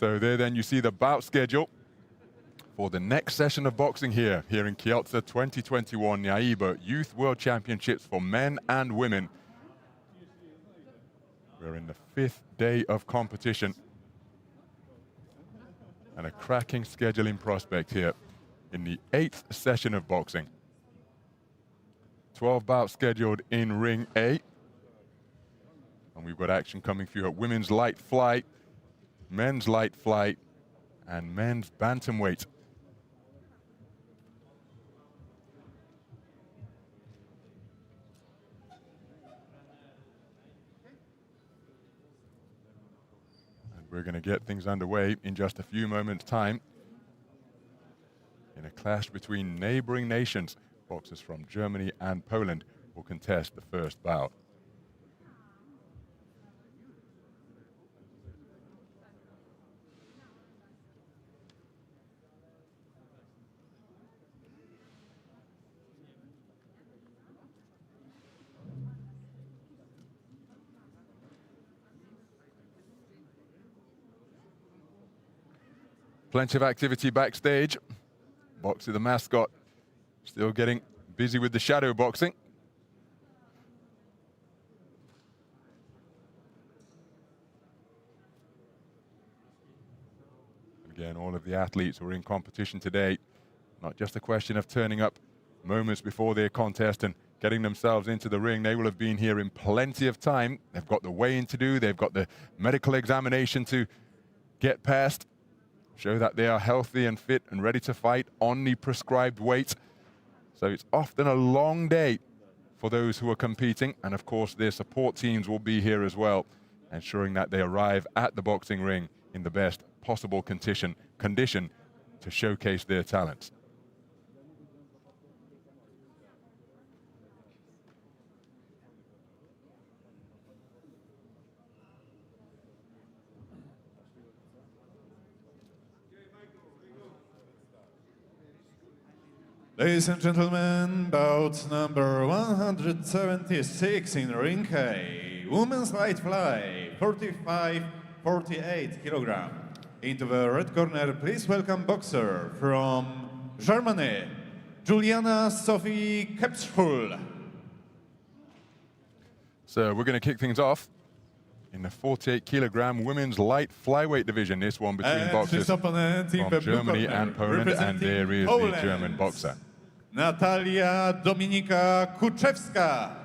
So there then you see the bout schedule for the next session of boxing here in Kielce 2021 NAIBA Youth World Championships for men and women. We're in the 5th day of competition. And a cracking scheduling prospect here in the 8th session of boxing. 12 bouts scheduled in Ring A. And we've got action coming through at women's light flight, men's light flight, and men's bantamweight. And we're going to get things underway in just a few moments' time in a clash between neighboring nations. Boxers from Germany and Poland will contest the first bout. Plenty of activity backstage. Boksie, the mascot, still getting busy with the shadow boxing. Again, all of the athletes who are in competition today, not just a question of turning up moments before their contest and getting themselves into the ring. They will have been here in plenty of time. They've got the weigh-in to do, they've got the medical examination to get past, show that they are healthy and fit and ready to fight on the prescribed weight. So it's often a long day for those who are competing, and of course their support teams will be here as well, ensuring that they arrive at the boxing ring in the best possible condition to showcase their talents. Ladies and gentlemen, bout number 176 in Ring A, women's light fly, 45-48 kilogram. Into the red corner, please welcome boxer from Germany, Juliana Sophie Kepschul. So we're going to kick things off in the 48 kilogram women's light flyweight division. This one between boxers from Germany and Poland, and there is the German boxer. Natalia Dominika Kuczewska.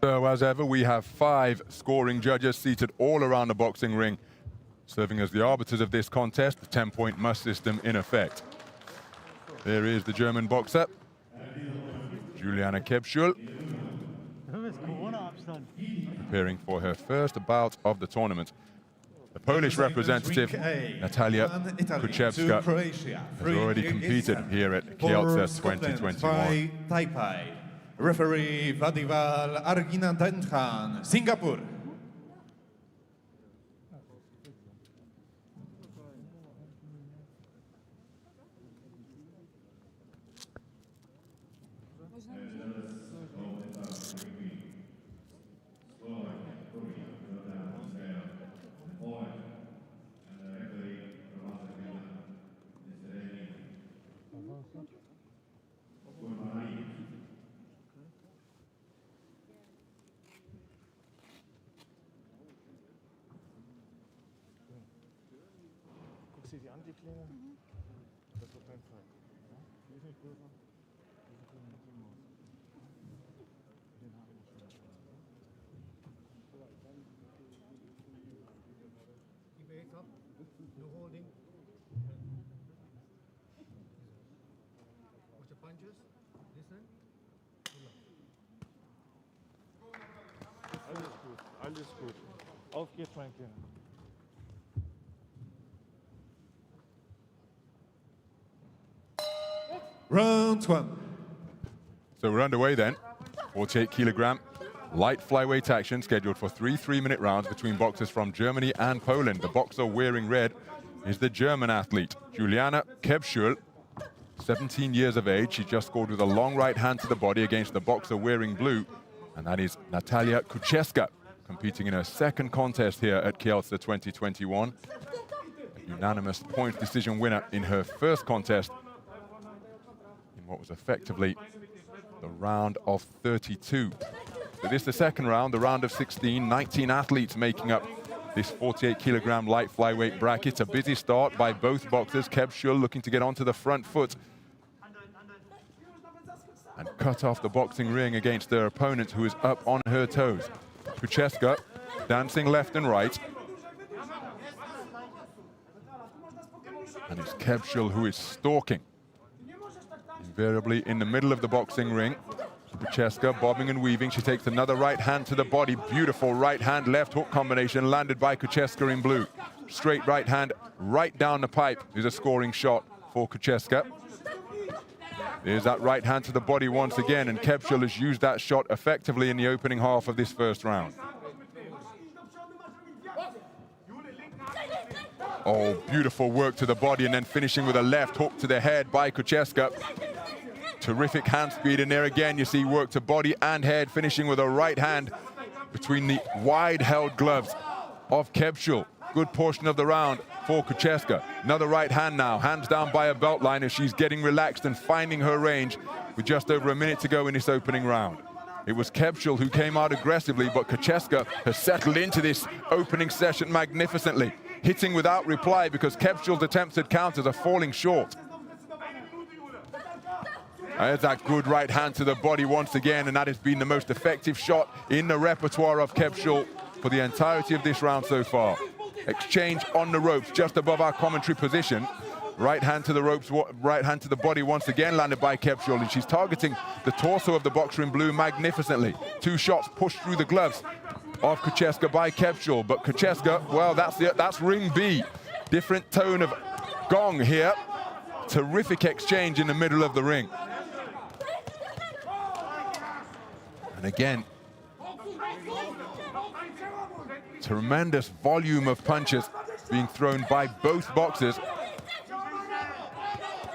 So as ever, we have 5 scoring judges seated all around the boxing ring, serving as the arbiters of this contest, the 10-point must system in effect. There is the German boxer, Juliana Kepschul, preparing for her first bout of the tournament. The Polish representative, Natalia Kuczewska, has already competed here at Kielce 2021. Referee Vadival Arginatenthan, Singapore. Sie die Antiklinge? Das auf jeden Fall. Ja? Die ist nicht größer. Diese können mit dem Maus. Den haben wir schon. Keep your head up. No holding. Watch the punches. Listen. Alles gut, alles gut. Auf geht's, mein Kind. Round 1. So we're underway then. 48 kilogram light flyweight action scheduled for 3 3-minute rounds between boxers from Germany and Poland. The boxer wearing red is the German athlete, Juliana Kebschul, 17 years of age. She just scored with a long right hand to the body against the boxer wearing blue, and that is Natalia Kucheska, competing in her second contest here at Kielce 2021. A unanimous points decision winner in her first contest in what was effectively the round of 32. So this is the second round, the round of 16, 19 athletes making up this 48-kilogram light flyweight bracket. A busy start by both boxers. Kebschul looking to get onto the front foot and cut off the boxing ring against their opponent, who is up on her toes. Kucheska dancing left and right. And it's Kebschul who is stalking, invariably in the middle of the boxing ring. Kucheska bobbing and weaving. She takes another right hand to the body. Beautiful right hand left hook combination landed by Kucheska in blue. Straight right hand right down the pipe is a scoring shot for Kucheska. There's that right hand to the body once again, and Kebschul has used that shot effectively in the opening half of this first round. Oh, beautiful work to the body, and then finishing with a left hook to the head by Kucheska. Terrific hand speed in there again. You see work to body and head, finishing with a right hand between the wide-held gloves of Kebschul. Good portion of the round for Kucheska. Another right hand now, hands down by a belt line as she's getting relaxed and finding her range with just over a minute to go in this opening round. It was Kebschul who came out aggressively, but Kucheska has settled into this opening session magnificently, hitting without reply because Kebschul's attempts at counters are falling short. There's that good right hand to the body once again, and that has been the most effective shot in the repertoire of Kebschul for the entirety of this round so far. Exchange on the ropes just above our commentary position. Right hand to the ropes, right hand to the body once again landed by Kebschul, and she's targeting the torso of the boxer in blue magnificently. 2 shots pushed through the gloves of Kucheska by Kebschul, but Kucheska, well, that's ring B. Different tone of gong here. Terrific exchange in the middle of the ring. And again, tremendous volume of punches being thrown by both boxers.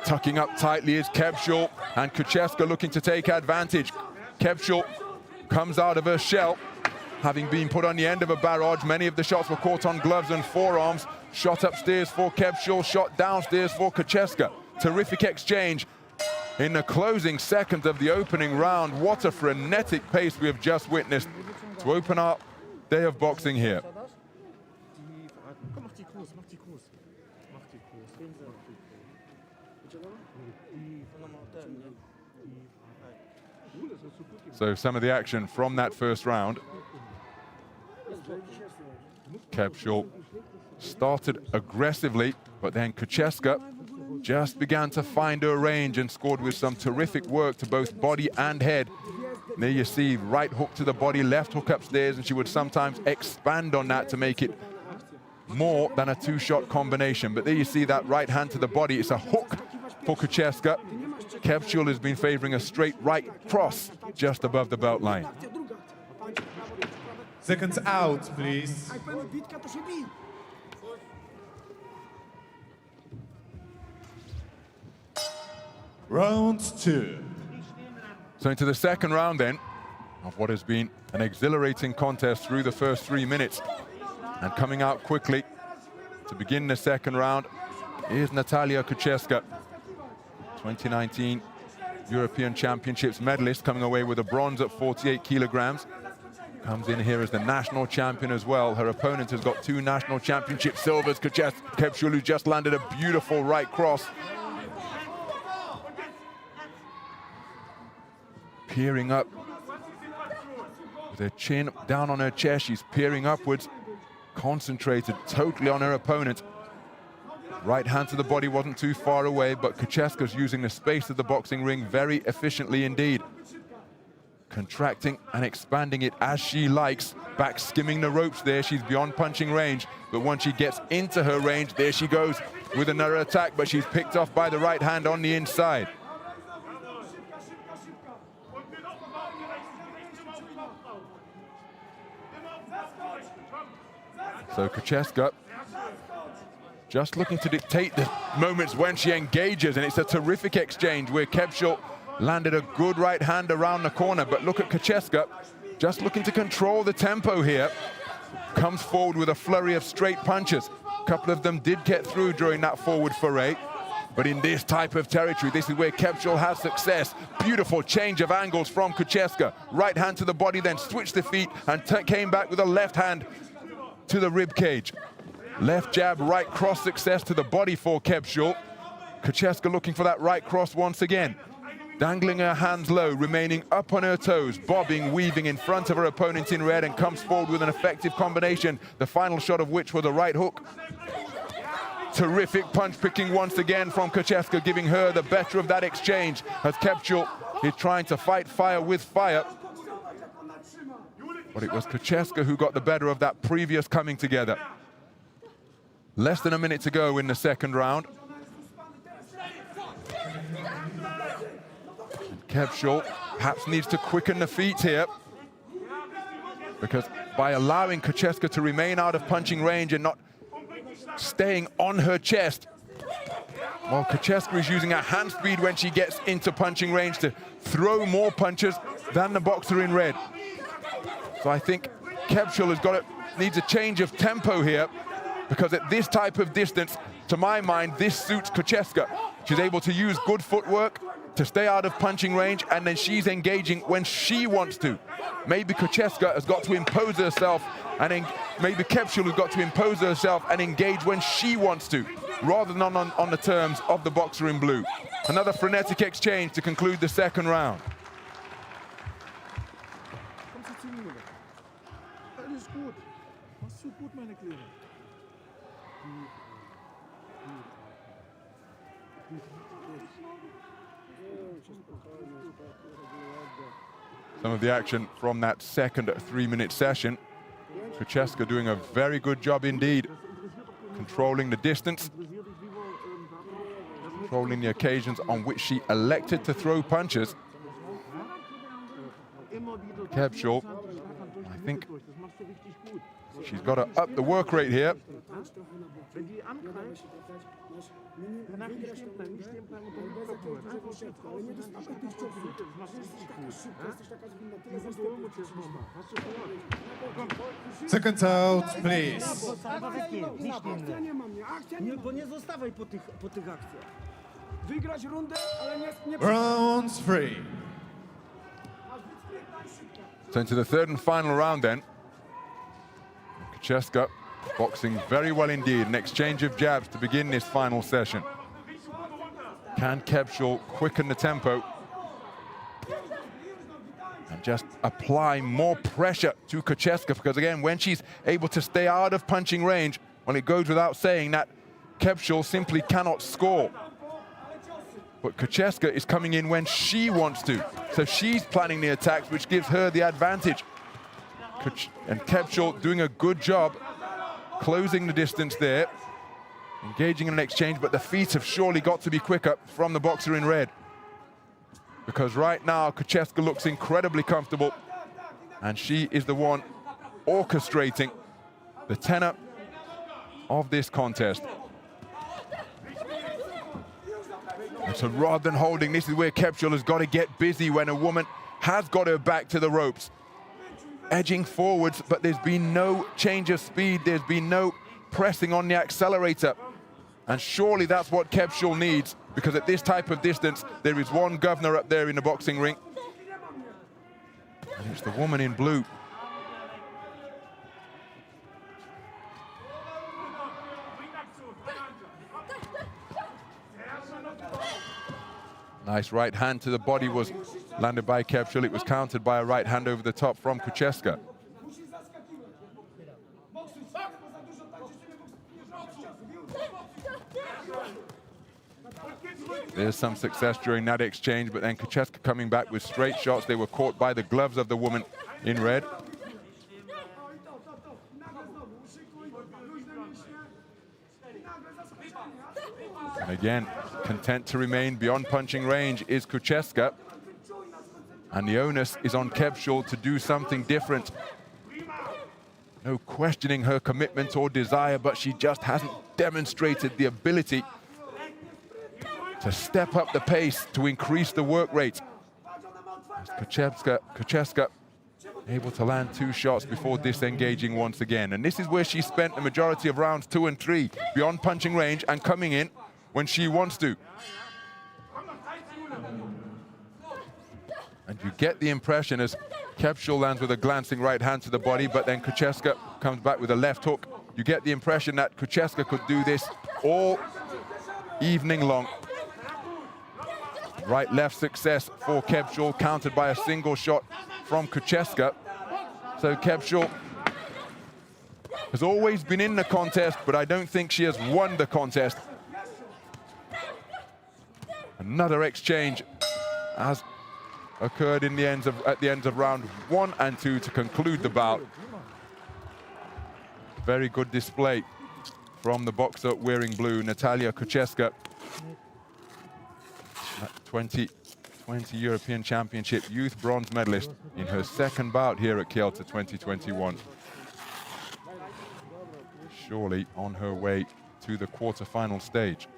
Tucking up tightly is Kebschul, and Kucheska looking to take advantage. Kebschul comes out of her shell, having been put on the end of a barrage. Many of the shots were caught on gloves and forearms. Shot upstairs for Kebschul, shot downstairs for Kucheska. Terrific exchange in the closing seconds of the opening round. What a frenetic pace we have just witnessed to open our day of boxing here. So some of the action from that first round. Kebschul started aggressively, but then Kucheska just began to find her range and scored with some terrific work to both body and head. And there you see right hook to the body, left hook upstairs, and she would sometimes expand on that to make it more than a 2-shot combination. But there you see that right hand to the body. It's a hook for Kucheska. Kebschul has been favoring a straight right cross just above the belt line. Seconds out, please. Round 2. So into the second round then of what has been an exhilarating contest through the first 3 minutes. And coming out quickly to begin the second round is Natalia Kucheska, 2019 European Championships medalist, coming away with a bronze at 48 kilograms. Comes in here as the national champion as well. Her opponent has got 2 national championship silvers. Kebschul, who just landed a beautiful right cross. Peering up with her chin down on her chest. She's peering upwards, concentrated totally on her opponent. Right hand to the body wasn't too far away, but Kucheska's using the space of the boxing ring very efficiently indeed. Contracting and expanding it as she likes. Back skimming the ropes there. She's beyond punching range, but once she gets into her range, there she goes with another attack, but she's picked off by the right hand on the inside. So Kocheska just looking to dictate the moments when she engages, and it's a terrific exchange where Kepschel landed a good right hand around the corner, but look at Kocheska just looking to control the tempo here. Comes forward with a flurry of straight punches. A couple of them did get through during that forward foray, but in this type of territory, this is where Kepschel has success. Beautiful change of angles from Kocheska. Right hand to the body, then switched the feet and came back with a left hand to the rib cage. Left jab, right cross success to the body for Kepschel. Kocheska looking for that right cross once again. Dangling her hands low, remaining up on her toes, bobbing, weaving in front of her opponent in red, and comes forward with an effective combination, the final shot of which was a right hook. Terrific punch picking once again from Kocheska, giving her the better of that exchange as Kepschel is trying to fight fire with fire. But it was Kocheska who got the better of that previous coming together. Less than a minute to go in the second round. Kepschel perhaps needs to quicken the feet here, because by allowing Kocheska to remain out of punching range and not staying on her chest, well, Kocheska is using her hand speed when she gets into punching range to throw more punches than the boxer in red. So I think Kepschel needs a change of tempo here, because at this type of distance, to my mind, this suits Kocheska. She's able to use good footwork to stay out of punching range, and then she's engaging when she wants to. Maybe Kocheska has got to impose herself, and maybe Kepschel has got to impose herself and engage when she wants to, rather than on the terms of the boxer in blue. Another frenetic exchange to conclude the second round. Alles gut. Machst du gut, meine Kleine. Some of the action from that second 3-minute session. Kocheska doing a very good job indeed, controlling the distance, controlling the occasions on which she elected to throw punches. Kepschel, I think she's got to up the work rate here. Seconds out, please. Bo nie zostawaj po tych akcjach. Wygrać rundę, ale nie... Round 3. So into the third and final round then. Kocheska boxing very well indeed. An exchange of jabs to begin this final session. Can Kepschel quicken the tempo and just apply more pressure to Kocheska? Because again, when she's able to stay out of punching range, well, it goes without saying that Kepschel simply cannot score. But Kocheska is coming in when she wants to. So she's planning the attacks, which gives her the advantage. And Kepschel doing a good job closing the distance there, engaging in an exchange, but the feet have surely got to be quicker from the boxer in red. Because right now, Kocheska looks incredibly comfortable, and she is the one orchestrating the tenor of this contest. And so rather than holding, this is where Kepschel has got to get busy when a woman has got her back to the ropes. Edging forwards, but there's been no change of speed. There's been no pressing on the accelerator. And surely that's what Kepschel needs, because at this type of distance, there is one governor up there in the boxing ring. And it's the woman in blue. Nice right hand to the body was landed by Kepschel. It was countered by a right hand over the top from Kocheska. There's some success during that exchange, but then Kocheska coming back with straight shots. They were caught by the gloves of the woman in red. And again, content to remain beyond punching range is Kocheska. And the onus is on Kepschel to do something different. No questioning her commitment or desire, but she just hasn't demonstrated the ability to step up the pace, to increase the work rate. As Kuczeska able to land 2 shots before disengaging once again. And this is where she spent the majority of rounds 2 and 3, beyond punching range and coming in when she wants to. And you get the impression as Kepschul lands with a glancing right hand to the body, but then Kuczeska comes back with a left hook. You get the impression that Kuczeska could do this all evening long. Right-left success for Kepschul, countered by a single shot from Kuczeska. So Kepschul has always been in the contest, but I don't think she has won the contest. Another exchange has occurred in the at the ends of round 1 and 2 to conclude the bout. Very good display from the boxer wearing blue, Natalia Kuczeska. 2020 European Championship youth bronze medalist in her 2nd bout here at Kielce 2021. Surely on her way to the quarter-final stage.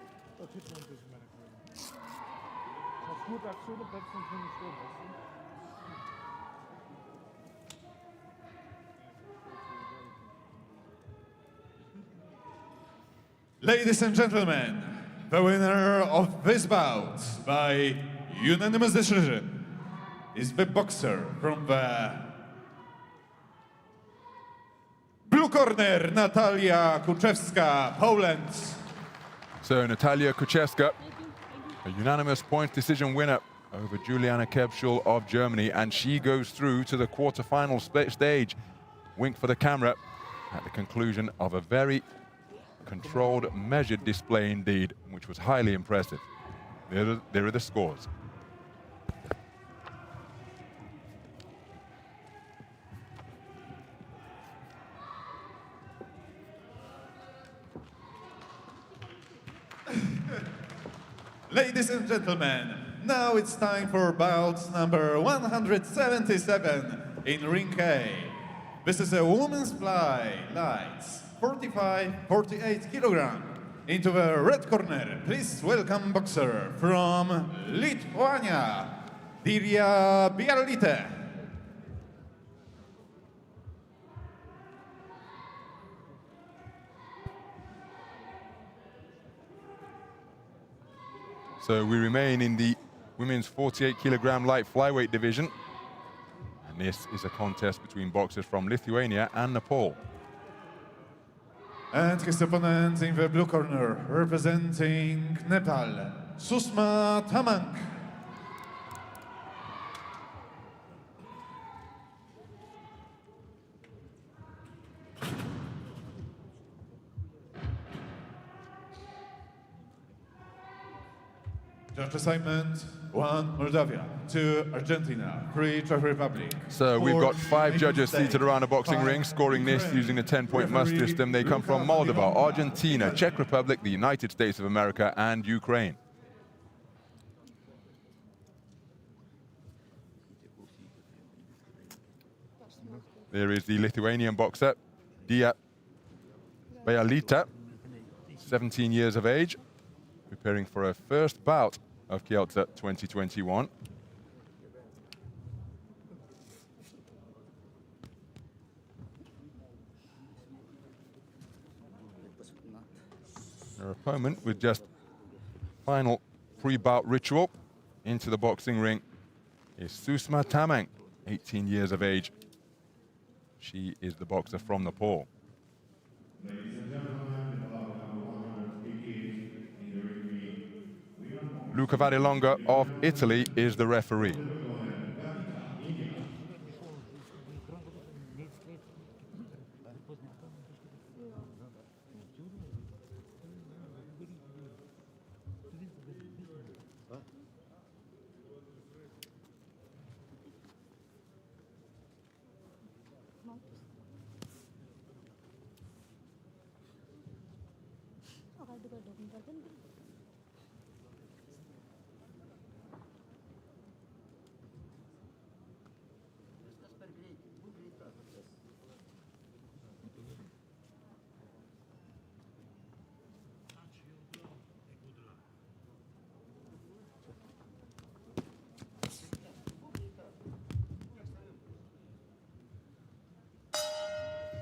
Ladies and gentlemen, the winner of this bout by unanimous decision is the boxer from the blue corner, Natalia Kuczeska, Poland. So Natalia Kuczeska, a unanimous point decision winner over Juliana Kepschul of Germany, and she goes through to the quarter-final stage. Wink for the camera at the conclusion of a very controlled, measured display indeed, which was highly impressive. There are the scores. Ladies and gentlemen, now it's time for bout number 177 in Ring A. This is a women's fly, lights, 45-48 kilogram. Into the red corner, please welcome boxer from Lithuania, Diria Bialite. So we remain in the women's 48 kilogram light flyweight division. And this is a contest between boxers from Lithuania and Nepal. And his opponent in the blue corner, representing Nepal, Susma Tamang. Judge assignment, 1 Moldavia, 2 Argentina, 3 Czech Republic. So we've got 5 judges seated around a boxing ring, scoring this using the 10-point must system. They come from Moldova, Argentina, Czech Republic, the United States of America, and Ukraine. There is the Lithuanian boxer, Diria Bialite, 17 years of age, preparing for her first bout of Kielce 2021. Her opponent with just final pre-bout ritual into the boxing ring is Susma Tamang, 18 years of age. She is the boxer from Nepal. Luca Varilonga of Italy is the referee.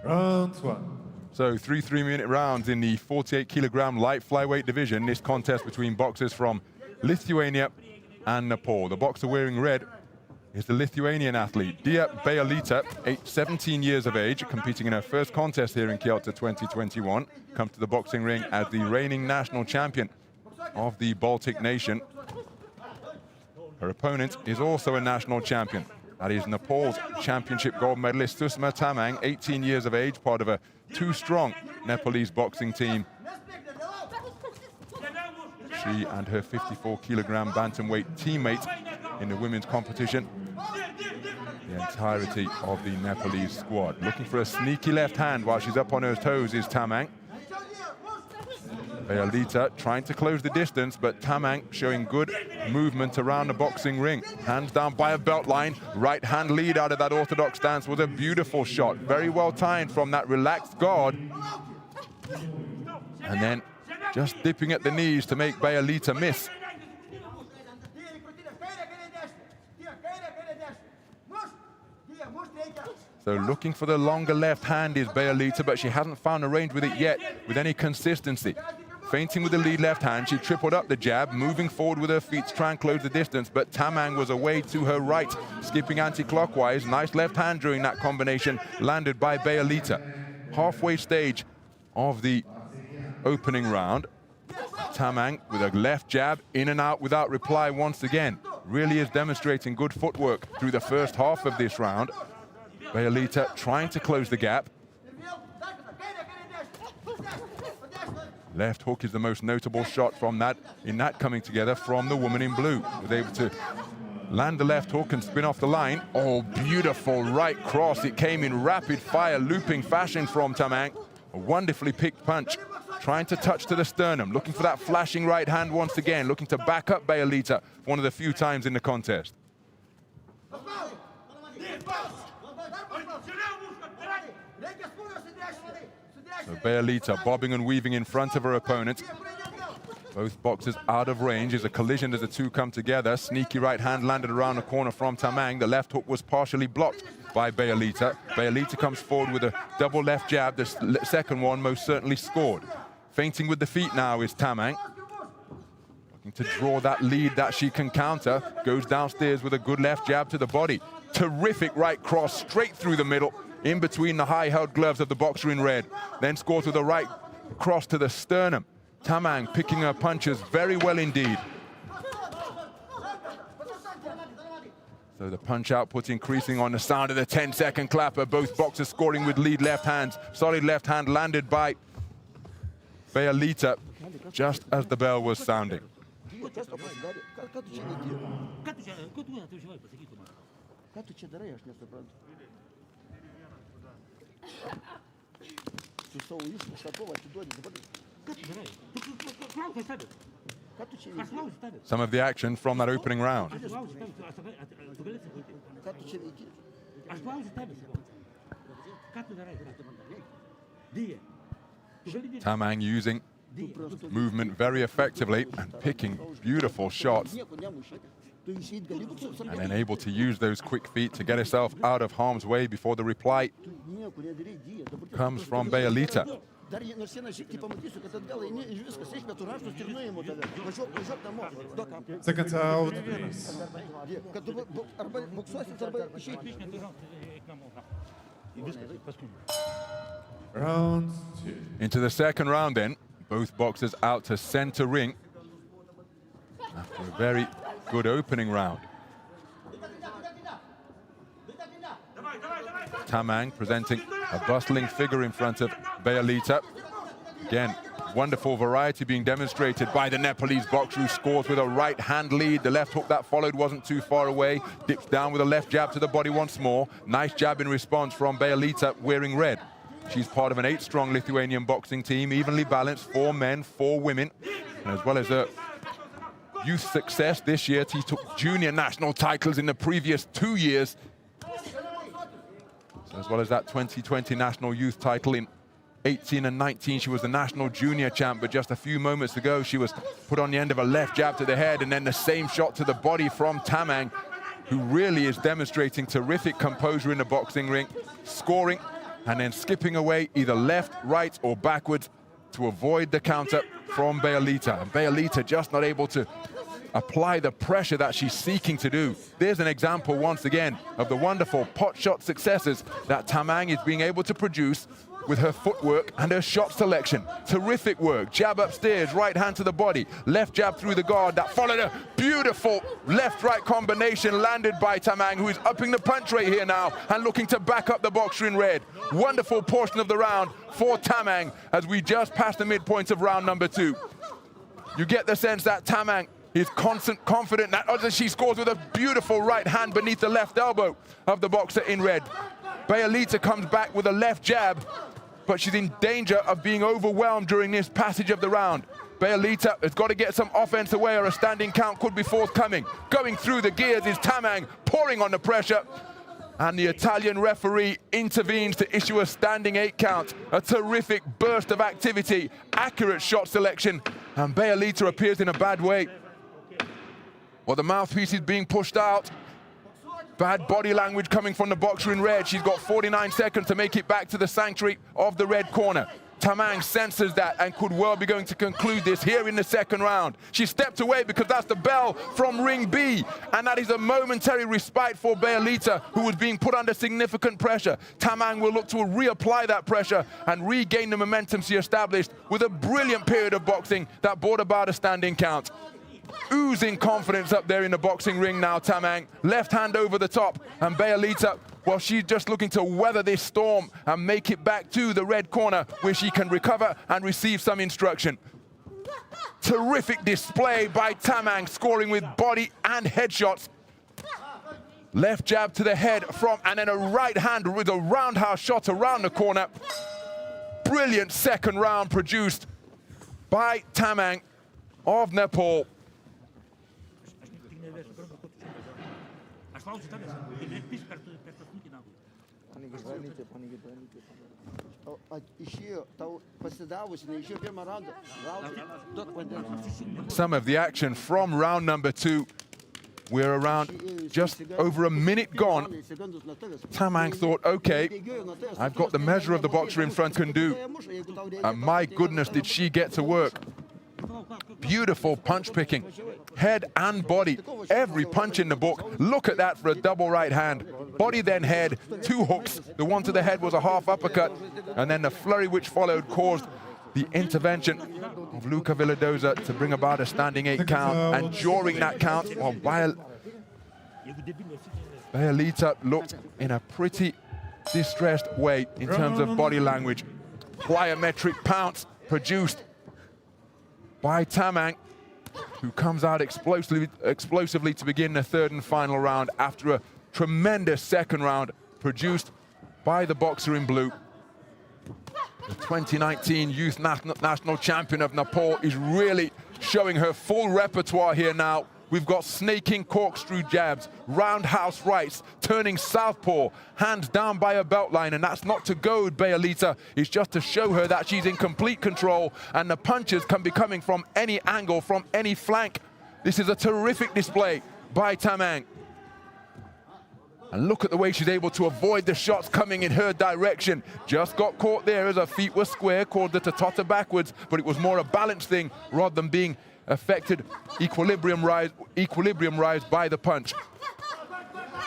Round one. So 3 3-minute rounds in the 48-kilogram light flyweight division. This contest between boxers from Lithuania and Nepal. The boxer wearing red is the Lithuanian athlete, Dia Bealita, 17 years of age, competing in her first contest here in Kyoto 2021. Comes to the boxing ring as the reigning national champion of the Baltic nation. Her opponent is also a national champion. That is Nepal's championship gold medalist Susma Tamang, 18 years of age, part of a two-strong Nepalese boxing team. She and her 54-kilogram bantamweight teammate in the women's competition. The entirety of the Nepalese squad. Looking for a sneaky left hand while she's up on her toes is Tamang. Bealita trying to close the distance, but Tamang showing good movement around the boxing ring. Hands down by a belt line. Right hand lead out of that orthodox stance was a beautiful shot. Very well timed from that relaxed guard. And then just dipping at the knees to make Bealita miss. So looking for the longer left hand is Bealita, but she hasn't found a range with it yet with any consistency. Feinting with the lead left hand, she tripled up the jab, moving forward with her feet to try and close the distance, but Tamang was away to her right, skipping anti-clockwise. Nice left hand during that combination, landed by Bealita. Halfway stage of the opening round. Tamang with a left jab, in and out without reply once again. Really is demonstrating good footwork through the first half of this round. Bealita trying to close the gap. Left hook is the most notable shot from that, in that coming together from the woman in blue. Was able to land the left hook and spin off the line. Oh, beautiful right cross. It came in rapid fire, looping fashion from Tamang. A wonderfully picked punch. Trying to touch to the sternum, looking for that flashing right hand once again, looking to back up Bealita one of the few times in the contest. So Bealita bobbing and weaving in front of her opponent. Both boxers out of range. Is a collision as the two come together. Sneaky right hand landed around the corner from Tamang. The left hook was partially blocked by Bealita. Bealita comes forward with a double left jab. The second one most certainly scored. Feinting with the feet now is Tamang. Looking to draw that lead that she can counter. Goes downstairs with a good left jab to the body. Terrific right cross straight through the middle, in between the high-held gloves of the boxer in red. Then scores with a right cross to the sternum. Tamang picking her punches very well indeed. So the punch output increasing on the sound of the 10-second clapper. Both boxers scoring with lead left hands. Solid left hand landed by Bealita just as the bell was sounding. Some of the action from that opening round. Tamang using movement very effectively and picking beautiful shots. And then able to use those quick feet to get herself out of harm's way before the reply comes from Bealita. Seconds out, please. Round two. Into the second round then. Both boxers out to center ring after a very good opening round. Tamang presenting a bustling figure in front of Bealita. Again, wonderful variety being demonstrated by the Nepalese boxer, who scores with a right hand lead. The left hook that followed wasn't too far away. Dips down with a left jab to the body once more. Nice jab in response from Bealita wearing red. She's part of an 8-strong Lithuanian boxing team, evenly balanced, 4 men, 4 women. And as well as a youth success this year, she took junior national titles in the previous 2 years. So as well as that 2020 national youth title in 18 and 19, she was the national junior champ, but just a few moments ago, she was put on the end of a left jab to the head, and then the same shot to the body from Tamang, who really is demonstrating terrific composure in the boxing ring, scoring and then skipping away either left, right, or backwards to avoid the counter from Bealita. And Bealita just not able to apply the pressure that she's seeking to do. There's an example, once again, of the wonderful pot shot successes that Tamang is being able to produce with her footwork and her shot selection. Terrific work. Jab upstairs, right hand to the body, left jab through the guard. That followed a beautiful left-right combination landed by Tamang, who is upping the punch rate here now and looking to back up the boxer in red. Wonderful portion of the round for Tamang as we just passed the midpoint of round number 2. You get the sense that Tamang is confident that she scores with a beautiful right hand beneath the left elbow of the boxer in red. Bealita comes back with a left jab, but she's in danger of being overwhelmed during this passage of the round. Bealita has got to get some offense away or a standing count could be forthcoming. Going through the gears is Tamang, pouring on the pressure. And the Italian referee intervenes to issue a standing 8 count. A terrific burst of activity, accurate shot selection, and Bealita appears in a bad way. Well, the mouthpiece is being pushed out. Bad body language coming from the boxer in red. She's got 49 seconds to make it back to the sanctuary of the red corner. Tamang senses that and could well be going to conclude this here in the second round. She stepped away because that's the bell from ring B, and that is a momentary respite for Bealita, who was being put under significant pressure. Tamang will look to reapply that pressure and regain the momentum she established with a brilliant period of boxing that brought about a standing count. Oozing confidence up there in the boxing ring now, Tamang. Left hand over the top, and Bealita, well, she's just looking to weather this storm and make it back to the red corner where she can recover and receive some instruction. Terrific display by Tamang, scoring with body and headshots. Left jab to the head and then a right hand with a roundhouse shot around the corner. Brilliant second round produced by Tamang of Nepal. Some of the action from round number 2. We're around just over a minute gone. Tamang thought, okay, I've got the measure of the boxer in front can do. And my goodness, did she get to work. Beautiful punch picking, head and body, every punch in the book. Look at that for a double right hand. Body then head, 2 hooks. The one to the head was a half uppercut, and then the flurry which followed caused the intervention of Luca Villadoza to bring about a standing 8 count. And during that count, well, Bealita looked in a pretty distressed way in terms of body language. Plyometric pounce produced by Tamang, who comes out explosively to begin the third and final round after a tremendous second round produced by the boxer in blue. The 2019 Youth National Champion of Nepal is really showing her full repertoire here now. We've got snaking corkscrew jabs, roundhouse rights, turning southpaw, hands down by her belt line, and that's not to goad Bealita, it's just to show her that she's in complete control and the punches can be coming from any angle, from any flank. This is a terrific display by Tamang. And look at the way she's able to avoid the shots coming in her direction. Just got caught there as her feet were square, caused her to totter backwards, but it was more a balance thing rather than being affected equilibrium rise by the punch.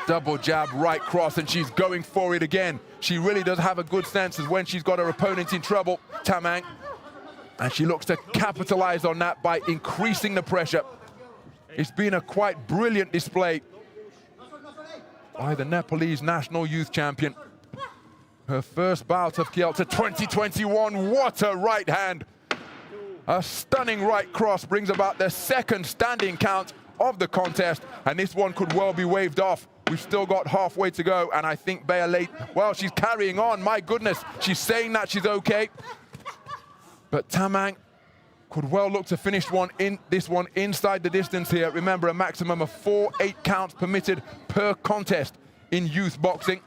Double jab, right cross, and she's going for it again. She really does have a good sense of when she's got her opponent in trouble, Tamang. And she looks to capitalize on that by increasing the pressure. It's been a quite brilliant display by the Nepalese national youth champion. Her first bout of Kielce 2021, what a right hand. A stunning right cross brings about the second standing count of the contest, and this one could well be waved off. We've still got halfway to go, and I think Bealita, well, she's carrying on, my goodness. She's saying that she's okay. But Tamang could well look to finish this one inside the distance here. Remember, a maximum of 4 8 counts permitted per contest in youth boxing.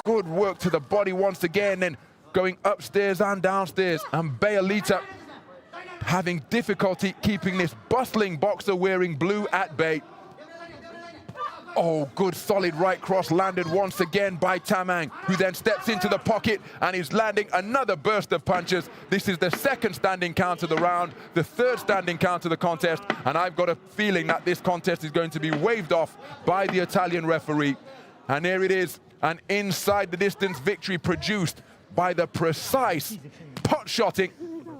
Good work to the body once again, then going upstairs and downstairs, and Bealita having difficulty keeping this bustling boxer wearing blue at bay. Oh, good solid right cross landed once again by Tamang, who then steps into the pocket and is landing another burst of punches. This is the second standing count of the round, the third standing count of the contest, and I've got a feeling that this contest is going to be waved off by the Italian referee. And there it is, an inside the distance victory produced by the precise pot-shotting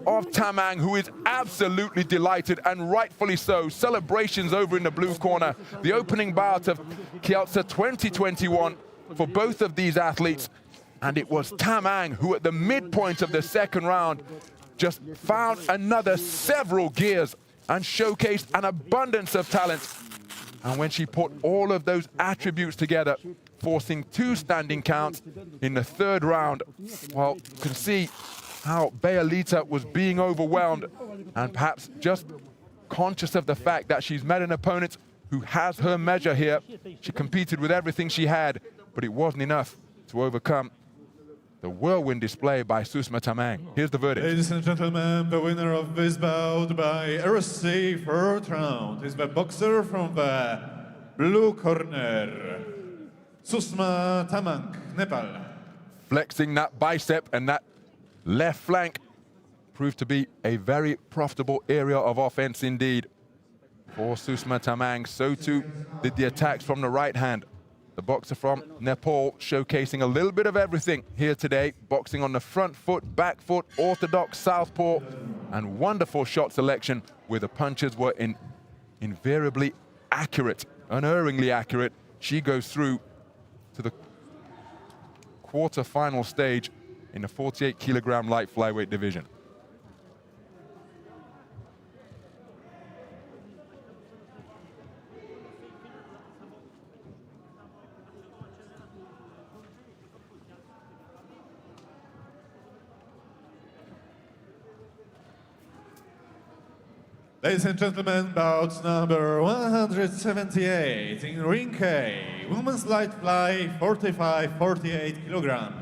of Tamang, who is absolutely delighted, and rightfully so. Celebrations over in the blue corner. The opening bout of Kielce 2021 for both of these athletes. And it was Tamang who at the midpoint of the second round just found another several gears and showcased an abundance of talent. And when she put all of those attributes together, forcing two standing counts in the third round, well, you can see how Bealita was being overwhelmed and perhaps just conscious of the fact that she's met an opponent who has her measure here. She competed with everything she had, but it wasn't enough to overcome the whirlwind display by Susma Tamang. Here's the verdict. Ladies and gentlemen, the winner of this bout by RSC third round is the boxer from the blue corner, Susma Tamang, Nepal. Flexing that bicep, and that left flank proved to be a very profitable area of offense indeed for Susma Tamang. So too did the attacks from the right hand. The boxer from Nepal showcasing a little bit of everything here today. Boxing on the front foot, back foot, orthodox southpaw, and wonderful shot selection where the punches were invariably accurate, unerringly accurate. She goes through to the quarter-final stage in the 48-kilogram light flyweight division. Ladies and gentlemen, bout number 178 in ring K, women's light fly 45-48 kilogram.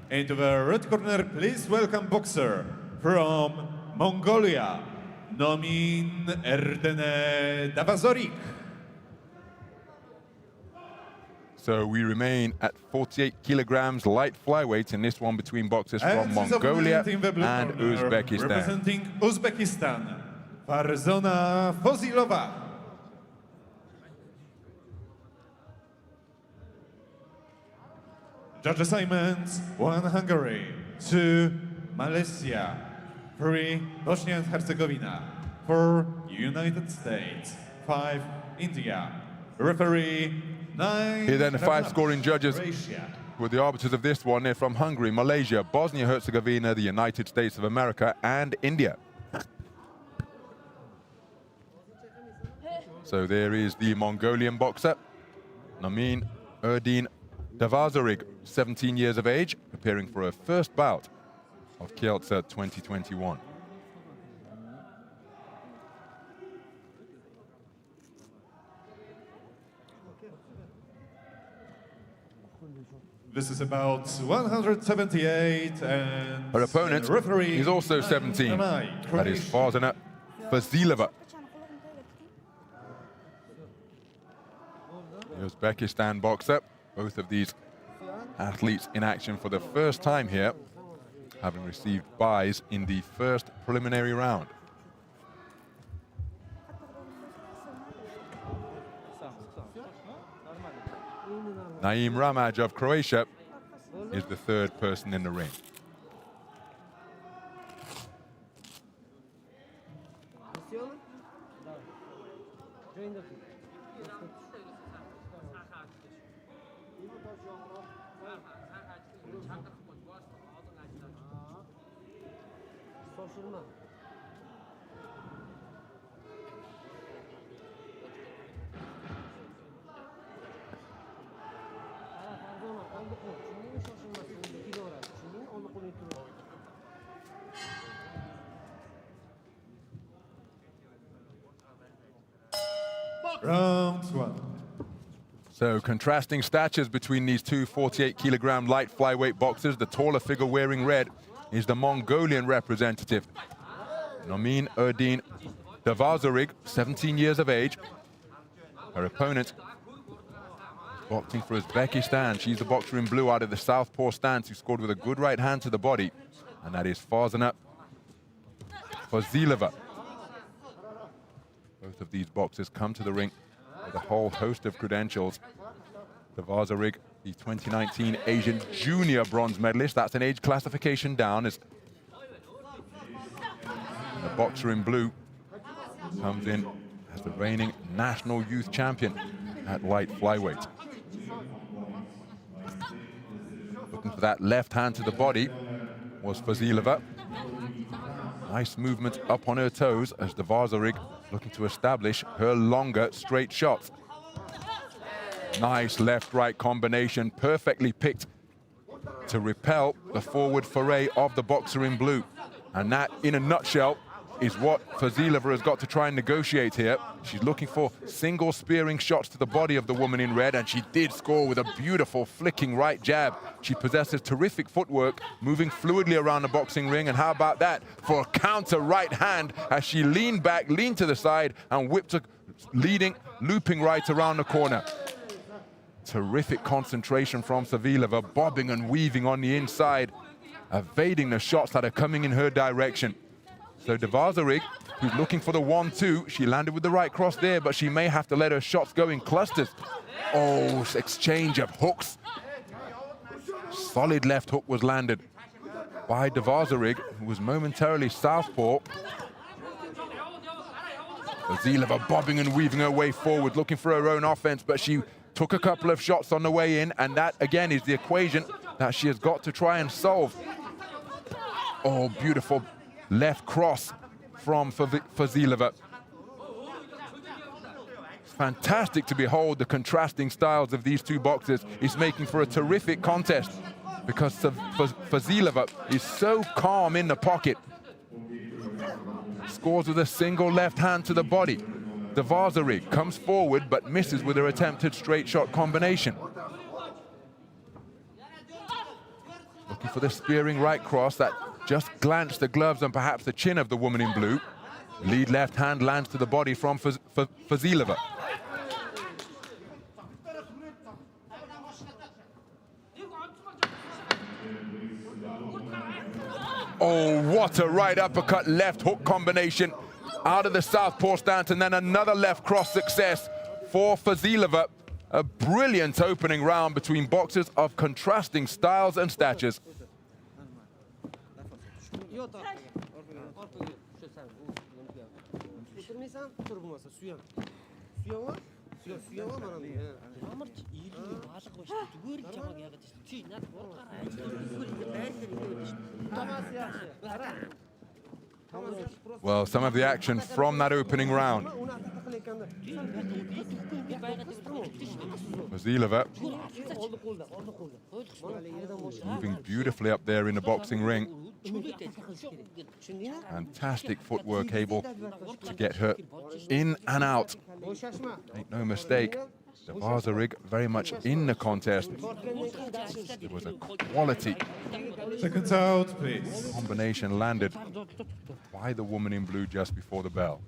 Into the red corner, please welcome boxer from Mongolia, Nomin Erdene Davazorik. So we remain at 48 kilograms light flyweight in this one between boxers from Mongolia and Uzbekistan. Representing Uzbekistan, Farzona Fozilova. Judge assignments: 1 Hungary, 2 Malaysia, 3 Bosnia and Herzegovina, 4 United States, 5 India. Referee 9. Here then the 5 scoring judges were the arbiters of this one. They're from Hungary, Malaysia, Bosnia-Herzegovina, the United States of America, and India. So there is the Mongolian boxer, Nomin Erdene Davazorik, 17 years of age, preparing for her first bout of Kielce 2021. This is about 178, and her opponent is also 17. That is Farzona Fozilova. The Uzbekistan boxer. Both of these athletes in action for the first time here, having received byes in the first preliminary round. Naim Ramaj of Croatia is the third person in the ring. Round 1. So contrasting statures between these two 48-kilogram light flyweight boxers. The taller figure wearing red is the Mongolian representative, Nomin Erdene Davazorik, 17 years of age. Her opponent Boxing for Uzbekistan. She's the boxer in blue out of the southpaw stance who scored with a good right hand to the body. And that is Farzana Fazilova. Both of these boxers come to the ring with a whole host of credentials. Dvařář, the 2019 Asian Junior bronze medalist. That's an age classification down. As the boxer in blue comes in as the reigning national youth champion at light flyweight. Looking for that left hand to the body was Fazilova. Nice movement up on her toes as Dvařář looking to establish her longer straight shots. Nice left-right combination, perfectly picked to repel the forward foray of the boxer in blue. And that, in a nutshell, is what Fazilova has got to try and negotiate here. She's looking for single spearing shots to the body of the woman in red, and she did score with a beautiful flicking right jab. She possesses terrific footwork, moving fluidly around the boxing ring, and how about that for a counter right hand as she leaned back, leaned to the side, and whipped a looping right around the corner. Terrific concentration from Fazilova, bobbing and weaving on the inside, evading the shots that are coming in her direction. So Dvařář, who's looking for the 1-2, she landed with the right cross there, but she may have to let her shots go in clusters. Oh, exchange of hooks. Solid left hook was landed by Dvařář, who was momentarily southpaw. Fazilova bobbing and weaving her way forward, looking for her own offense, but she took a couple of shots on the way in, and that, again, is the equation that she has got to try and solve. Oh, beautiful left cross from Fazilova. Fantastic to behold the contrasting styles of these two boxers. It's making for a terrific contest because Fazilova is so calm in the pocket. Scores with a single left hand to the body. Dvařář comes forward but misses with her attempted straight shot combination. Looking for the spearing right cross that just glanced the gloves and perhaps the chin of the woman in blue. Lead left hand lands to the body from Fazilova. Oh, what a right uppercut, left hook combination out of the southpaw stance, and then another left cross success for Fazilova. A brilliant opening round between boxers of contrasting styles and statures. Well, some of the action from that opening round. Fazilova moving beautifully up there in the boxing ring. Fantastic footwork, able to get her in and out. Make no mistake, Dvařář very much in the contest. It was a quality Seconds out, please. combination landed by the woman in blue just before the bell.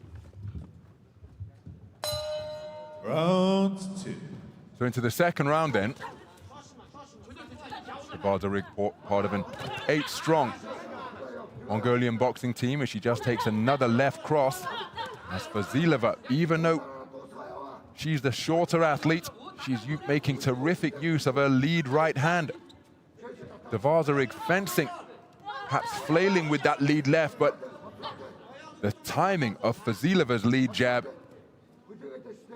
Round 2. So into the second round then. Dvařář part of an 8-strong Mongolian boxing team as she just takes another left cross. As Fazilova, even though she's the shorter athlete, she's making terrific use of her lead right hand. Dvařář fencing, perhaps flailing with that lead left, but the timing of Fazilova's lead jab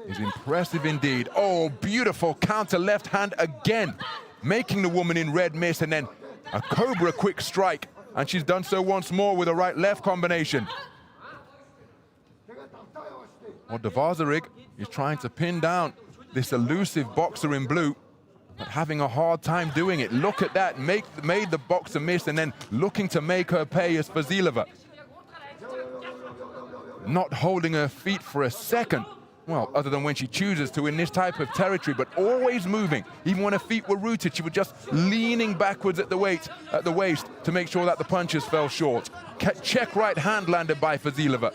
is impressive indeed. Oh, beautiful counter left hand again, making the woman in red miss, and then a cobra quick strike, and she's done so once more with a right-left combination. Well, Dvařář is trying to pin down this elusive boxer in blue, but having a hard time doing it. Look at that, made the boxer miss, and then looking to make her pay as Fazilova. Not holding her feet for a second. Well, other than when she chooses to in this type of territory, but always moving. Even when her feet were rooted, she was just leaning backwards at the waist to make sure that the punches fell short. Check right hand landed by Fazilova.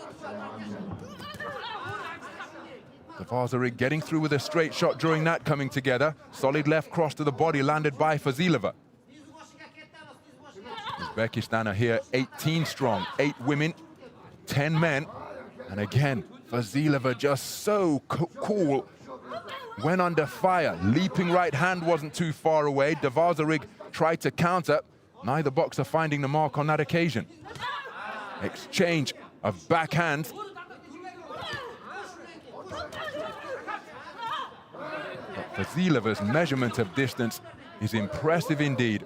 Dvařařić getting through with a straight shot during that coming together. Solid left cross to the body landed by Fazilova. Uzbekistan are here 18 strong, 8 women, 10 men. And again, Fazilova just so cool when under fire. Leaping right hand wasn't too far away. Dvařařić tried to counter. Neither boxer finding the mark on that occasion. Exchange of backhands. But Fazilova's measurement of distance is impressive indeed.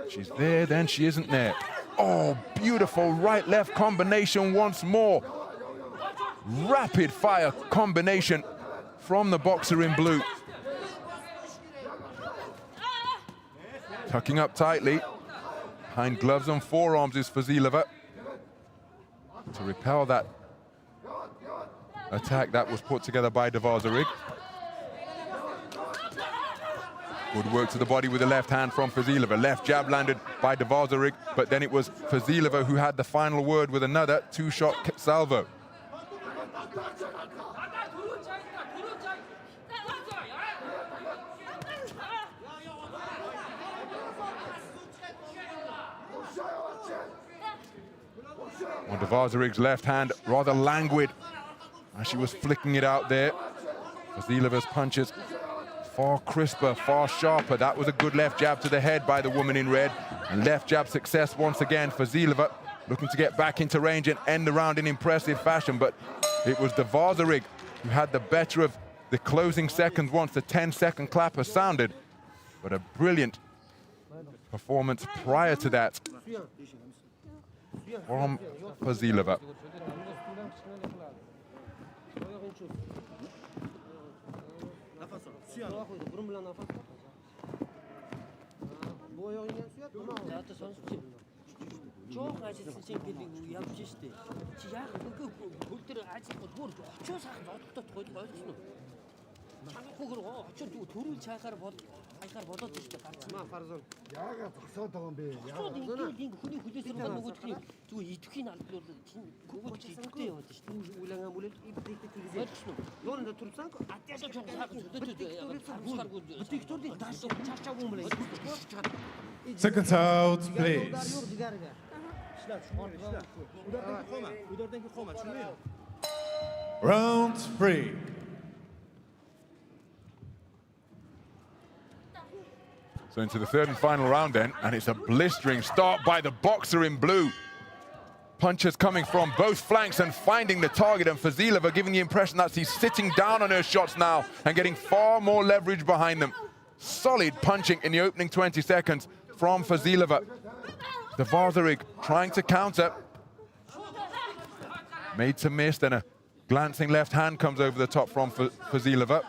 She's there, then she isn't there. Oh, beautiful right-left combination once more. Rapid fire combination from the boxer in blue. Tucking up tightly. Behind gloves and forearms is Fazilova to repel that attack that was put together by Dvařařić. Good work to the body with the left hand from Fazilova. Left jab landed by Dvařařić, but then it was Fazilova who had the final word with another two-shot salvo. On Dvařařić's left hand, rather languid as she was flicking it out there. Fazilova's punches far crisper, far sharper. That was a good left jab to the head by the woman in red. And left jab success once again. Fazilova looking to get back into range and end the round in impressive fashion, but it was Dvařařić who had the better of the closing seconds once the 10-second clapper sounded. But a brilliant performance prior to that from Fazilova. Seconds out, please. Round 3. So into the third and final round then, and it's a blistering start by the boxer in blue. Punches coming from both flanks and finding the target, and Fazilova giving the impression that she's sitting down on her shots now and getting far more leverage behind them. Solid punching in the opening 20 seconds from Fazilova. Dvařařić trying to counter. Made to miss, then a glancing left hand comes over the top from Fazilova.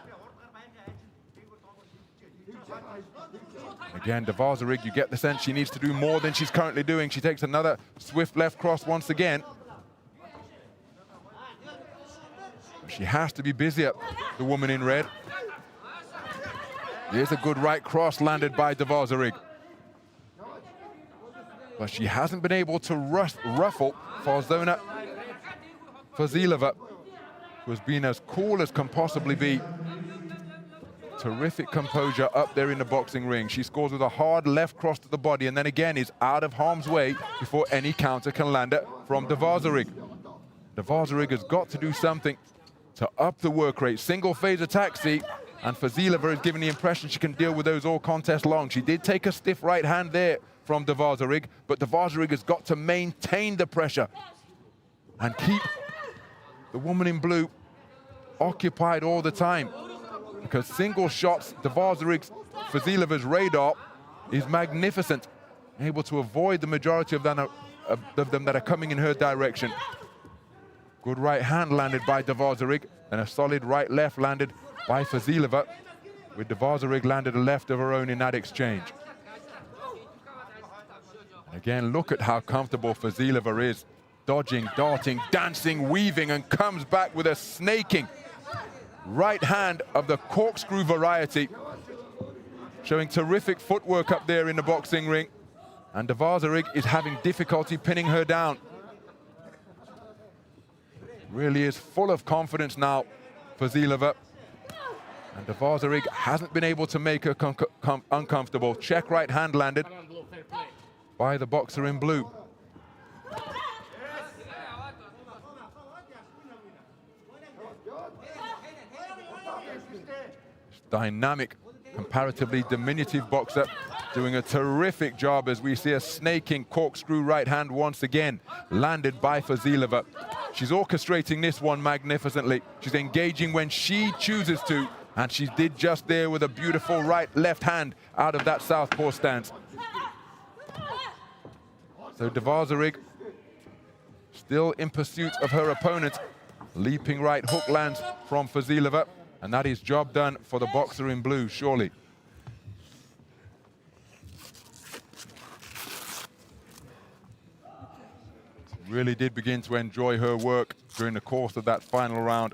Again, Dvařařić, you get the sense she needs to do more than she's currently doing. She takes another swift left cross once again. She has to be busier, the woman in red. Here's a good right cross landed by Dvařařić. But she hasn't been able to ruffle Farzona Fazilova, who has been as cool as can possibly be. Terrific composure up there in the boxing ring. She scores with a hard left cross to the body and then again is out of harm's way before any counter can land it from Dvařařić. Dvařařić has got to do something to up the work rate. Single phase attack, see, and Fazilova is giving the impression she can deal with those all contest long. She did take a stiff right hand there from Dvařařić, but Dvařařić has got to maintain the pressure and keep the woman in blue occupied all the time. Because single shots, Dvařařić, Fazilova's radar is magnificent, able to avoid the majority of them that are coming in her direction. Good right hand landed by Dvařařić, and a solid right-left landed by Fazilova, with Dvařařić landed a left of her own in that exchange. Again, look at how comfortable Fazilova is, dodging, darting, dancing, weaving, and comes back with a snaking right hand of the corkscrew variety, showing terrific footwork up there in the boxing ring, and Dvařařić is having difficulty pinning her down. Really is full of confidence now, Fazilova. And Dvařarík hasn't been able to make her uncomfortable. Check right hand landed by the boxer in blue. Dynamic, comparatively diminutive boxer doing a terrific job as we see a snaking corkscrew right hand once again landed by Fazilova. She's orchestrating this one magnificently. She's engaging when she chooses to, and she did just there with a beautiful right-left hand out of that southpaw stance. So Dvařarík still in pursuit of her opponent. Leaping right hook lands from Fazilova, and that is job done for the boxer in blue, surely. Really did begin to enjoy her work during the course of that final round.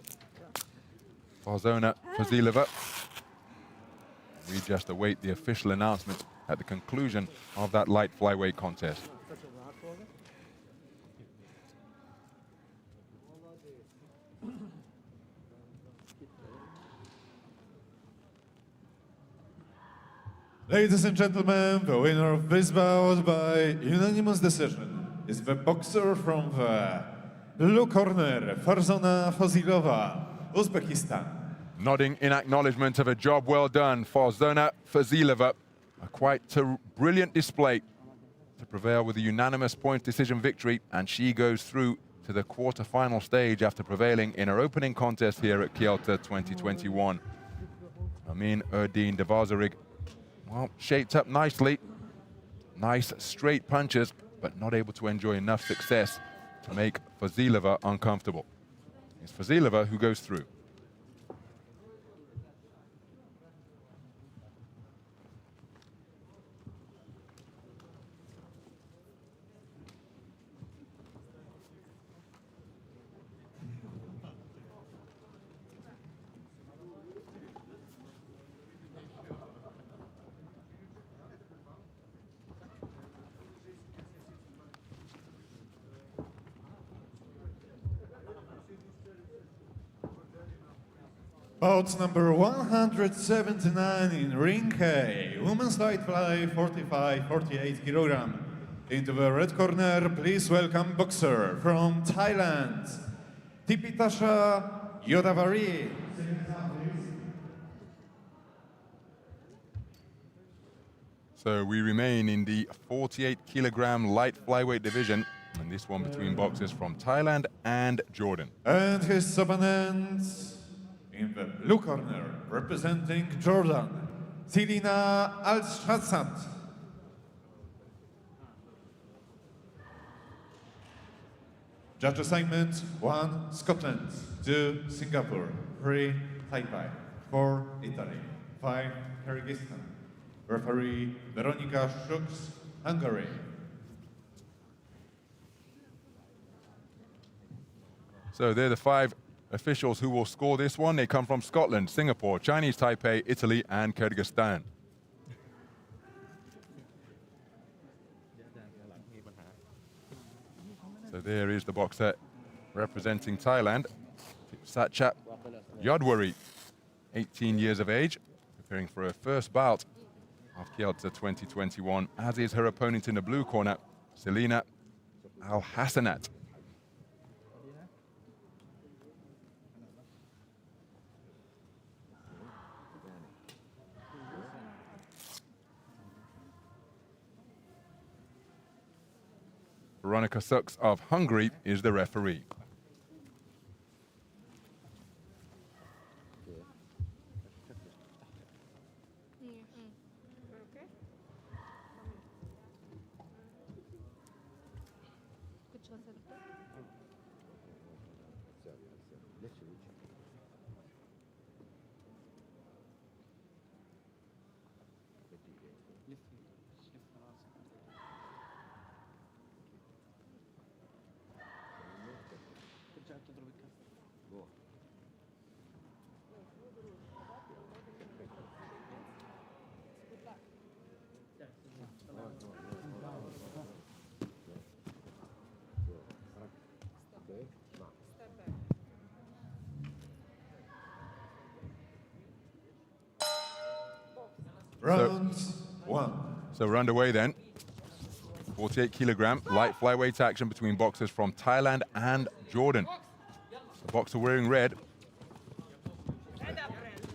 Farzona Fazilova. We just await the official announcement at the conclusion of that light flyweight contest. Ladies and gentlemen, the winner of this bout by unanimous decision is the boxer from the blue corner, Farzona Fazilova, Uzbekistan. Nodding in acknowledgement of a job well done, Farzona Fazilova. A quite brilliant display to prevail with a unanimous point decision victory, and she goes through to the quarter-final stage after prevailing in her opening contest here at Kyoto 2021. Amin Erdin Dvařarík, well, shaped up nicely. Nice straight punches, but not able to enjoy enough success to make Fazilova uncomfortable. It's Fazilova who goes through. Bout number 179 in ring A, women's light fly 45-48 kilogram. Into the red corner, please welcome boxer from Thailand, Tipitasha Yodavari. So we remain in the 48 kilogram light flyweight division, and this one between boxers from Thailand and Jordan. And his opponent in the blue corner, representing Jordan, Silina Al-Shassat. Judge assignment: 1 Scotland, 2 Singapore, 3 Taipei, 4 Italy, 5 Kyrgyzstan. Referee Veronika Schuks, Hungary. So they're the 5 officials who will score this one. They come from Scotland, Singapore, Chinese Taipei, Italy, and Kyrgyzstan. So there is the boxer representing Thailand, Satchap Yodwari, 18 years of age, preparing for her first bout of Kyoto 2021, as is her opponent in the blue corner, Silina Al-Hassanat. Veronika Schuks of Hungary is the referee. Round one. So we're underway then. 48 kilogram light flyweight action between boxers from Thailand and Jordan. The boxer wearing red,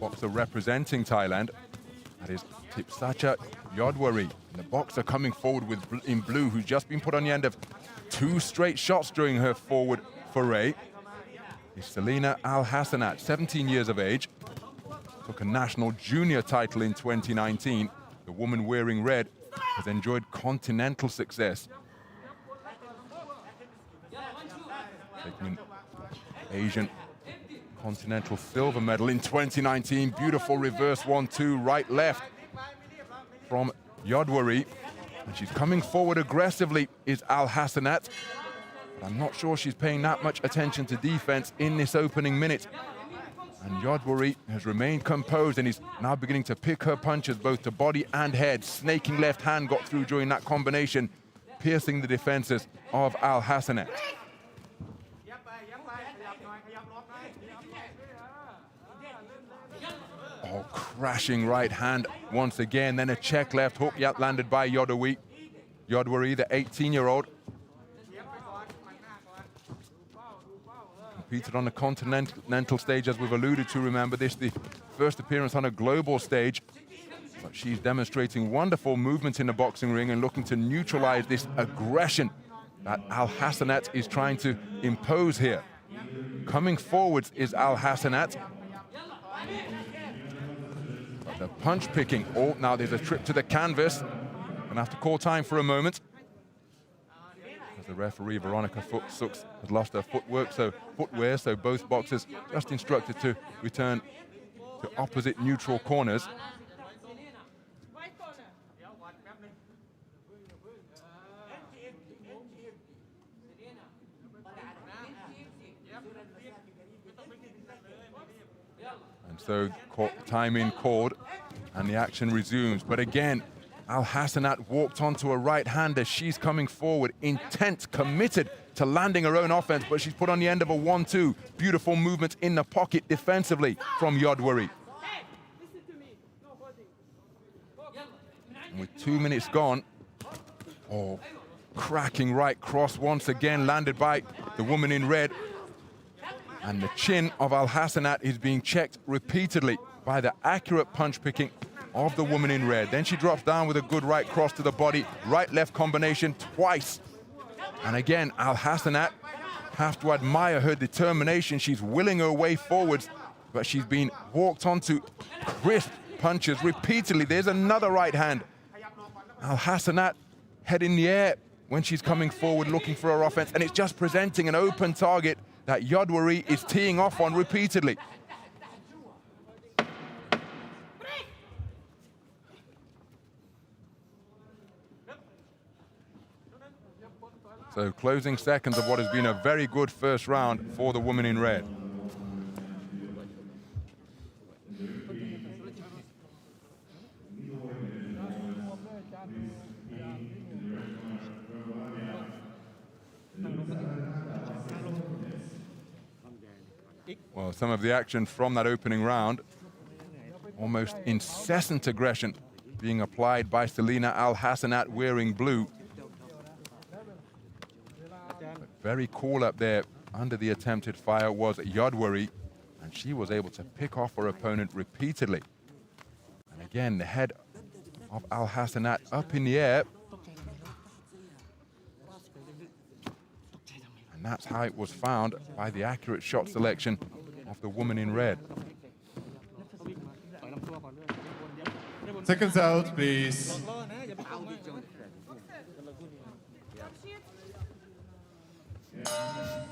boxer representing Thailand, that is Tipsacha Yodwari. And the boxer coming forward in blue, who's just been put on the end of 2 straight shots during her forward foray, is Selina Al Hassanat, 17 years of age. Took a national junior title in 2019. The woman wearing red has enjoyed continental success. Taking an Asian continental silver medal in 2019. Beautiful reverse 1-2, right left from Yodwari. And she's coming forward aggressively, is Al Hassanat. But I'm not sure she's paying that much attention to defense in this opening minute. And Yodwari has remained composed and is now beginning to pick her punches both to body and head. Snaking left hand got through during that combination, piercing the defenses of Al Hassanat. Oh, crashing right hand once again, then a check left hook landed by Yodwari, the 18-year-old. Competed on the continental stage, as we've alluded to. Remember, this the first appearance on a global stage. But she's demonstrating wonderful movement in the boxing ring and looking to neutralize this aggression that Al Hassanat is trying to impose here. Coming forwards is Al Hassanat. But the punch picking. Oh, now there's a trip to the canvas. Gonna have to call time for a moment. The referee, Veronica Sooks, has lost her footwear, so both boxers just instructed to return to opposite neutral corners. And so time in called, and the action resumes. But again, Al Hassanat walked onto a right hand as she's coming forward, intent, committed to landing her own offense, but she's put on the end of a 1-2. Beautiful movement in the pocket defensively from Yodwari. And with 2 minutes gone, oh, cracking right cross once again landed by the woman in red. And the chin of Al Hassanat is being checked repeatedly by the accurate punch picking of the woman in red. Then she drops down with a good right cross to the body, right-left combination twice. And again, Al Hassanat, have to admire her determination. She's willing her way forwards, but she's been walked onto crisp punches repeatedly. There's another right hand. Al Hassanat head in the air when she's coming forward looking for her offense, and it's just presenting an open target that Yodwari is teeing off on repeatedly. So closing seconds of what has been a very good first round for the woman in red. Well, some of the action from that opening round, almost incessant aggression being applied by Selina Al Hassanat wearing blue. Very cool up there under the attempted fire was Yodwari, and she was able to pick off her opponent repeatedly. And again, the head of Al Hassanat up in the air. And that's how it was found by the accurate shot selection of the woman in red. Seconds out, please.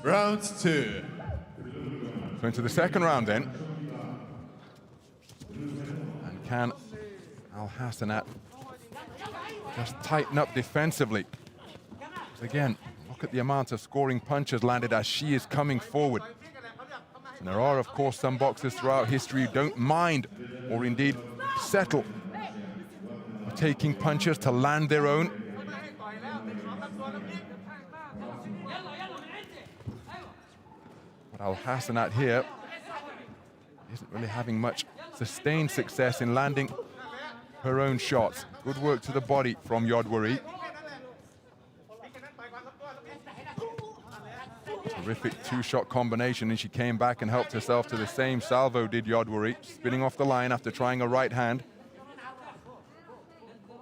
Round 2. So into the second round then. And can Al Hassanat just tighten up defensively? Because again, look at the amount of scoring punches landed as she is coming forward. And there are, of course, some boxers throughout history who don't mind or indeed settle for taking punches to land their own. But Al Hassanat here isn't really having much sustained success in landing her own shots. Good work to the body from Yodwari. Terrific two-shot combination, and she came back and helped herself to the same salvo did Yodwari, spinning off the line after trying a right hand.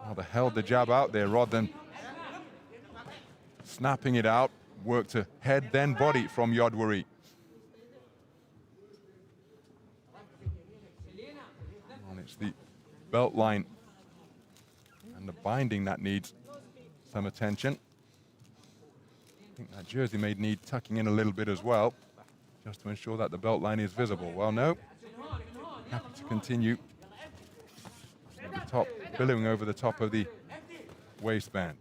Oh, they held the jab out there rather than snapping it out. Work to head then body from Yodwari. And it's the belt line and the binding that needs some attention. I think that jersey may need tucking in a little bit as well, just to ensure that the belt line is visible. Well, no. Happy to continue. At the top, billowing over the top of the waistband.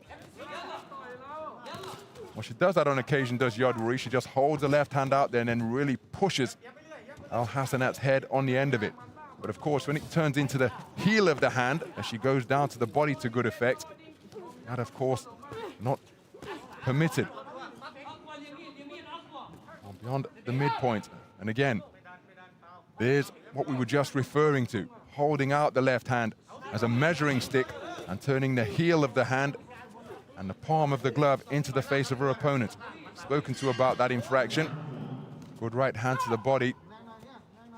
Well, she does that on occasion, does Yodwari. She just holds the left hand out there and then really pushes Al Hassanat's head on the end of it. But of course, when it turns into the heel of the hand, as she goes down to the body to good effect, that of course not permitted. Well, beyond the midpoint. And again, there's what we were just referring to, holding out the left hand as a measuring stick and turning the heel of the hand and the palm of the glove into the face of her opponent. Spoken to about that infraction. Good right hand to the body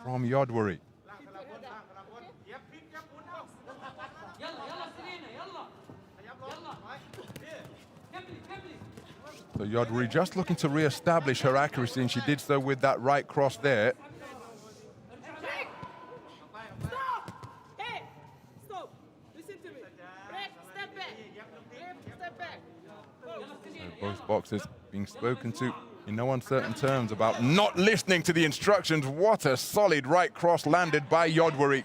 from Yodwari. So Yodwari just looking to re-establish her accuracy, and she did so with that right cross there. Both boxers being spoken to in no uncertain terms about not listening to the instructions. What a solid right cross landed by Yodwari.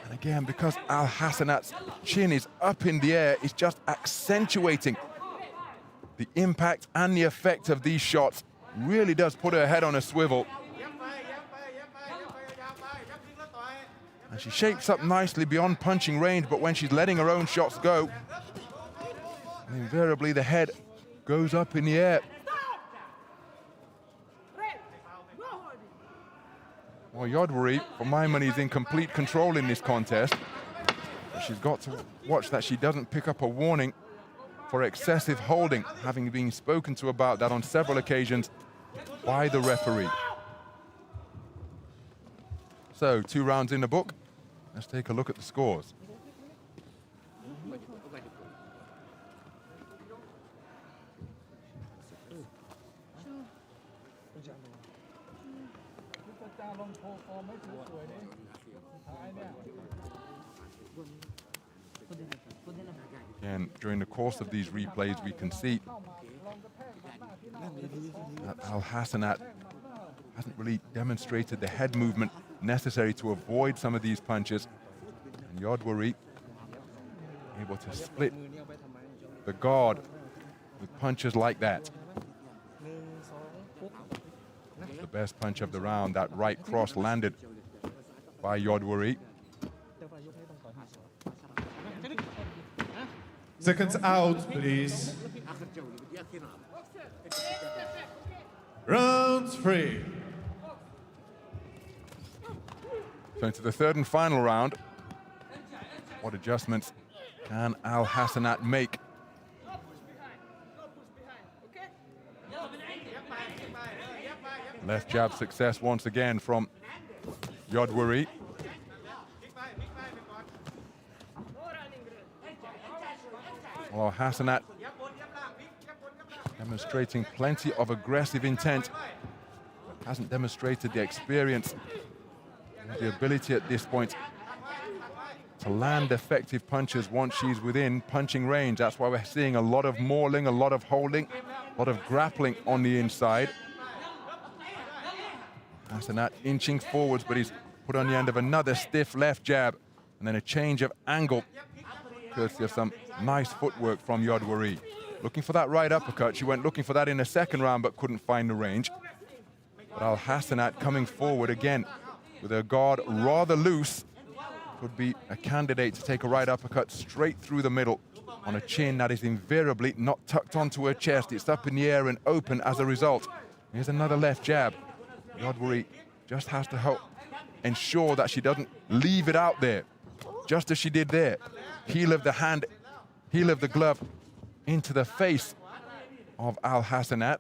And again, because Al Hassanat's chin is up in the air, it's just accentuating the impact and the effect of these shots. Really does put her head on a swivel. And she shapes up nicely beyond punching range, but when she's letting her own shots go, invariably the head goes up in the air. Well, Yodwari, for my money, is in complete control in this contest. She's got to watch that she doesn't pick up a warning for excessive holding, having been spoken to about that on several occasions by the referee. So, 2 rounds in the book. Let's take a look at the scores. Again, during the course of these replays, we can see that Al Hassanat hasn't really demonstrated the head movement necessary to avoid some of these punches. And Yodwari able to split the guard with punches like that. The best punch of the round, that right cross landed by Yodwari. Seconds out, please. Round 3. So into the third and final round. What adjustments can Al Hassanat make? Left jab success once again from Yodwari. Well, Hassanat demonstrating plenty of aggressive intent, but hasn't demonstrated the experience and the ability at this point to land effective punches once she's within punching range. That's why we're seeing a lot of mauling, a lot of holding, a lot of grappling on the inside. Hassanat inching forwards, but he's put on the end of another stiff left jab, and then a change of angle, courtesy of some nice footwork from Yodwari. Looking for that right uppercut. She went looking for that in the second round, but couldn't find the range. But Al Hassanat coming forward again with her guard rather loose. Could be a candidate to take a right uppercut straight through the middle on a chin that is invariably not tucked onto her chest. It's up in the air and open as a result. Here's another left jab. Yodwari just has to help ensure that she doesn't leave it out there. just as she did there. Heel of the hand, heel of the glove into the face of Al Hassanat.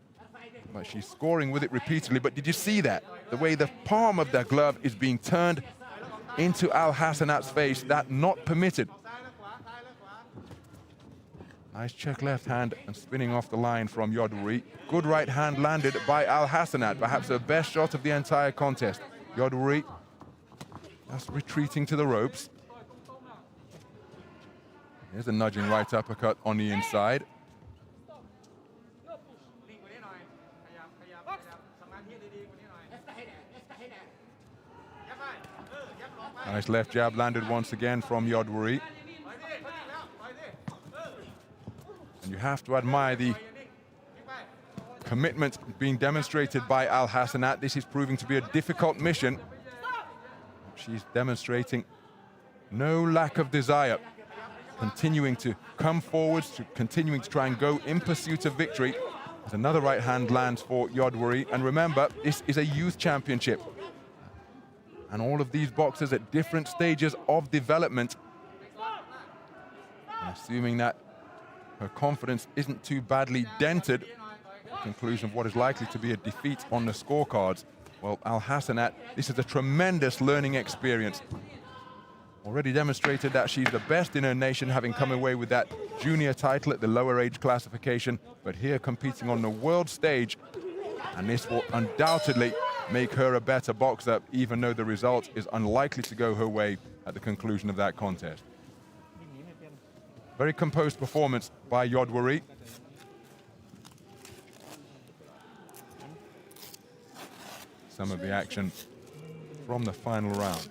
But she's scoring with it repeatedly. But did you see that? The way the palm of the glove is being turned into Al Hassanat's face, that not permitted. Nice check left hand and spinning off the line from Yodwari. Good right hand landed by Al Hassanat, perhaps the best shot of the entire contest. Yodwari just retreating to the ropes. Here's a nudging right uppercut on the inside. Nice left jab landed once again from Yodwari. And you have to admire the commitment being demonstrated by Al Hassanat. This is proving to be a difficult mission. She's demonstrating no lack of desire, continuing to come forwards, continuing to try and go in pursuit of victory. As another right hand lands for Yodwari. And remember, this is a youth championship. And all of these boxers at different stages of development. And assuming that her confidence isn't too badly dented, conclusion of what is likely to be a defeat on the scorecards. Well, Al Hassanat, this is a tremendous learning experience. Already demonstrated that she's the best in her nation, having come away with that junior title at the lower age classification, but here competing on the world stage, and this will undoubtedly make her a better boxer, even though the result is unlikely to go her way at the conclusion of that contest. Very composed performance by Yodwari. Some of the action from the final round.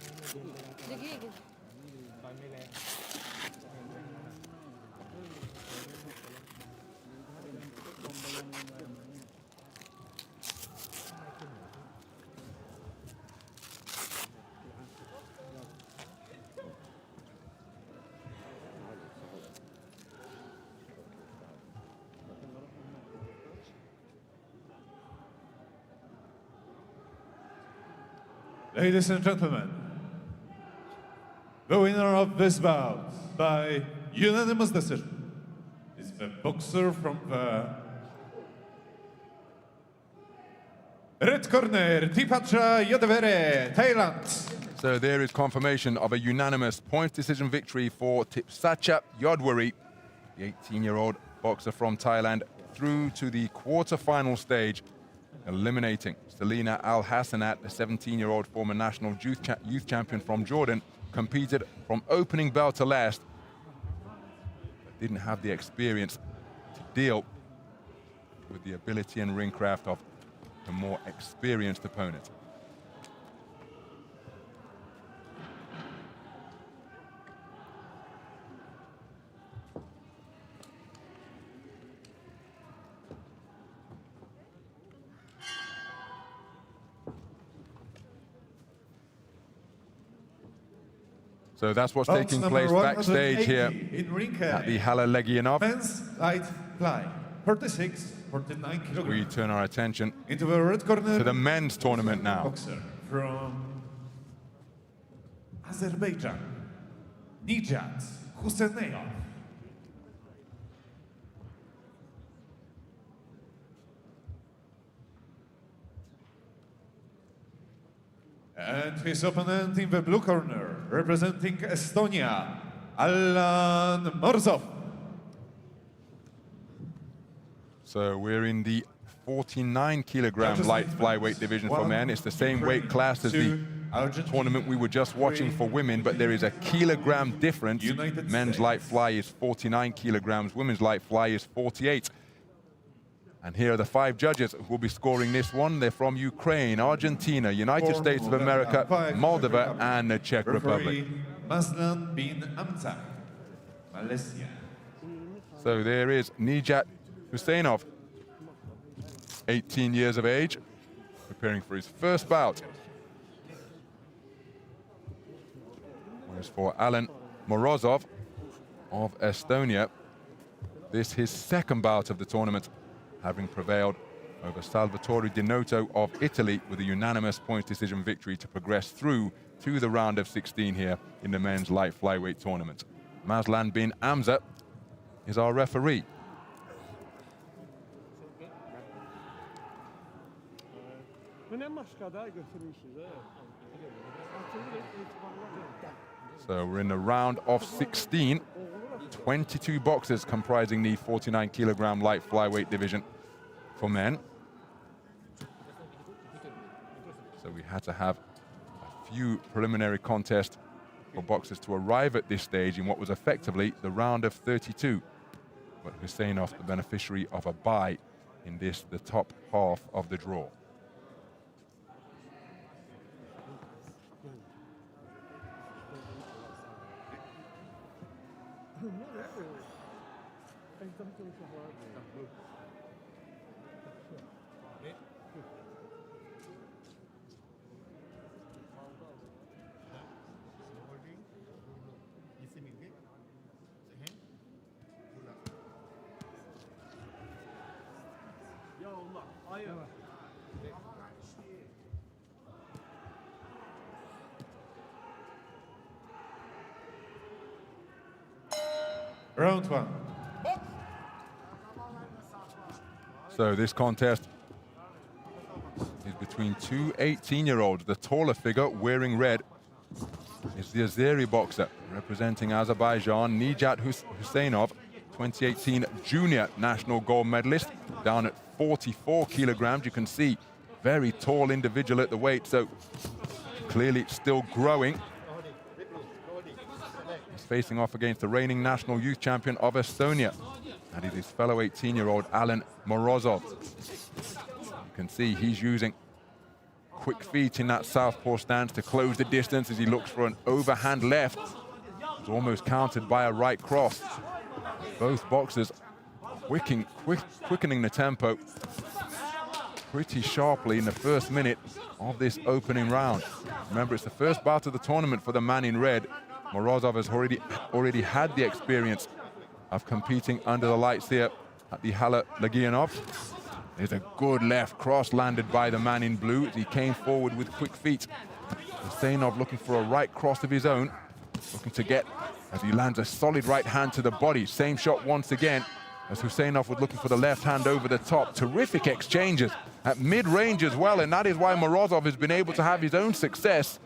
Ladies and gentlemen, the winner of this bout by unanimous decision is the boxer from the red corner, Tipacha Yodevere, Thailand. So there is confirmation of a unanimous point decision victory for Tipsacha Yodwari, the 18-year-old boxer from Thailand, through to the quarter-final stage, eliminating Selina Al Hassanat, the 17-year-old former national youth champion from Jordan, competed from opening bell to last, but didn't have the experience to deal with the ability and ring craft of the more experienced opponent. So that's what's taking place backstage here at the Hala Legionov. Men's light fly, 46, 49 kilograms. We turn our attention into the red corner to the men's tournament now. Boxer from Azerbaijan, Nijat Huseynov. And his opponent in the blue corner, representing Estonia, Alan Morzov. So we're in the 49-kilogram light flyweight division for men. It's the same weight class as the tournament we were just watching for women, but there is a kilogram difference. Men's light fly is 49 kilograms, women's light fly is 48. And here are the 5 judges who will be scoring this one. They're from Ukraine, Argentina, United States of America, Moldova, and the Czech Republic. Maslan bin Amzak, Malaysia. So there is Nijat Huseynov, 18 years of age, preparing for his first bout. Whereas for Alan Morozov of Estonia, this is his second bout of the tournament, having prevailed over Salvatore Di Noto of Italy with a unanimous points decision victory to progress through to the round of 16 here in the men's light flyweight tournament. Mazlan bin Amza is our referee. So we're in the round of 16. 22 boxers comprising the 49-kilogram light flyweight division for men. So we had to have a few preliminary contests for boxers to arrive at this stage in what was effectively the round of 32. But Huseynov, the beneficiary of a bye in this, the top half of the draw. Round one. So this contest is between two 18-year-olds. The taller figure wearing red is the Azeri boxer representing Azerbaijan, Nijat Huseynov, 2018 junior national gold medalist, down at 44 kilograms. You can see very tall individual at the weight, so clearly still growing. He's facing off against the reigning national youth champion of Estonia. That is his fellow 18-year-old Alan Morozov. You can see he's using quick feet in that southpaw stance to close the distance as he looks for an overhand left. It's almost countered by a right cross. Both boxers quickening the tempo pretty sharply in the first minute of this opening round. Remember, it's the first bout of the tournament for the man in red. Morozov has already had the experience of competing under the lights here at the Hala Legionov. There's a good left cross landed by the man in blue as he came forward with quick feet. Huseynov looking for a right cross of his own, looking to get as he lands a solid right hand to the body. Same shot once again as Huseynov was looking for the left hand over the top. Terrific exchanges at mid-range as well, and that is why Morozov has been able to have his own success.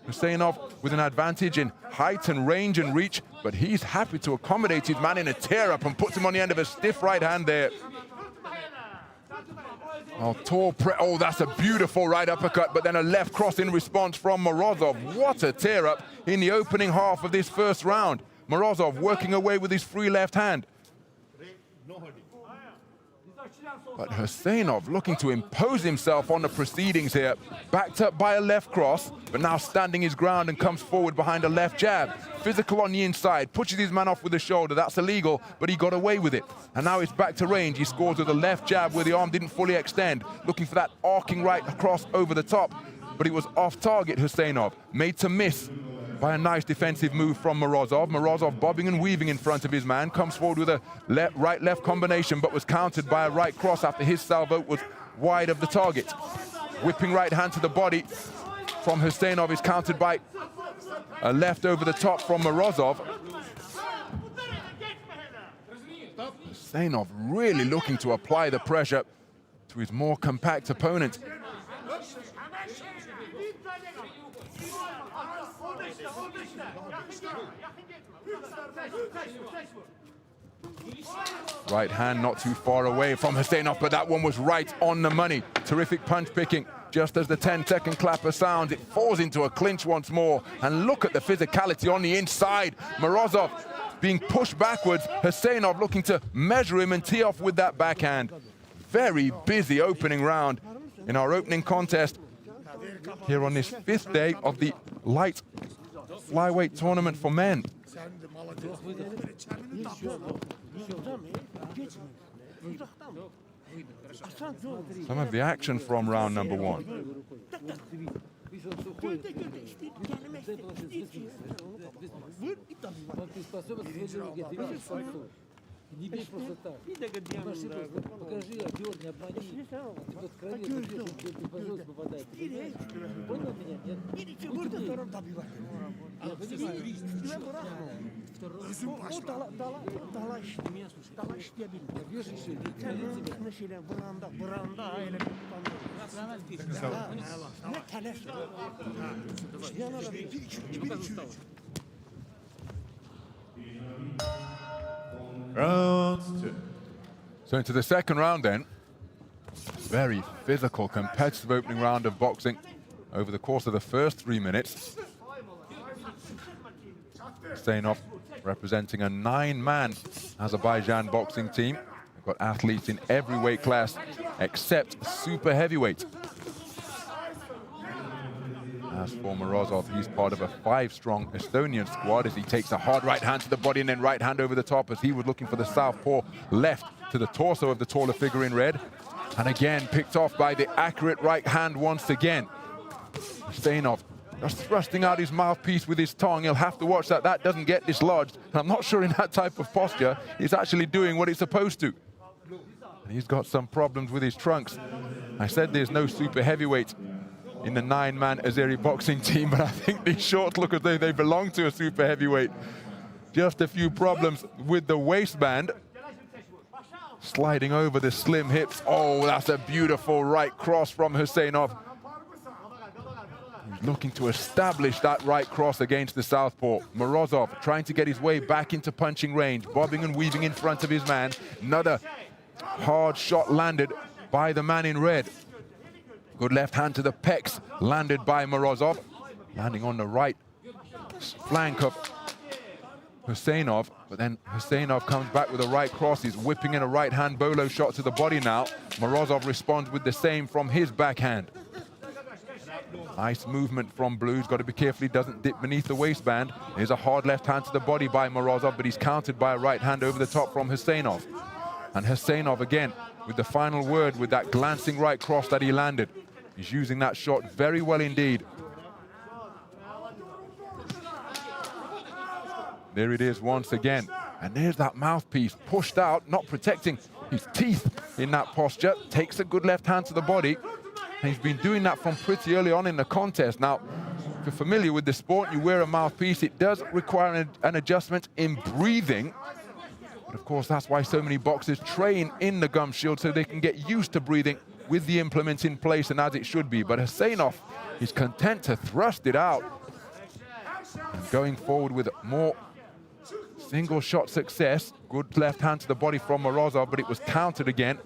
Huseynov with an advantage in height and range and reach, but he's happy to accommodate his man in a tear-up and puts him on the end of a stiff right hand there. Oh, that's a beautiful right uppercut, but then a left cross in response from Morozov. What a tear-up in the opening half of this first round. Morozov working away with his free left hand. But Huseynov looking to impose himself on the proceedings here. Backed up by a left cross, but now standing his ground and comes forward behind a left jab. Physical on the inside, pushes his man off with the shoulder. That's illegal, but he got away with it. And now it's back to range. He scores with a left jab where the arm didn't fully extend. Looking for that arcing right across over the top, but it was off target, Huseynov. Made to miss by a nice defensive move from Morozov. Morozov bobbing and weaving in front of his man, comes forward with a right-left combination, but was countered by a right cross after his salvo was wide of the target. Whipping right hand to the body from Huseynov is countered by a left over the top from Morozov. Huseynov really looking to apply the pressure to his more compact opponent. Right hand not too far away from Huseynov, but that one was right on the money. Terrific punch picking. Just as the 10-second clapper sounds, it falls into a clinch once more. And look at the physicality on the inside. Morozov being pushed backwards. Huseynov looking to measure him and tee off with that backhand. Very busy opening round in our opening contest here on this fifth day of the light flyweight tournament for men. Some of the action from round number one. Не бей просто так. Пошли просто, покажи, дерни, обмани. Ты вот крови, ты по железу попадаешь. Ты понимаешь? Понял меня? Нет? Я понимаю. Round 2. So into the second round then. Very physical, competitive opening round of boxing over the course of the first 3 minutes. Huseynov representing a 9-man Azerbaijan boxing team. They've got athletes in every weight class except super heavyweight. As for Morozov, he's part of a 5-strong Estonian squad as he takes a hard right hand to the body and then right hand over the top as he was looking for the southpaw left to the torso of the taller figure in red. And again, picked off by the accurate right hand once again. Huseynov just thrusting out his mouthpiece with his tongue. He'll have to watch that that doesn't get dislodged. And I'm not sure in that type of posture, he's actually doing what it's supposed to. And he's got some problems with his trunks. I said there's no super heavyweight in the 9-man Azeri boxing team, but I think these shorts look as though they belong to a super heavyweight. Just a few problems with the waistband. Sliding over the slim hips. Oh, that's a beautiful right cross from Huseynov. He's looking to establish that right cross against the southpaw. Morozov trying to get his way back into punching range, bobbing and weaving in front of his man. Another hard shot landed by the man in red. Good left hand to the pecs, landed by Morozov. Landing on the right flank of Huseynov, but then Huseynov comes back with a right cross. He's whipping in a right hand bolo shot to the body now. Morozov responds with the same from his backhand. Nice movement from Blue. He's got to be careful he doesn't dip beneath the waistband. There's a hard left hand to the body by Morozov, but he's countered by a right hand over the top from Huseynov. And Huseynov again with the final word with that glancing right cross that he landed. He's using that shot very well indeed. There it is once again. And there's that mouthpiece pushed out, not protecting his teeth in that posture. Takes a good left hand to the body. And he's been doing that from pretty early on in the contest. Now, if you're familiar with the sport, you wear a mouthpiece, it does require an adjustment in breathing. But of course, that's why so many boxers train in the gum shield so they can get used to breathing with the implement in place and as it should be. But Huseynov is content to thrust it out. And going forward with more single shot success. Good left hand to the body from Morozov, but it was countered again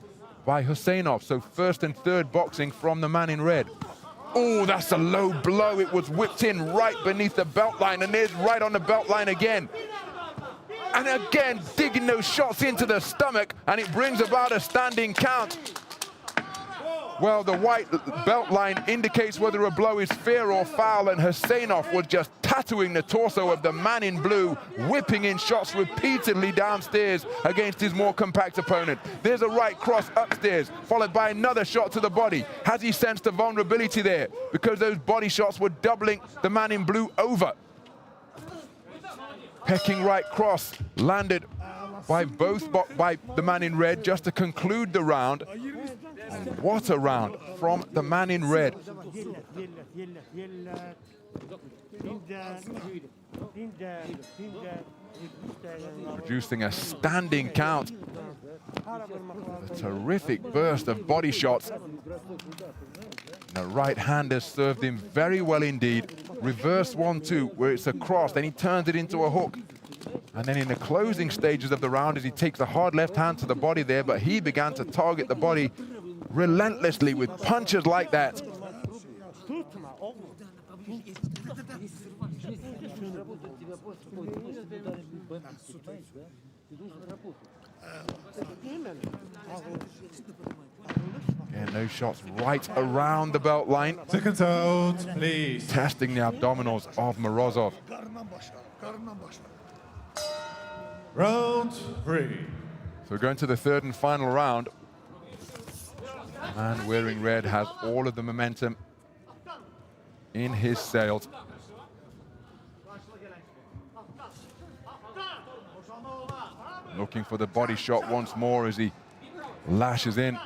by Huseynov. So first and third boxing from the man in red. Oh, that's a low blow. It was whipped in right beneath the belt line, and there's right on the belt line again. And again, digging those shots into the stomach, and it brings about a standing count. Well, the white belt line indicates whether a blow is fair or foul, and Huseynov was just tattooing the torso of the man in blue, whipping in shots repeatedly downstairs against his more compact opponent. There's a right cross upstairs, followed by another shot to the body. Has he sensed a vulnerability there? Because those body shots were doubling the man in blue over. Pecking right cross landed by by the man in red just to conclude the round. And what a round from the man in red. Producing a standing count. A terrific burst of body shots. The right hand has served him very well indeed. Reverse 1-2 where it's a cross, then he turns it into a hook. And then in the closing stages of the round as he takes a hard left hand to the body there, but he began to target the body relentlessly with punches like that. And those shots right around the belt line. Seconds out, please. Testing the abdominals of Morozov. Round 3. So we're going to the third and final round. The man wearing red has all of the momentum in his sails. looking for the body shot once more as he lashes in.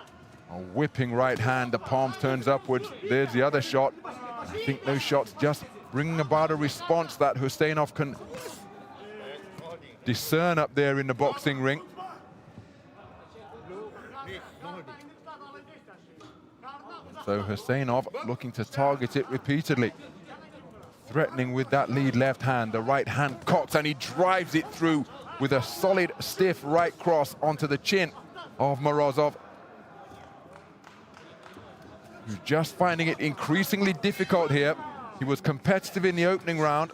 A whipping right hand, the palm turns upwards. There's the other shot. I think those shots just bring about a response that Huseynov can discern up there in the boxing ring. So Huseynov looking to target it repeatedly. Threatening with that lead left hand, the right hand cocks, and he drives it through with a solid, stiff right cross onto the chin of Morozov, who's just finding it increasingly difficult here. He was competitive in the opening round,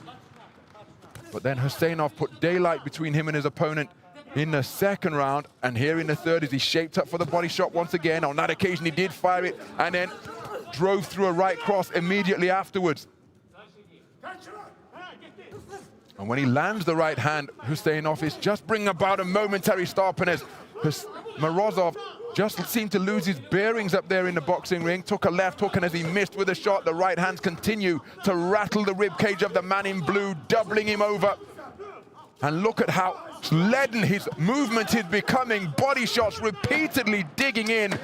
but then Huseynov put daylight between him and his opponent in the second round, and here in the third as he shaped up for the body shot once again. On that occasion he did fire it and then drove through a right cross immediately afterwards. And when he lands the right hand, Huseynov is just bringing about a momentary stop, and as Morozov just seemed to lose his bearings up there in the boxing ring, took a left hook, and as he missed with a shot, the right hands continue to rattle the ribcage of the man in blue, doubling him over. And look at how leaden his movement is becoming. Body shots repeatedly digging in,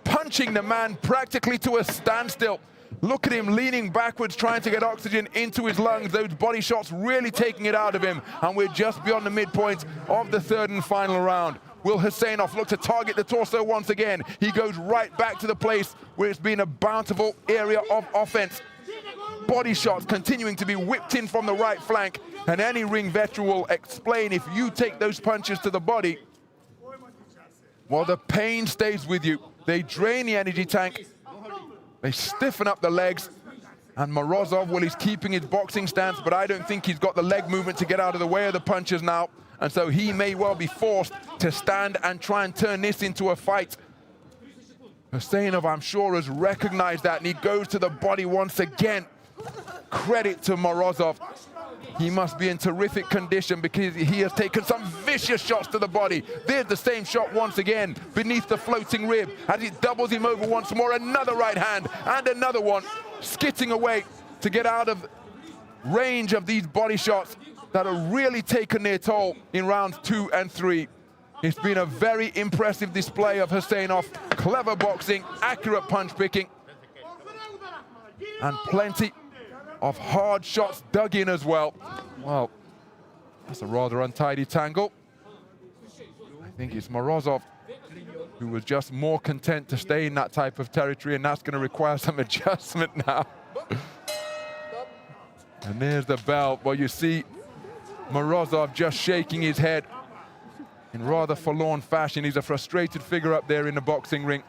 punching the man practically to a standstill. Look at him leaning backwards, trying to get oxygen into his lungs. Those body shots really taking it out of him. And we're just beyond the midpoint of the third and final round. Will Huseynov look to target the torso once again? He goes right back to the place where it's been a bountiful area of offense. Body shots continuing to be whipped in from the right flank. And any ring veteran will explain, if you take those punches to the body, well, the pain stays with you. They drain the energy tank. They stiffen up the legs, and Morozov, well, he's keeping his boxing stance, but I don't think he's got the leg movement to get out of the way of the punches now, and so he may well be forced to stand and try and turn this into a fight. Huseynov, I'm sure, has recognized that, and he goes to the body once again. Credit to Morozov. He must be in terrific condition because he has taken some vicious shots to the body. There's the same shot once again beneath the floating rib as it doubles him over once more. Another right hand and another one, skitting away to get out of range of these body shots that are really taking their toll in rounds 2 and 3. It's been a very impressive display of Huseynov. Clever boxing, accurate punch picking, and plenty of hard shots dug in as well. Well, that's a rather untidy tangle. I think it's Morozov who was just more content to stay in that type of territory, and that's going to require some adjustment now. And there's the bell. Well, you see Morozov just shaking his head in rather forlorn fashion. He's a frustrated figure up there in the boxing ring.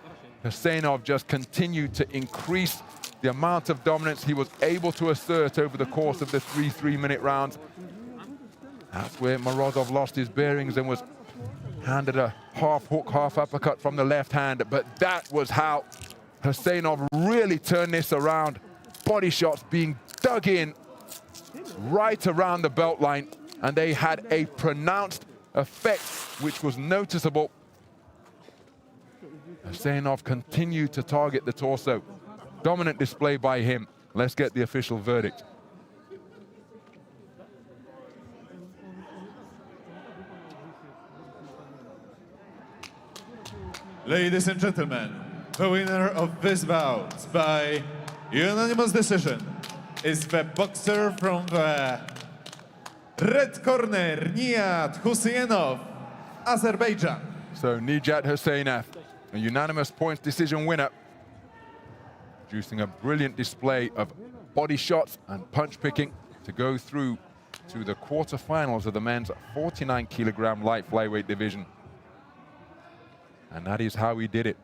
Huseynov just continued to increase the amount of dominance he was able to assert over the course of the 3 3-minute rounds. That's where Morozov lost his bearings and was handed a half hook, half uppercut from the left hand. But that was how Huseynov really turned this around. Body shots being dug in right around the belt line, and they had a pronounced effect which was noticeable. Huseynov continued to target the torso. Dominant display by him. Let's get the official verdict. Ladies and gentlemen, the winner of this bout by unanimous decision is the boxer from the red corner, Nijat Huseynov, Azerbaijan. So Nijat Huseynov, a unanimous points decision winner, producing a brilliant display of body shots and punch picking to go through to the quarterfinals of the men's 49-kilogram light flyweight division. And that is how he did it.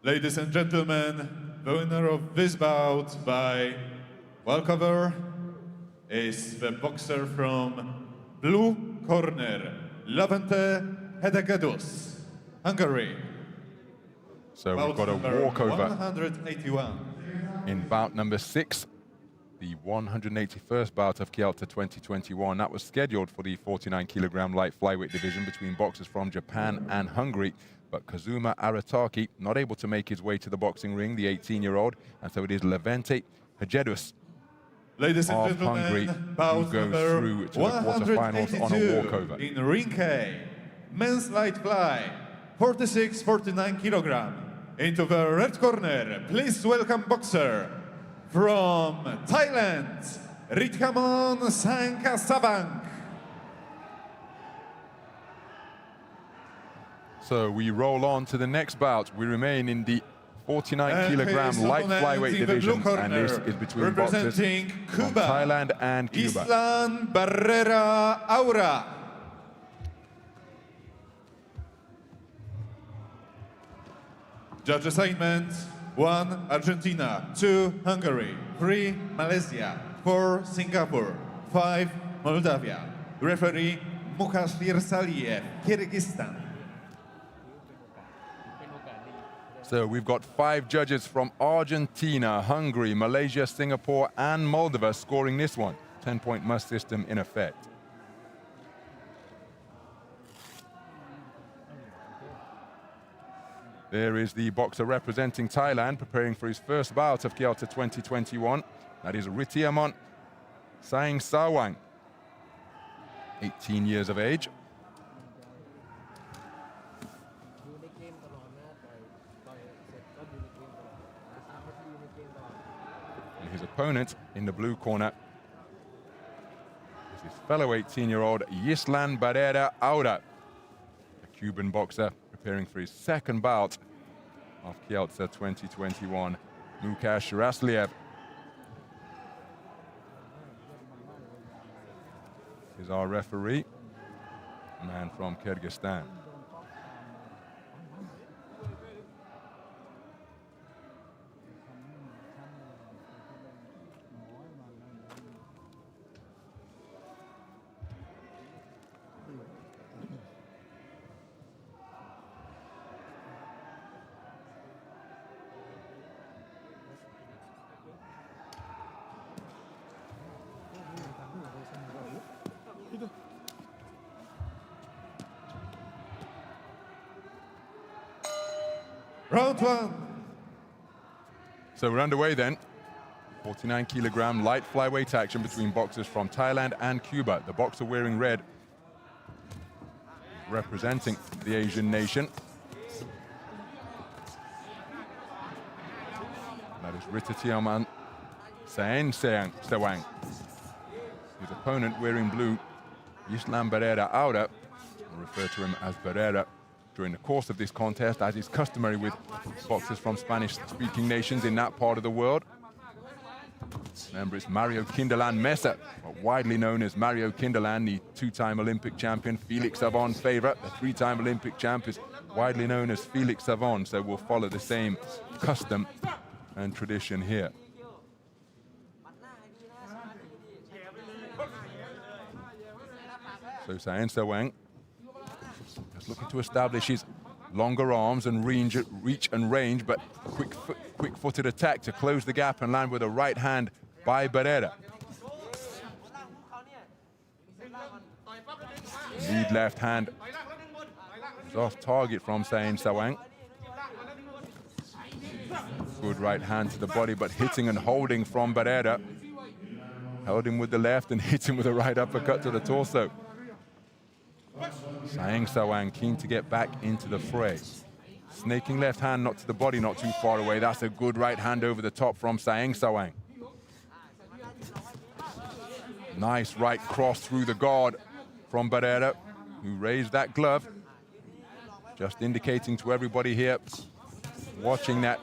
Ladies and gentlemen, the winner of this bout by walkover is the boxer from blue corner, Levente Hedegedus, Hungary. So we've Bout got a number walkover 181. in bout number 6, the 181st bout of Kyoto 2021. That was scheduled for the 49-kilogram light flyweight division between boxers from Japan and Hungary. But Kazuma Arataki not able to make his way to the boxing ring, the 18-year-old, and so it is Levente Hedegedus Ladies and of Hungary gentlemen, who bout goes number through to the quarterfinals on a 182 walkover. in ring A, men's light fly, 46-49 kilogram. Into the red corner, please welcome boxer from Thailand, Rithamon Sangkasabang. So we roll on to the next bout. We remain in the 49-kilogram light flyweight division, and this is between boxers representing from Cuba, Thailand and Cuba. Islan Barrera Aura. Judge assignment: 1 Argentina, 2 Hungary, 3 Malaysia, 4 Singapore, 5 Moldavia. Referee Mukhashir Saliev, Kyrgyzstan. So we've got 5 judges from Argentina, Hungary, Malaysia, Singapore, and Moldova scoring this one. 10-point must system in effect. There is the boxer representing Thailand, preparing for his first bout of Kyoto 2021. That is Rithamon Sangkasabang, 18 years of age. And his opponent in the blue corner is his fellow 18-year-old Islan Barrera Aura, a Cuban boxer preparing for his second bout of Kyoto 2021, Mukhashir Saliev. Is our referee, a man from Kyrgyzstan. Round 1. So we're underway then. 49-kilogram light flyweight action between boxers from Thailand and Cuba. The boxer wearing red, representing the Asian nation. That is Rithamon Sangkasabang. His opponent wearing blue, Islan Barrera Aura, we'll refer to him as Barrera during the course of this contest, as is customary with boxers from Spanish-speaking nations in that part of the world. Remember, it's Mario Kindelan Mesa, widely known as Mario Kindelan, the 2-time Olympic champion. Felix Savon favorite, the 3-time Olympic champ, is widely known as Felix Savon, so we'll follow the same custom and tradition here. So Sangkasabang just looking to establish his longer arms and reach and range, but quick-footed attack to close the gap and land with a right hand by Barrera. Lead left hand is off target from Sangkasabang. Good right hand to the body, but hitting and holding from Barrera. Held him with the left and hit him with a right uppercut to the torso. Sangkasabang keen to get back into the fray. Snaking left hand, not to the body, not too far away. That's a good right hand over the top from Sangkasabang. Nice right cross through the guard from Barrera, who raised that glove. Just indicating to everybody here watching that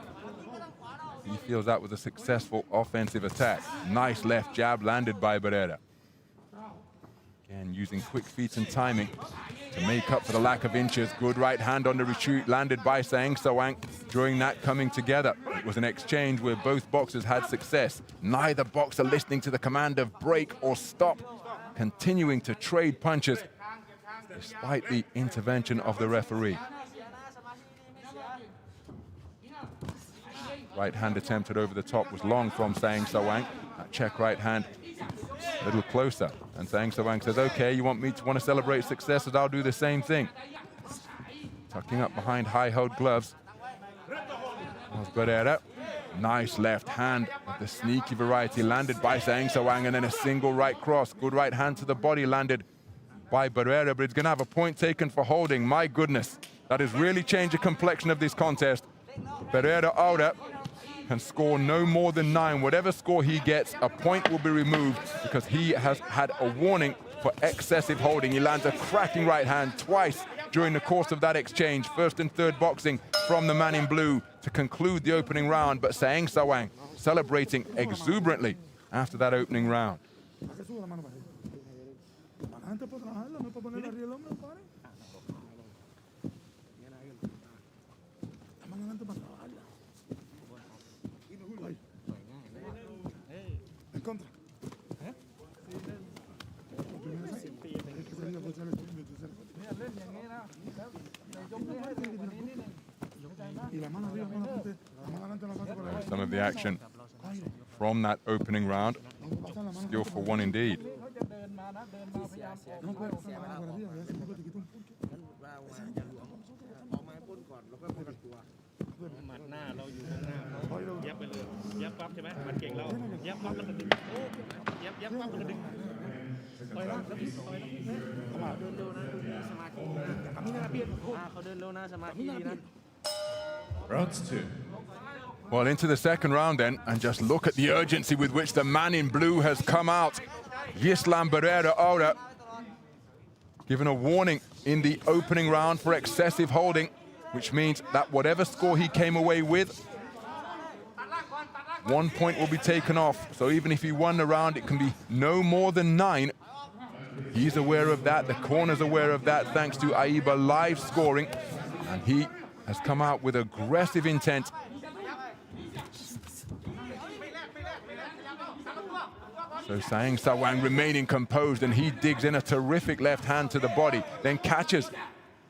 he feels that was a successful offensive attack. Nice left jab landed by Barrera. Again, using quick feet and timing to make up for the lack of inches. Good right hand on the retreat landed by Sang Sawang. During that coming together, it was an exchange where both boxers had success. Neither boxer listening to the command of break or stop, continuing to trade punches despite the intervention of the referee. Right hand attempted over the top was long from Sang Sawang. That check right hand a little closer. And Sang Sawang says, okay, you want to celebrate successes, I'll do the same thing. Tucking up behind high-held gloves. Barrera. Nice left hand of the sneaky variety landed by Sang Sawang, and then a single right cross. Good right hand to the body landed by Barrera, but it's going to have a point taken for holding. My goodness, that has really changed the complexion of this contest. Barrera Aura can score no more than 9. Whatever score he gets, a point will be removed because he has had a warning for excessive holding. He lands a cracking right hand twice during the course of that exchange. First and third boxing from the man in blue to conclude the opening round, but Sang Sawang celebrating exuberantly after that opening round. Some of the action from that opening round. Skillful one indeed. Round 2. Well, into the second round then, and just look at the urgency with which the man in blue has come out. Yislan Barrera Aura given a warning in the opening round for excessive holding, which means that whatever score he came away with, 1 point will be taken off. So even if he won the round, it can be no more than 9. He's aware of that, the corner's aware of that, thanks to Aiba live scoring, and he has come out with aggressive intent. So Sang Sawang remaining composed, and he digs in a terrific left hand to the body, then catches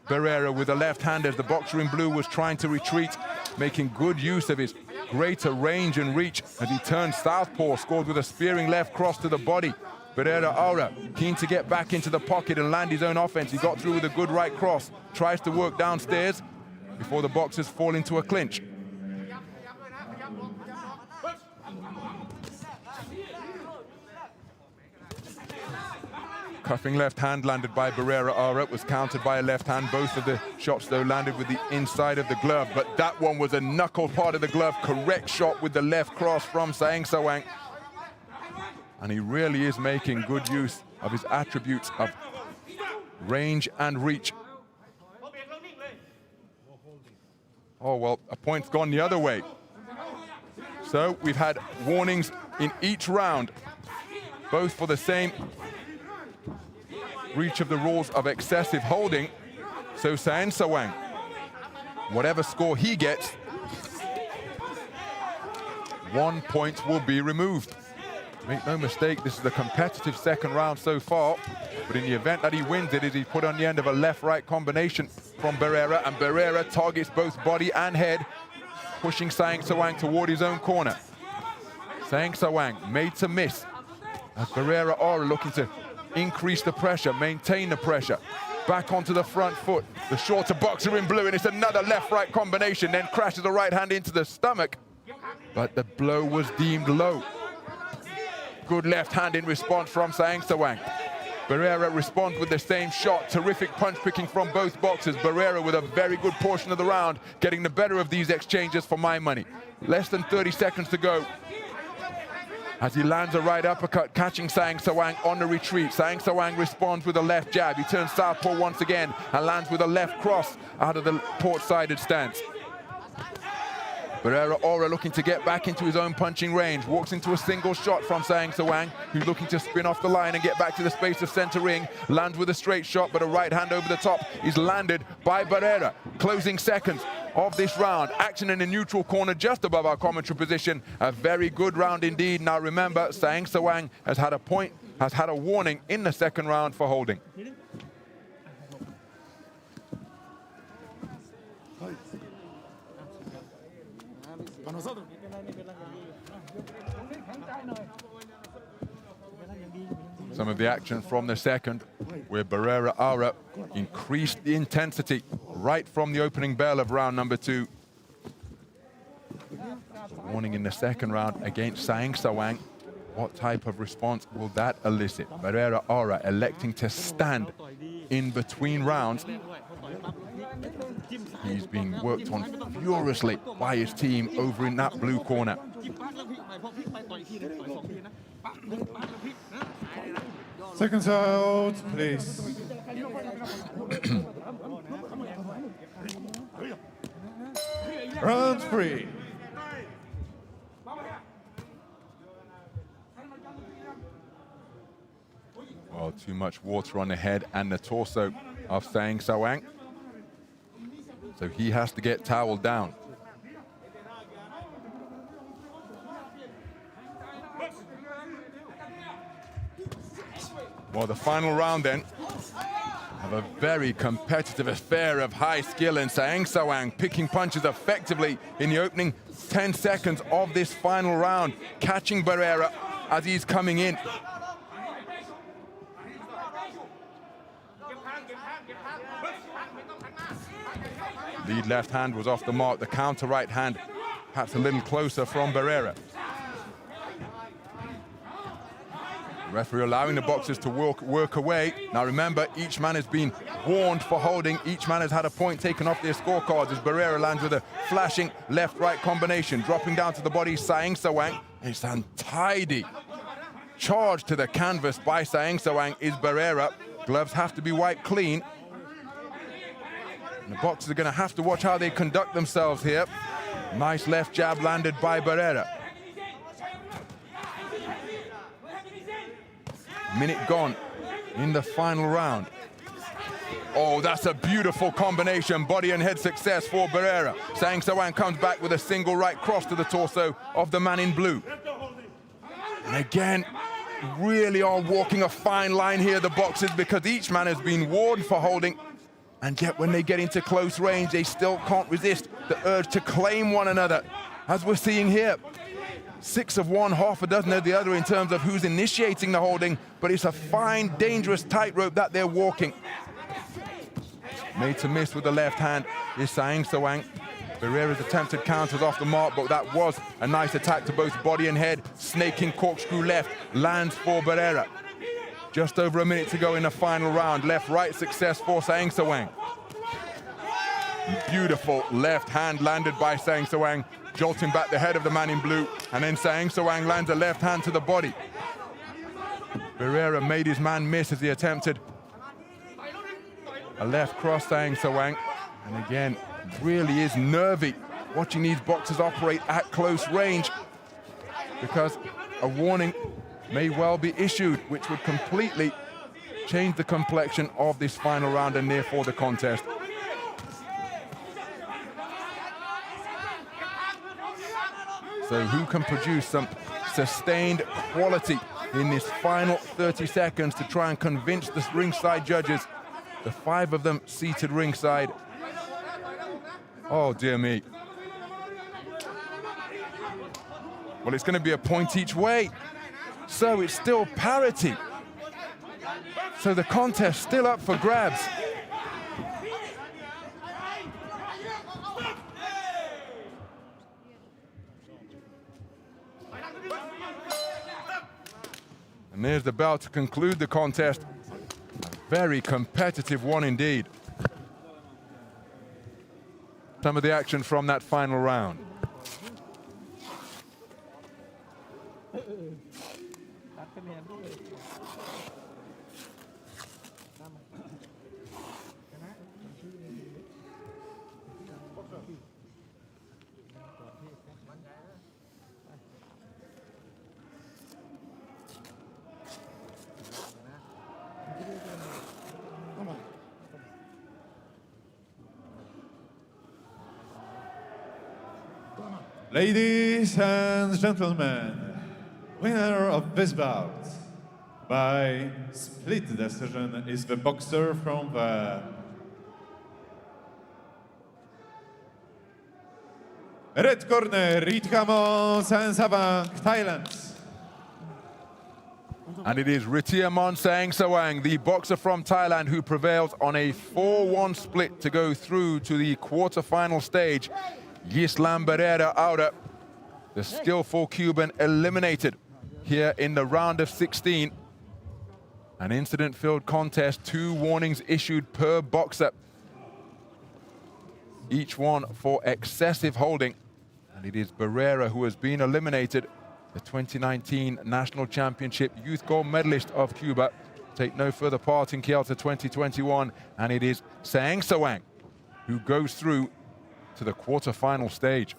Barrera with a left hand as the boxer in blue was trying to retreat, making good use of his greater range and reach as he turned southpaw, scored with a spearing left cross to the body. Barrera Aura keen to get back into the pocket and land his own offense. He got through with a good right cross, tries to work downstairs before the boxers fall into a clinch. Cuffing left hand landed by Barrera Aura, was countered by a left hand. Both of the shots, though, landed with the inside of the glove, but that one was a knuckle part of the glove. Correct shot with the left cross from Sang Sawang. And he really is making good use of his attributes of range and reach. Oh, well, a point's gone the other way. So we've had warnings in each round, both for the same breach of the rules of excessive holding. So Sang Sawang, whatever score he gets, 1 point will be removed. Make no mistake, this is a competitive second round so far, but in the event that he wins it, he's put on the end of a left-right combination from Barrera, and Barrera targets both body and head, pushing Sang Sawang toward his own corner. Sang Sawang made to miss, as Barrera Aura looking to increase the pressure, maintain the pressure. Back onto the front foot, the shorter boxer in blue, and it's another left-right combination, then crashes the right hand into the stomach, but the blow was deemed low. Good left hand in response from Sang Sawang. Barrera responds with the same shot. Terrific punch picking from both boxers. Barrera with a very good portion of the round, getting the better of these exchanges for my money. Less than 30 seconds to go as he lands a right uppercut, catching Sang Sawang on the retreat. Sang Sawang responds with a left jab. He turns southpaw once again and lands with a left cross out of the port-sided stance. Barrera Aura looking to get back into his own punching range. Walks into a single shot from Sang Sawang, who's looking to spin off the line and get back to the space of center ring. Lands with a straight shot, but a right hand over the top is landed by Barrera. Closing seconds of this round. Action in the neutral corner just above our commentary position. A very good round indeed. Now remember, Sang Sawang has had a warning in the second round for holding. Some of the action from the second, where Barrera Aura increased the intensity right from the opening bell of round number 2. Warning in the second round against Sang Sawang. What type of response will that elicit? Barrera Aura electing to stand in between rounds. He's being worked on furiously by his team over in that blue corner. Seconds out, please. Round 3. Well, too much water on the head and the torso of Sang Sawang. So he has to get toweled down. Well, the final round then of a very competitive affair of high skill, and Sang Sawang picking punches effectively in the opening 10 seconds of this final round, catching Barrera as he's coming in. Lead left hand was off the mark. The counter right hand perhaps a little closer from Barrera. Referee allowing the boxers to work away. Now remember, each man has been warned for holding. Each man has had a point taken off their scorecards as Barrera lands with a flashing left-right combination. Dropping down to the body, Sang Sawang. It's untidy. Charged to the canvas by Sang Sawang is Barrera. Gloves have to be wiped clean. And the boxers are going to have to watch how they conduct themselves here. Nice left jab landed by Barrera. Minute gone in the final round. Oh, that's a beautiful combination. Body and head success for Barrera. Sang Sawang comes back with a single right cross to the torso of the man in blue. And again, really are walking a fine line here, the boxers, because each man has been warned for holding. And yet when they get into close range, they still can't resist the urge to claim one another, as we're seeing here. 6 of one, half a dozen of the other in terms of who's initiating the holding, but it's a fine, dangerous tightrope that they're walking. Made to miss with the left hand is Sang Sawang. Barrera's attempted counters off the mark, but that was a nice attack to both body and head. Snaking corkscrew left lands for Barrera. Just over a minute to go in the final round. Left-right success for Sang Sawang. Beautiful left hand landed by Sang Sawang, jolting back the head of the man in blue, and then Sang Sawang lands a left hand to the body. Barrera made his man miss as he attempted a left cross, Sang Sawang. And again, really is nervy watching these boxers operate at close range, because a warning may well be issued, which would completely change the complexion of this final round and therefore the contest. So who can produce some sustained quality in this final 30 seconds to try and convince the ringside judges, the 5 of them seated ringside. Oh, dear me. Well, it's going to be a point each way. So it's still parity. So the contest still up for grabs. And there's the bell to conclude the contest. A very competitive one indeed. Some of the action from that final round. Ladies and gentlemen, winner of this bout by split decision is the boxer from the red corner, Rithamon Sansavang, Thailand. And it is Rithamon Sangsawang, the boxer from Thailand, who prevails on a 4-1 split to go through to the quarter-final stage. Yislan Barrera Aura, the skillful Cuban, eliminated here in the round of 16. An incident-filled contest, 2 warnings issued per boxer, each one for excessive holding. And it is Barrera who has been eliminated, the 2019 National Championship Youth Gold Medalist of Cuba, take no further part in Kyoto 2021. And it is Sangsawang who goes through to the quarter-final stage.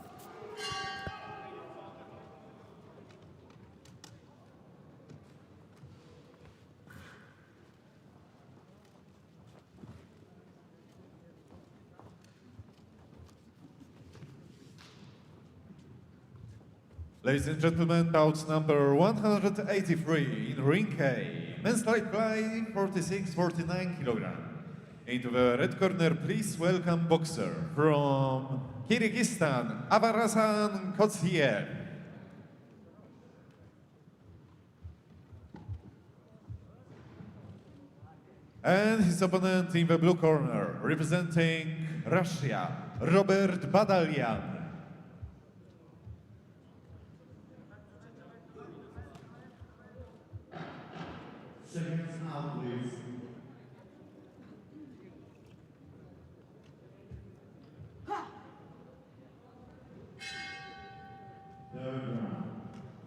Ladies and gentlemen, bout number 183 in ring K. Men's light fly 46-49 kg. Into the red corner, please welcome boxer from Kyrgyzstan, Avarasan Kotsiev. And his opponent in the blue corner, representing Russia, Robert Badalian. Seconds out, please.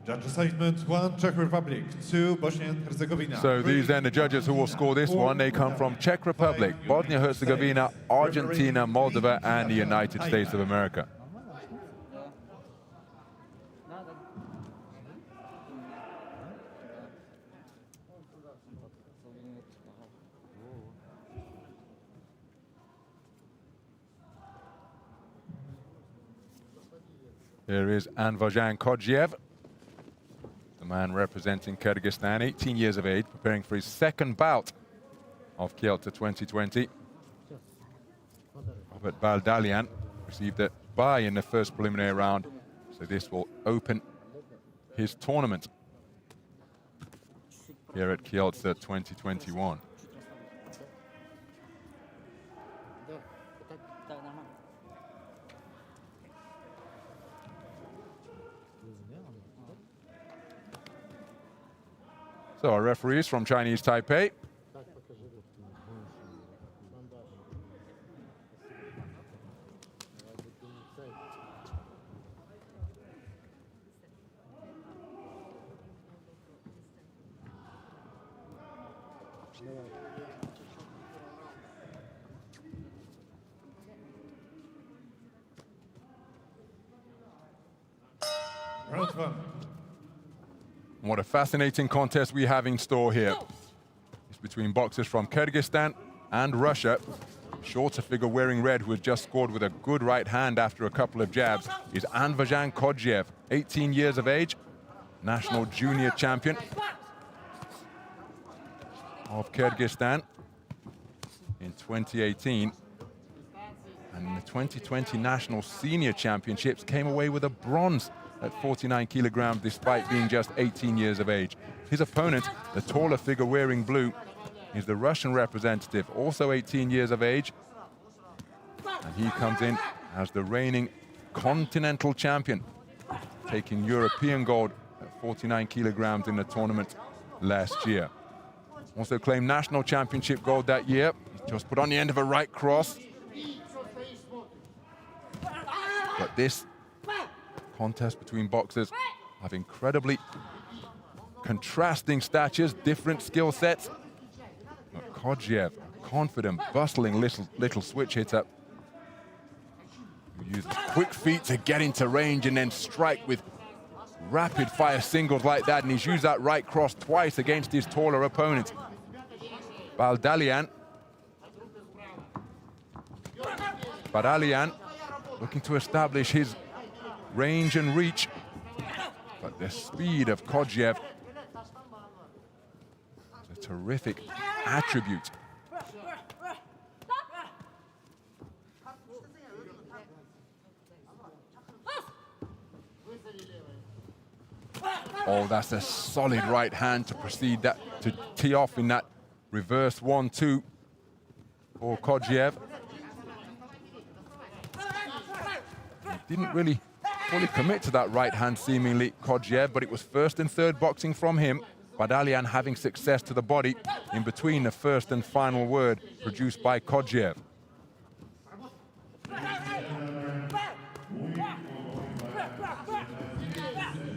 Judge assignment 1, Czech Republic, 2, Bosnia and Herzegovina. So these then the judges who will score this one. They come from Czech Republic, Bosnia-Herzegovina, Argentina, Moldova, and the United States of America. Here is Anvajan Kodjev, the man representing Kyrgyzstan, 18 years of age, preparing for his second bout of Kyoto 2020. Robert Baldalian received a bye in the first preliminary round, so this will open his tournament here at Kyoto 2021. So our referees from Chinese Taipei. Round 1. What a fascinating contest we have in store here. It's between boxers from Kyrgyzstan and Russia. Shorter figure wearing red, who has just scored with a good right hand after a couple of jabs, is Anvajan Kodjev, 18 years of age, national junior champion of Kyrgyzstan in 2018. And in the 2020 National Senior Championships came away with a bronze at 49 kilograms, despite being just 18 years of age. His opponent, the taller figure wearing blue, is the Russian representative, also 18 years of age. And he comes in as the reigning continental champion, taking European gold at 49 kilograms in the tournament last year. Also claimed national championship gold that year. He's just put on the end of a right cross. But this contest between boxers have incredibly contrasting statures, different skill sets. But Kodjev, a confident, bustling little switch hitter, who uses quick feet to get into range and then strike with rapid fire singles like that, and he's used that right cross twice against his taller opponent. Baldalian looking to establish his range and reach, but the speed of Kodziev is a terrific attribute. Oh, that's a solid right hand to proceed that, to tee off in that reverse 1-2 for Kodziev. He didn't really fully commit to that right hand seemingly, Kodziev, but it was first and third boxing from him. Badalian having success to the body in between the first and final word produced by Kodziev.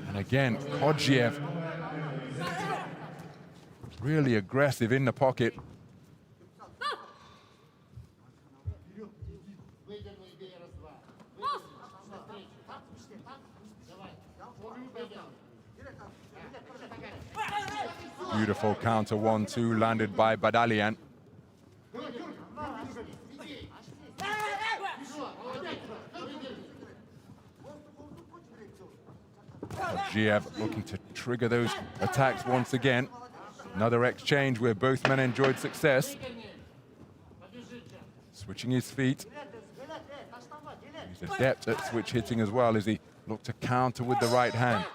And again, Kodziev really aggressive in the pocket. Beautiful counter 1-2 landed by Badalian. Kodziev looking to trigger those attacks once again. Another exchange where both men enjoyed success. Switching his feet. He's adept at switch hitting as well as he looked to counter with the right hand.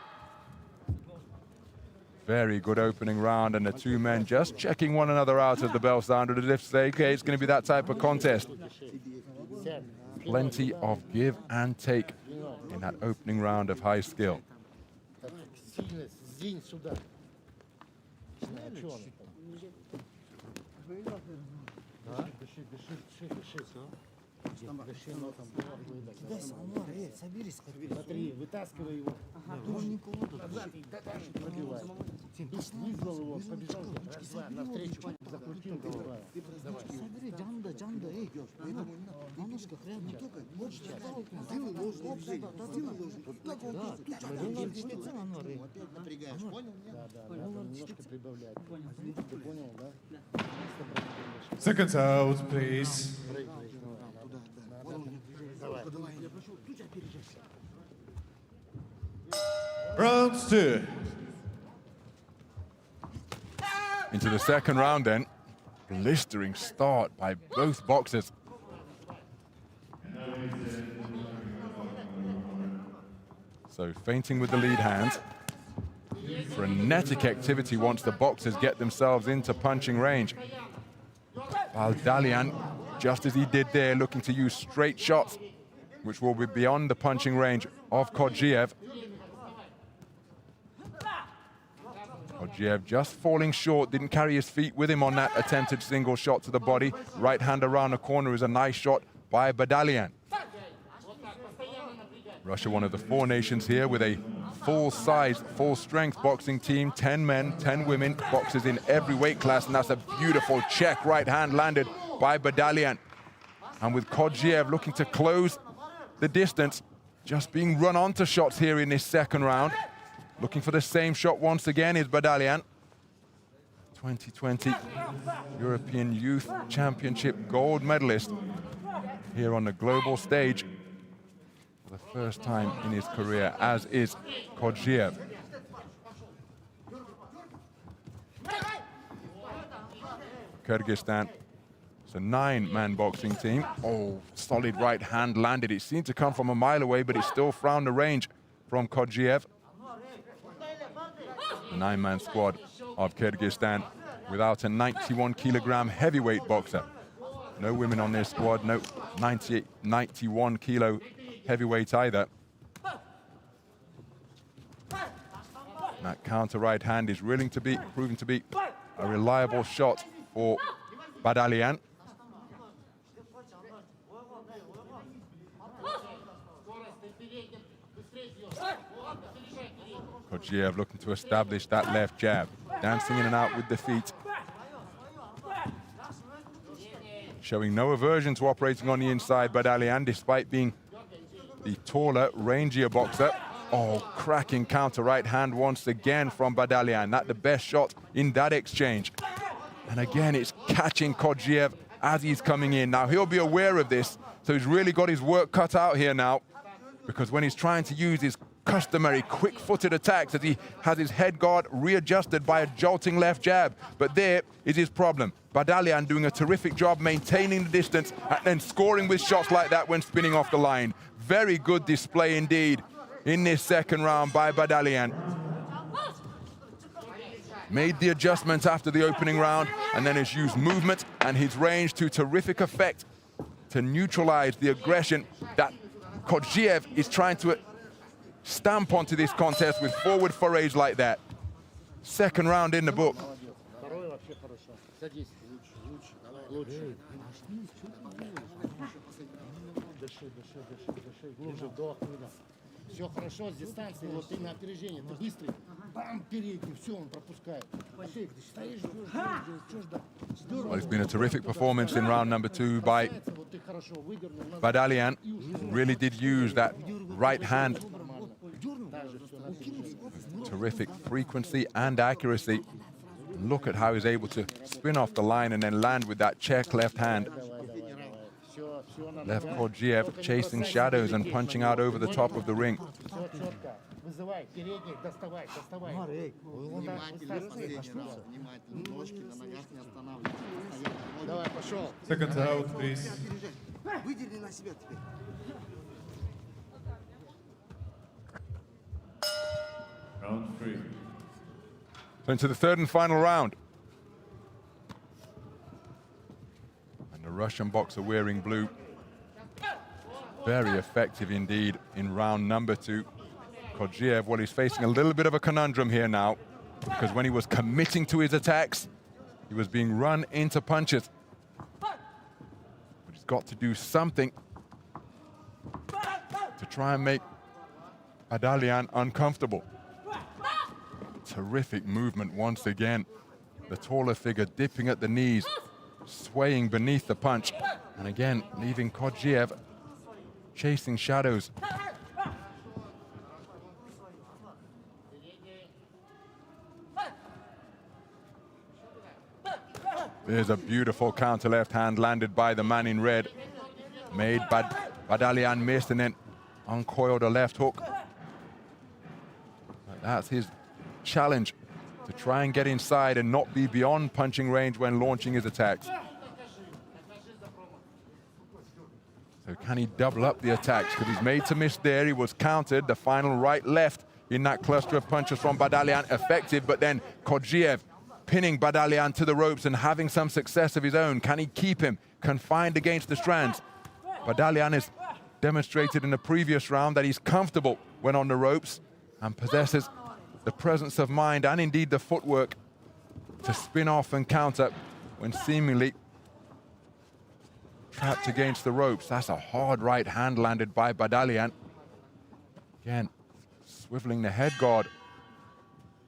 Very good opening round, and the two men just checking one another out as the bell sounded, as if to say, okay, it's going to be that type of contest. Plenty of give and take in that opening round of high skill. Смотри, вытаскивай его. Вызвал его, побежал. Раз-два, навстречу. Закрутил головой. Давай. Смотри, Джанда, эй. Немножко хрен. Напрягаешь, понял? Да. Немножко прибавляет. Ты понял, да? Seconds out, please. Round 2. Into the second round then. Blistering start by both boxers. So feinting with the lead hand. Frenetic activity once the boxers get themselves into punching range. Badalian, just as he did there, looking to use straight shots, which will be beyond the punching range of Kodziev. Kodziev just falling short, didn't carry his feet with him on that attempted single shot to the body. Right hand around the corner is a nice shot by Badalian. Russia, one of the four nations here with a full-size, full-strength boxing team, 10 men, 10 women, boxers in every weight class, and that's a beautiful check right hand landed by Badalian. And with Kodziev looking to close the distance, just being run onto shots here in this second round. Looking for the same shot once again is Badalian. 2020 European Youth Championship gold medalist here on the global stage for the first time in his career, as is Kodziev. Kyrgyzstan, it's a 9-man boxing team. Oh, solid right hand landed. It seemed to come from a mile away, but it still found the range from Kodziev. The 9-man squad of Kyrgyzstan without a 91-kilogram heavyweight boxer. No women on their squad, no 91-kilo heavyweight either. That counter right hand is proving to be a reliable shot for Badalian. Kodziev looking to establish that left jab, dancing in and out with the feet. Showing no aversion to operating on the inside, Badalian, despite being the taller, rangier boxer. Oh, cracking counter right hand once again from Badalian. That's the best shot in that exchange. And again, it's catching Kodziev as he's coming in. Now, he'll be aware of this, so he's really got his work cut out here now. because when he's trying to use his customary quick-footed attacks, as he has his head guard readjusted by a jolting left jab. But there is his problem. Badalian doing a terrific job maintaining the distance and then scoring with shots like that when spinning off the line. Very good display indeed in this second round by Badalian. Made the adjustments after the opening round and then has used movement and his range to terrific effect to neutralize the aggression that Kodziev is trying to stamp onto this contest with forward forays like that. Second round in the book. Второй вообще хорошо. Садись. Лучше. Дыши. Глубже вдох, выдох. Все хорошо с дистанции, вот ты на опережение, ты быстрый. Бам, передний, все, он пропускает. А ты стоишь, ждешь, ждешь. Well, it's been a terrific performance in round number 2 by Badalian. Really did use that right hand. Terrific frequency and accuracy. Look at how he's able to spin off the line and then land with that check left hand. Lev Kodziev chasing shadows and punching out over the top of the ring. Вызывай, передний, доставай. Давай, пошел. Second out, please. Выдерни на себя теперь. Round 3. So into the third and final round. And the Russian boxer wearing blue. Very effective indeed in round number 2. Kodziev, well, he's facing a little bit of a conundrum here now, because when he was committing to his attacks, he was being run into punches. But he's got to do something to try and make Badalian uncomfortable. Terrific movement once again. The taller figure dipping at the knees, swaying beneath the punch, and again leaving Kodziev chasing shadows. There's a beautiful counter left hand landed by the man in red. Made Badalian miss and then uncoiled a left hook. But that's his challenge, to try and get inside and not be beyond punching range when launching his attacks. So can he double up the attacks? Because he's made to miss there. He was countered. The final right-left in that cluster of punches from Badalian effective, but then Kodziev pinning Badalian to the ropes and having some success of his own. Can he keep him confined against the strands? Badalian has demonstrated in the previous round that he's comfortable when on the ropes and possesses the presence of mind and indeed the footwork to spin off and counter when seemingly trapped against the ropes. That's a hard right hand landed by Badalian. Again, swiveling the head guard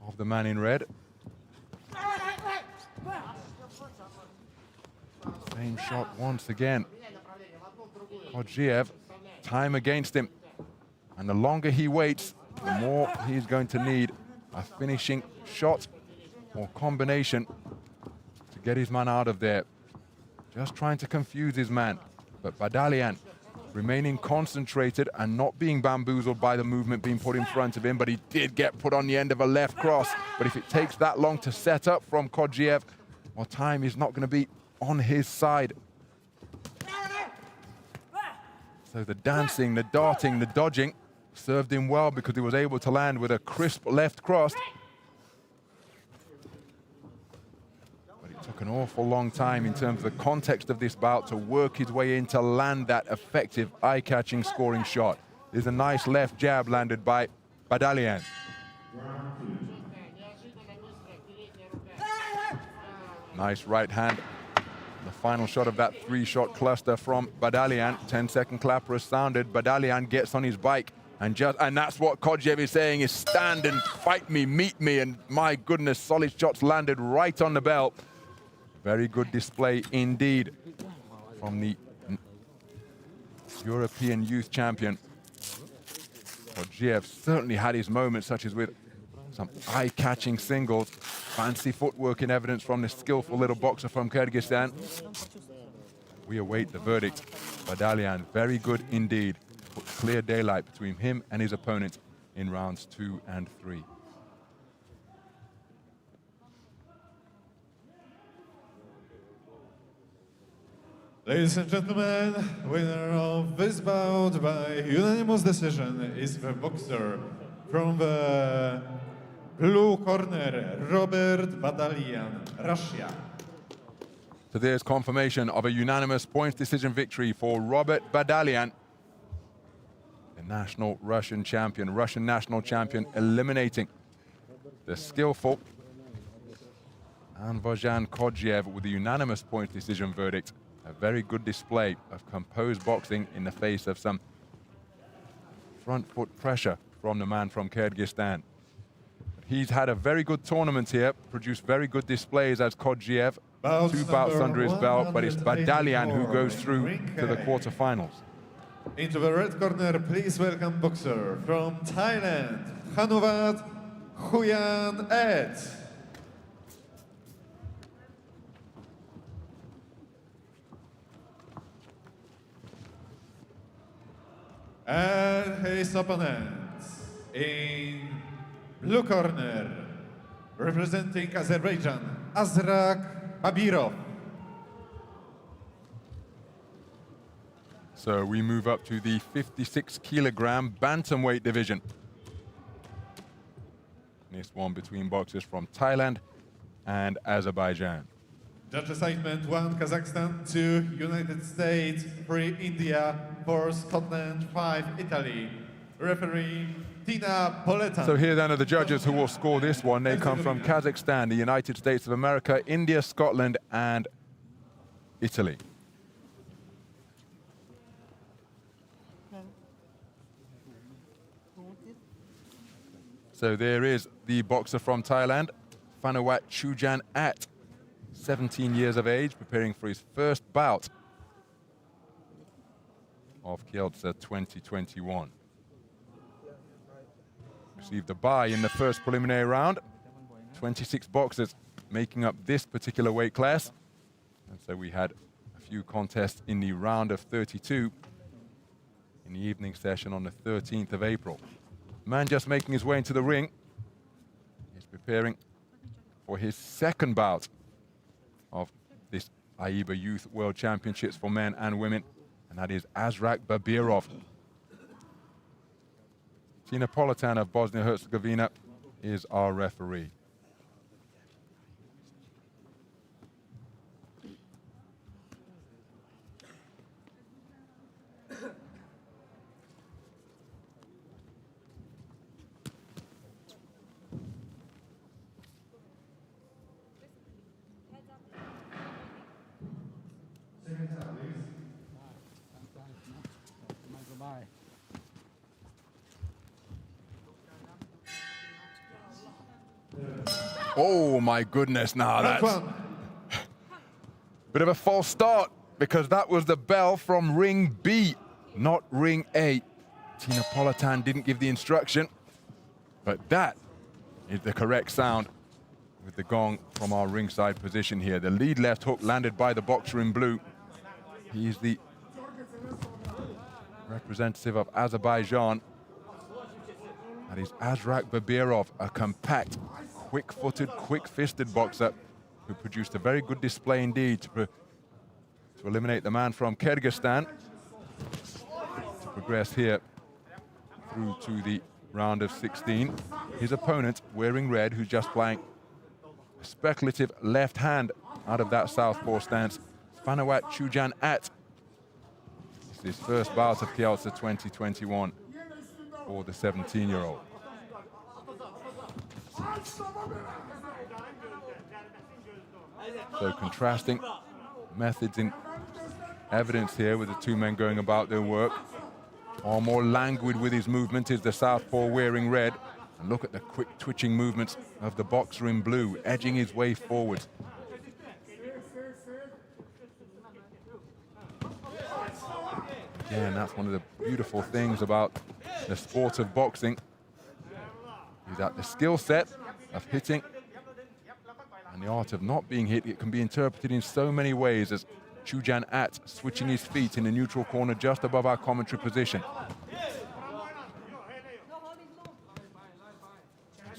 of the man in red. Same shot once again. Kodziev, time against him. And the longer he waits, the more he's going to need a finishing shot or combination to get his man out of there. Just trying to confuse his man. But Badalian remaining concentrated and not being bamboozled by the movement being put in front of him, but he did get put on the end of a left cross. But if it takes that long to set up from Kodziev, well, time is not going to be on his side. So the dancing, the darting, the dodging served him well because he was able to land with a crisp left cross. But it took an awful long time in terms of the context of this bout to work his way in to land that effective, eye-catching scoring shot. There's a nice left jab landed by Badalian. Nice right hand. The final shot of that three-shot cluster from Badalian. 10-second clapper has sounded. Badalian gets on his bike and that's what Kodziev is saying, is stand and fight me, meet me, and my goodness, solid shots landed right on the belt. Very good display indeed from the European youth champion. Kodziev certainly had his moments, such as with some eye-catching singles, fancy footwork in evidence from this skillful little boxer from Kyrgyzstan. We await the verdict. Badalian, very good indeed. put clear daylight between him and his opponent in rounds 2 and 3. Ladies and gentlemen, winner of this bout by unanimous decision is the boxer from the blue corner, Robert Badalian, Russia. So there's confirmation of a unanimous points decision victory for Robert Badalian, the national Russian champion, Russian national champion, eliminating the skillful Anvajan Kodjev with a unanimous points decision verdict. A very good display of composed boxing in the face of some front foot pressure from the man from Kyrgyzstan. He's had a very good tournament here, produced very good displays as Kodjev, 2 bouts under his belt, but it's Badalian who goes through to the quarterfinals. Into the red corner, please welcome boxer from Thailand, Hanuvat Huyan Ed. And his opponent in blue corner, representing Azerbaijan, Azrak Babirov. So we move up to the 56-kilogram bantamweight division. This one between boxers from Thailand and Azerbaijan. Judge assignment 1 Kazakhstan, 2 United States, 3 India, 4 Scotland, 5 Italy. Referee Tina Poletan. So here then are the judges who will score this one. They come from Kazakhstan, the United States of America, India, Scotland, and Italy. So there is the boxer from Thailand, Phanawat Chujan At, 17 years of age, preparing for his first bout of Kielce 2021. Received a bye in the first preliminary round. 26 boxers making up this particular weight class. And so we had a few contests in the round of 32 in the evening session on the 13th of April. Man just making his way into the ring. He's preparing for his second bout of this AIBA Youth World Championships for men and women, and that is Azrak Babirov. Tina Poletan of Bosnia-Herzegovina is our referee. Oh my goodness, now that's bit of a false start, because that was the bell from ring B, not ring A. Tina Poletan didn't give the instruction, but that is the correct sound with the gong from our ringside position here. The lead left hook landed by the boxer in blue. He's the representative of Azerbaijan. That is Azrak Babirov, a compact, quick-footed, quick-fisted boxer who produced a very good display indeed to eliminate the man from Kyrgyzstan, to progress here through to the round of 16. His opponent, wearing red, who's just playing a speculative left hand out of that southpaw stance, Phanawat Chujan At. It's his first bout of Kielce 2021 for the 17-year-old. So contrasting methods in evidence here with the two men going about their work. Far more languid with his movement is the southpaw wearing red. And look at the quick twitching movements of the boxer in blue, edging his way forward. Again, that's one of the beautiful things about the sport of boxing, is that the skill set of hitting and the art of not being hit, it can be interpreted in so many ways, as Chujan At switching his feet in the neutral corner just above our commentary position.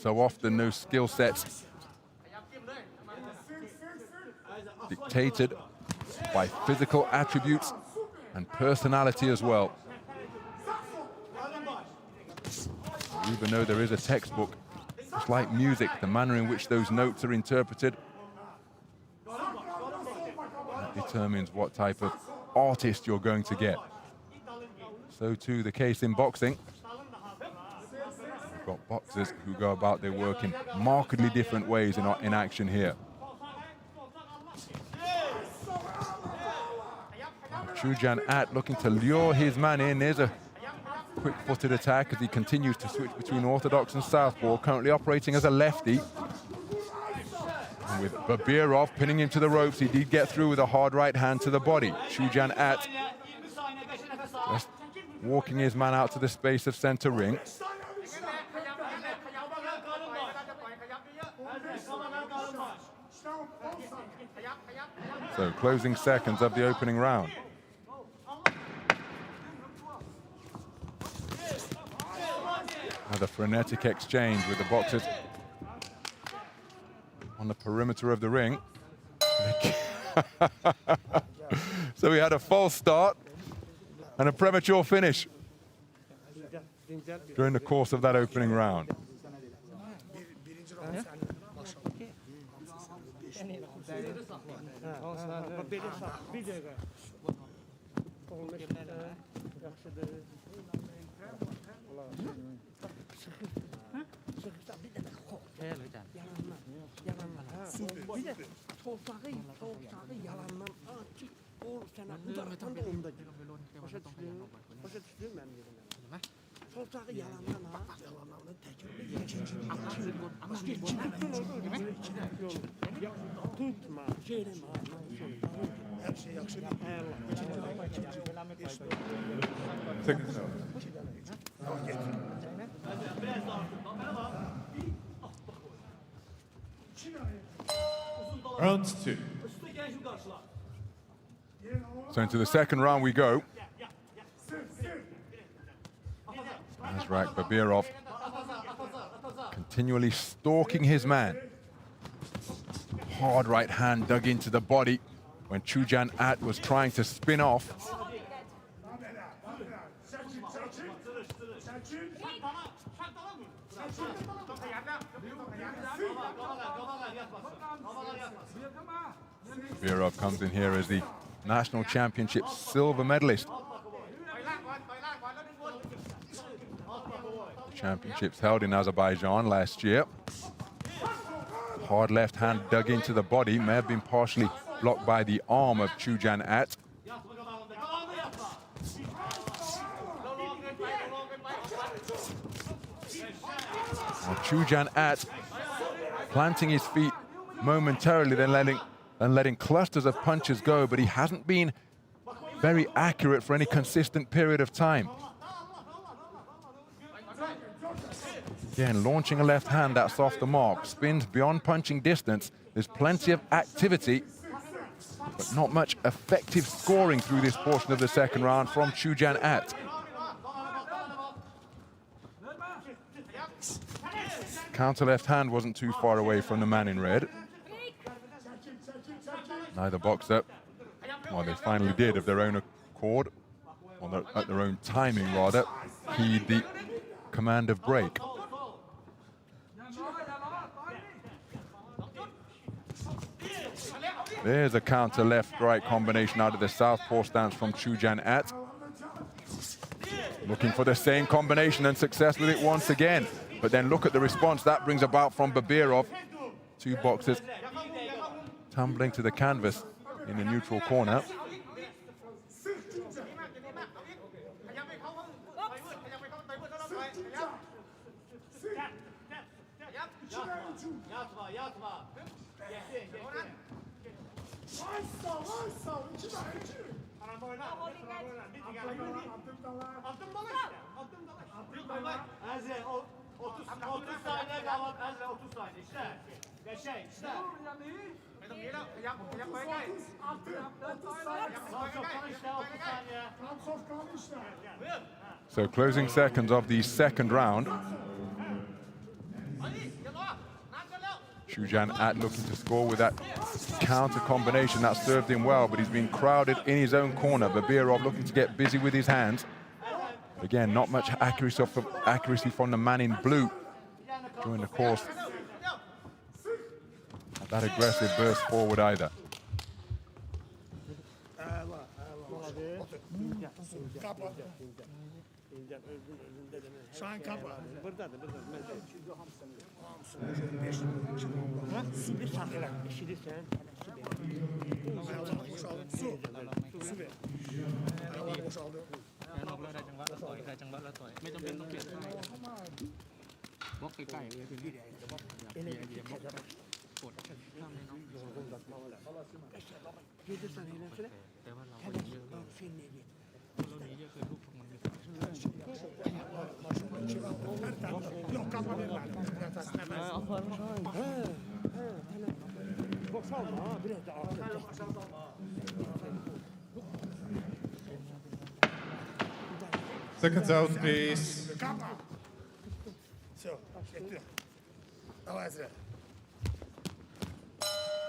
So often those skill sets dictated by physical attributes and personality as well. Even though there is a textbook, it's like music, the manner in which those notes are interpreted that determines what type of artist you're going to get. So too the case in boxing. We've got boxers who go about their work in markedly different ways in action here. Chujan At looking to lure his man in. There's a quick-footed attack as he continues to switch between orthodox and southpaw, currently operating as a lefty. And with Babirov pinning him to the ropes, he did get through with a hard right hand to the body. Chujan At just walking his man out to the space of center ring. So closing seconds of the opening round. Another frenetic exchange with the boxers on the perimeter of the ring. So we had a false start and a premature finish during the course of that opening round. Round 2. So into the second round we go. Azrak Babirov continually stalking his man. Hard right hand dug into the body when Chujan At was trying to spin off. Babirov comes in here as the National Championship silver medalist. Championships held in Azerbaijan last year. Hard left hand dug into the body, may have been partially blocked by the arm of Chujan At. Well, Chujan At planting his feet momentarily, then letting clusters of punches go, but he hasn't been very accurate for any consistent period of time. Again, launching a left hand that's off the mark, spins beyond punching distance. There's plenty of activity, but not much effective scoring through this portion of the second round from Chujan At. Counter left hand wasn't too far away from the man in red. Neither boxer, well, they finally did of their own accord, or at their own timing rather, heed the command of break. There's a counter left-right combination out of the southpaw stance from Chujan At. Looking for the same combination and success with it once again. But then look at the response that brings about from Babirov. Two boxers tumbling to the canvas in the neutral corner. So closing seconds of the second round. Chujan At looking to score with that counter combination that served him well, but he's been crowded in his own corner. Babirov looking to get busy with his hands. Again, not much accuracy from the man in blue during the course. Not that aggressive burst forward either. Seconds out, please.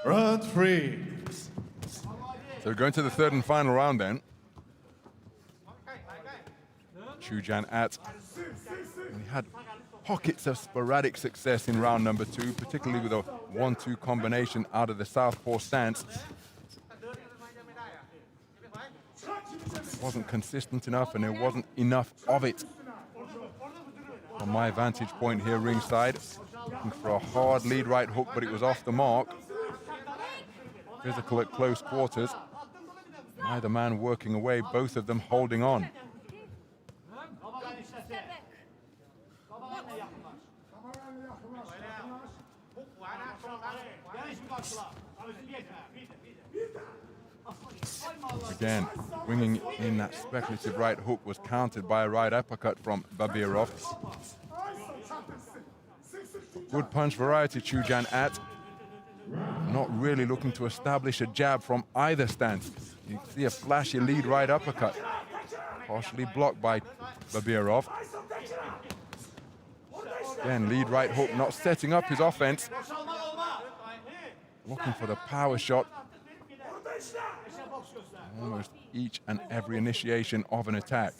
Round 3. So we're going to the third and final round then. Chujan At, he had pockets of sporadic success in round number 2, particularly with a 1-2 combination out of the southpaw stance. Wasn't consistent enough, and there wasn't enough of it. From my vantage point here ringside, looking for a hard lead right hook, but it was off the mark. Physical at close quarters. Neither man working away, both of them holding on. Again, bringing in that speculative right hook was countered by a right uppercut from Babirov. Good punch variety, Chujan At. Not really looking to establish a jab from either stance. You can see a flashy lead right uppercut, partially blocked by Babirov. Again, lead right hook, not setting up his offense. Looking for the power shot. Almost each and every initiation of an attack.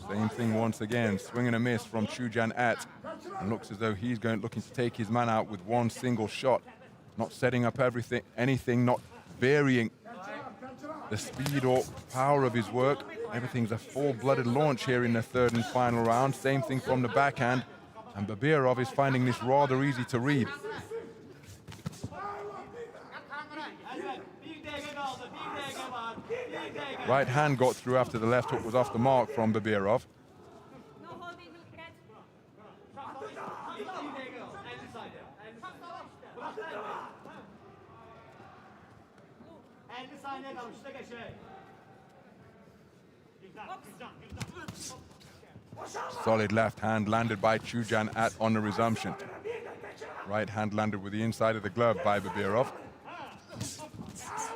Same thing once again, swing and a miss from Chujan At. And looks as though he's looking to take his man out with one single shot. Not setting up anything, not varying the speed or power of his work. Everything's a full-blooded launch here in the third and final round. Same thing from the backhand. And Babirov is finding this rather easy to read. Right hand got through after the left hook was off the mark from Babirov. Solid left hand landed by Chujan At on the resumption. Right hand landed with the inside of the glove by Babirov.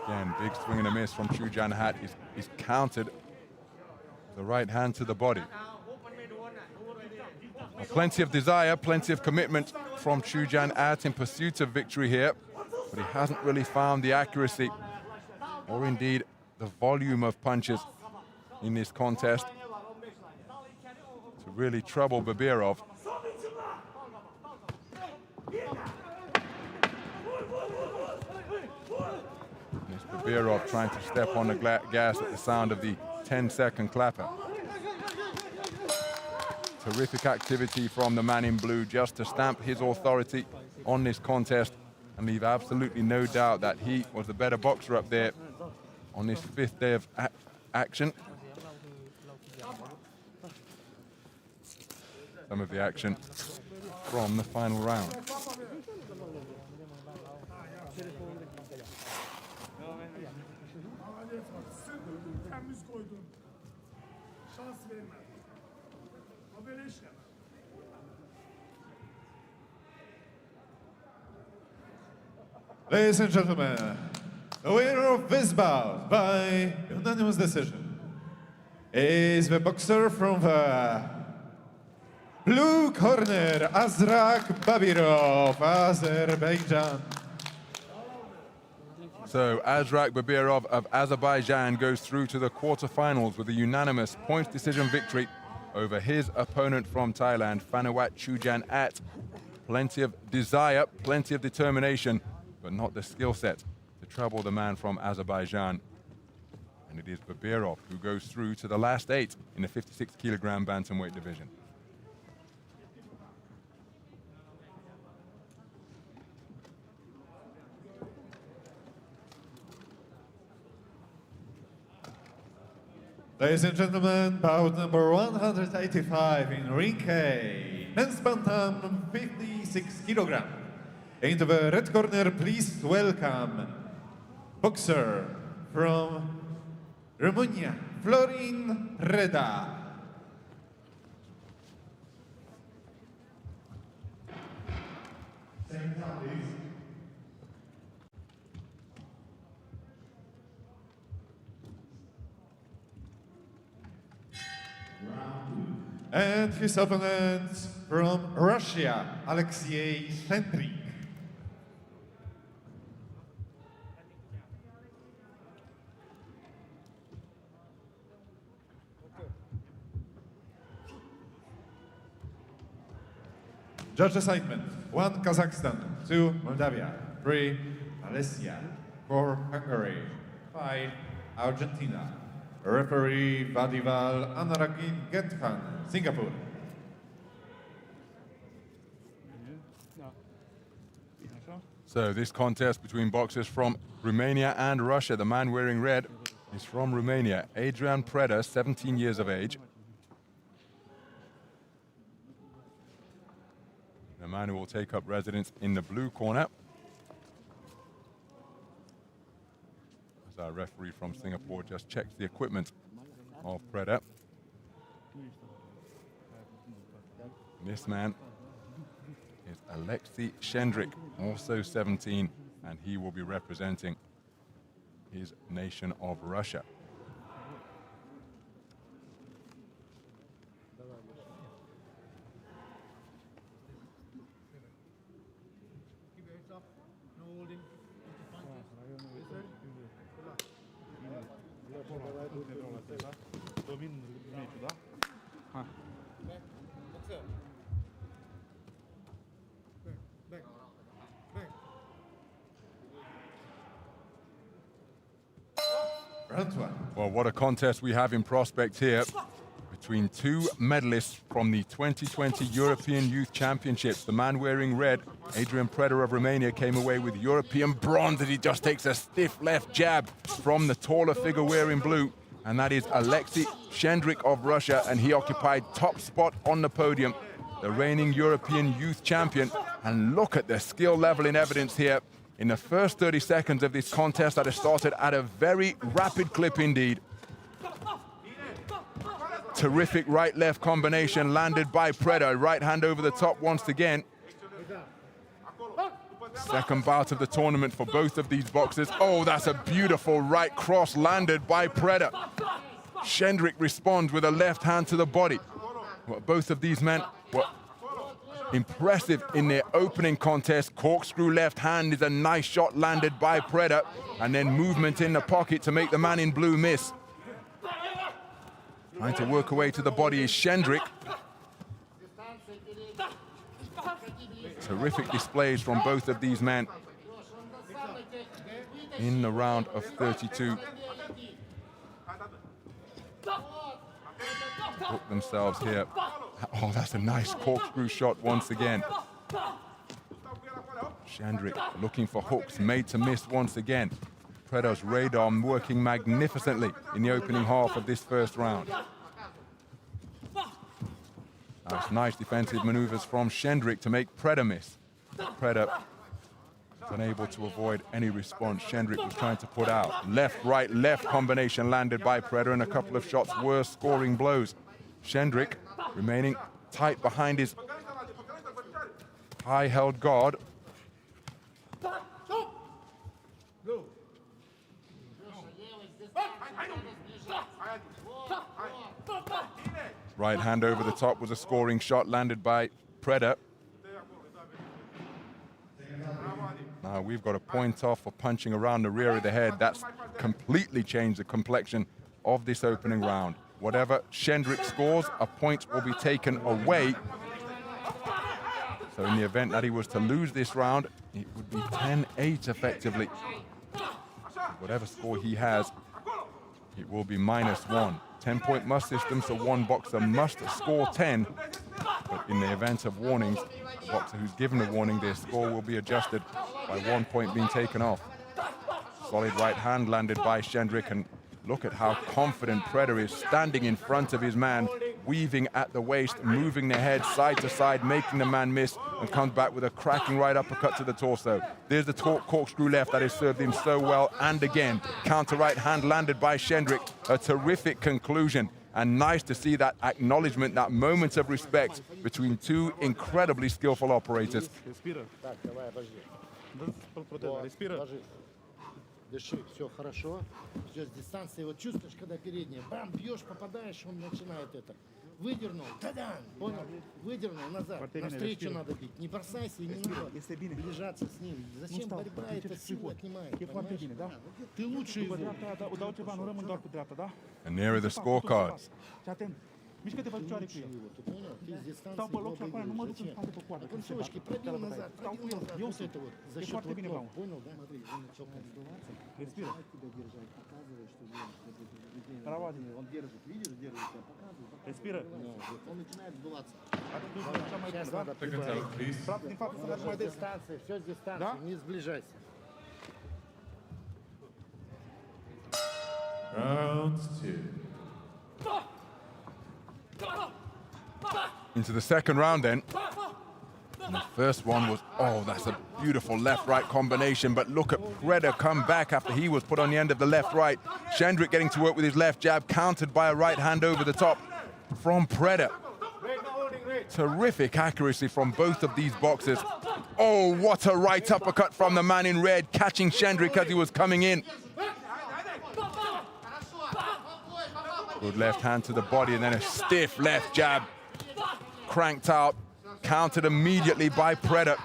Again, big swing and a miss from Chujan At. He's countered the right hand to the body. Plenty of desire, plenty of commitment from Chujan At in pursuit of victory here, but he hasn't really found the accuracy or indeed the volume of punches in this contest to really trouble Babirov. Babirov trying to step on the gas at the sound of the 10-second clapper. Terrific activity from the man in blue just to stamp his authority on this contest and leave absolutely no doubt that he was the better boxer up there on this 5th day of action. Some of the action from the final round. Ladies and gentlemen, the winner of this bout by unanimous decision is the boxer from the blue corner, Azrak Babirov, Azerbaijan. So Azrak Babirov of Azerbaijan goes through to the quarterfinals with a unanimous points decision victory over his opponent from Thailand, Phanawat Chujan-at. Plenty of desire, plenty of determination, but not the skill set to trouble the man from Azerbaijan. And it is Babirov who goes through to the last 8 in the 56-kilogram bantamweight division. Ladies and gentlemen, bout number 185 in ring A, men's bantam 56 kilogram. Into the red corner, please welcome boxer from Romania, Florin Preda. And his opponent from Russia, Alexei Shendrik. Judge assignment: 1 Kazakhstan, 2 Moldavia, 3 Malaysia, 4 Hungary, 5 Argentina. Referee Vadival Anaragin Genthan, Singapore. So this contest between boxers from Romania and Russia. The man wearing red is from Romania, Adrian Preda, 17 years of age. The man who will take up residence in the blue corner. As our referee from Singapore just checks the equipment of Preda. This man is Alexei Shendrik, also 17, and he will be representing his nation of Russia. Round 1. Well, what a contest we have in prospect here between 2 medalists from the 2020 European Youth Championships. The man wearing red, Adrian Preda of Romania, came away with European bronze as he just takes a stiff left jab from the taller figure wearing blue. And that is Alexei Shendrik of Russia, and he occupied top spot on the podium, the reigning European Youth Champion. And look at the skill level in evidence here. In the first 30 seconds of this contest that has started at a very rapid clip indeed. Terrific right-left combination landed by Preda. Right hand over the top once again. Second bout of the tournament for both of these boxers. Oh, that's a beautiful right cross landed by Preda. Shendrik responds with a left hand to the body. Well, both of these men were impressive in their opening contest. Corkscrew left hand is a nice shot landed by Preda, and then movement in the pocket to make the man in blue miss. Trying to work away to the body is Shendrik. Terrific displays from both of these men in the round of 32. Hook themselves here. Oh, that's a nice corkscrew shot once again. Shendrik looking for hooks, made to miss once again. Preda's radar working magnificently in the opening half of this first round. Nice defensive maneuvers from Shendrik to make Preda miss. Preda unable to avoid any response Shendrik was trying to put out. Left, right, left combination landed by Preda, and a couple of shots were scoring blows. Shendrik remaining tight behind his high-held guard. Right hand over the top was a scoring shot landed by Preda. Now we've got a point off for punching around the rear of the head. That's completely changed the complexion of this opening round. Whatever Shendrick scores, a point will be taken away. So in the event that he was to lose this round, it would be 10-8 effectively. Whatever score he has, it will be -1. 10-point must system, so one boxer must score 10. But in the event of warnings, the boxer who's given a warning, their score will be adjusted by 1 point being taken off. Solid right hand landed by Shendrick, and look at how confident Preda is standing in front of his man, weaving at the waist, moving their head side to side, making the man miss, and comes back with a cracking right uppercut to the torso. There's the corkscrew left that has served him so well, and again, counter right hand landed by Shendrick. A terrific conclusion, and nice to see that acknowledgement, that moment of respect between two incredibly skillful operators. Респира. Так, давай, обожди. Респира. Дыши, все хорошо. Все с дистанции. Вот чувствуешь, когда передняя. Бам, бьешь, попадаешь, он начинает это. Выдернул. Та-дам! Понял? Выдернул назад. Навстречу надо бить. Не бросайся и не надо сближаться с ним. Зачем борьба? Это силу отнимает. Понимаешь? Ты лучше его. And there are the scorecards. Ты понял? Ты с дистанции его выиграешь. Зачем? На концовочке пробил назад. Вот это вот. За счет вот. Понял, да? Смотри, он начал сдуваться. Респира. Тебя держать, показывает, что он держит. Видишь, держит тебя, показывает. Респира. Он начинает сдуваться. Сейчас надо прибавить. Все с дистанции, все с дистанции. Не сближайся. Round 2. Into the second round then. And the first one was, oh, that's a beautiful left-right combination, but look at Preda come back after he was put on the end of the left-right. Shendrick getting to work with his left jab, countered by a right hand over the top from Preda. Terrific accuracy from both of these boxers. Oh, what a right uppercut from the man in red, catching Shendrick as he was coming in. Good left hand to the body and then a stiff left jab. Cranked out, countered immediately by Preda.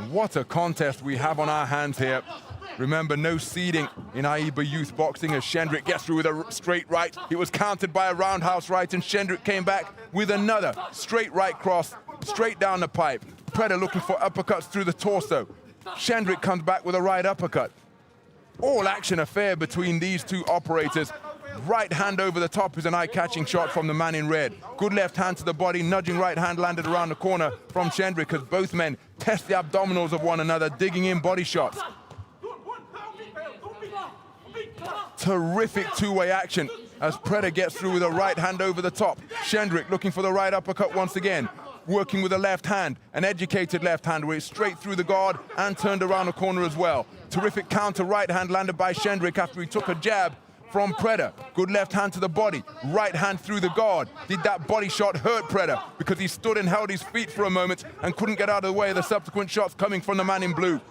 What a contest we have on our hands here. Remember, no seeding in AIBA youth boxing as Shendrick gets through with a straight right. It was countered by a roundhouse right and Shendrick came back with another straight right cross, straight down the pipe. Preda looking for uppercuts through the torso. Shendrick comes back with a right uppercut. All action affair between these two operators. Right hand over the top is an eye-catching shot from the man in red. Good left hand to the body, nudging right hand landed around the corner from Shendrick as both men test the abdominals of one another, digging in body shots. Terrific two-way action as Preda gets through with a right hand over the top. Shendrick looking for the right uppercut once again, working with a left hand, an educated left hand where it's straight through the guard and turned around the corner as well. Terrific counter right hand landed by Shendrick after he took a jab from Preda. Good left hand to the body, right hand through the guard. Did that body shot hurt Preda because he stood and held his feet for a moment and couldn't get out of the way of the subsequent shots coming from the man in blue.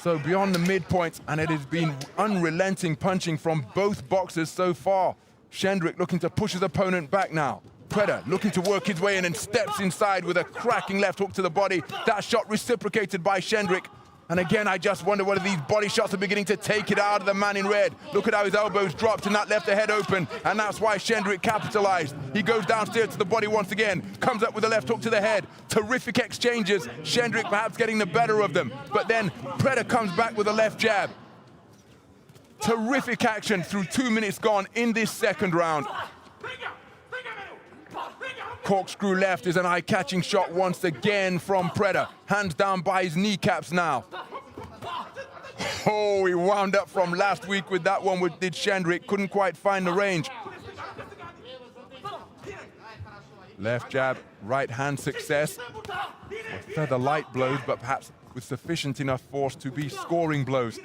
So beyond the midpoints, and it has been unrelenting punching from both boxers so far. Shendrick looking to push his opponent back now. Preda looking to work his way in and steps inside with a cracking left hook to the body. That shot reciprocated by Shendrick. And again, I just wonder whether these body shots are beginning to take it out of the man in red. Look at how his elbows dropped and that left the head open. And that's why Shendrick capitalized. He goes downstairs to the body once again, comes up with a left hook to the head. Terrific exchanges. Shendrick perhaps getting the better of them. But then Preda comes back with a left jab. Terrific action through 2 minutes gone in this second round. Corkscrew left is an eye-catching shot once again from Preda. Hands down by his kneecaps now. Oh, he wound up from last week with that one, did Shendrick. Couldn't quite find the range. Left jab, right hand success. Feather light blows, but perhaps with sufficient enough force to be scoring blows.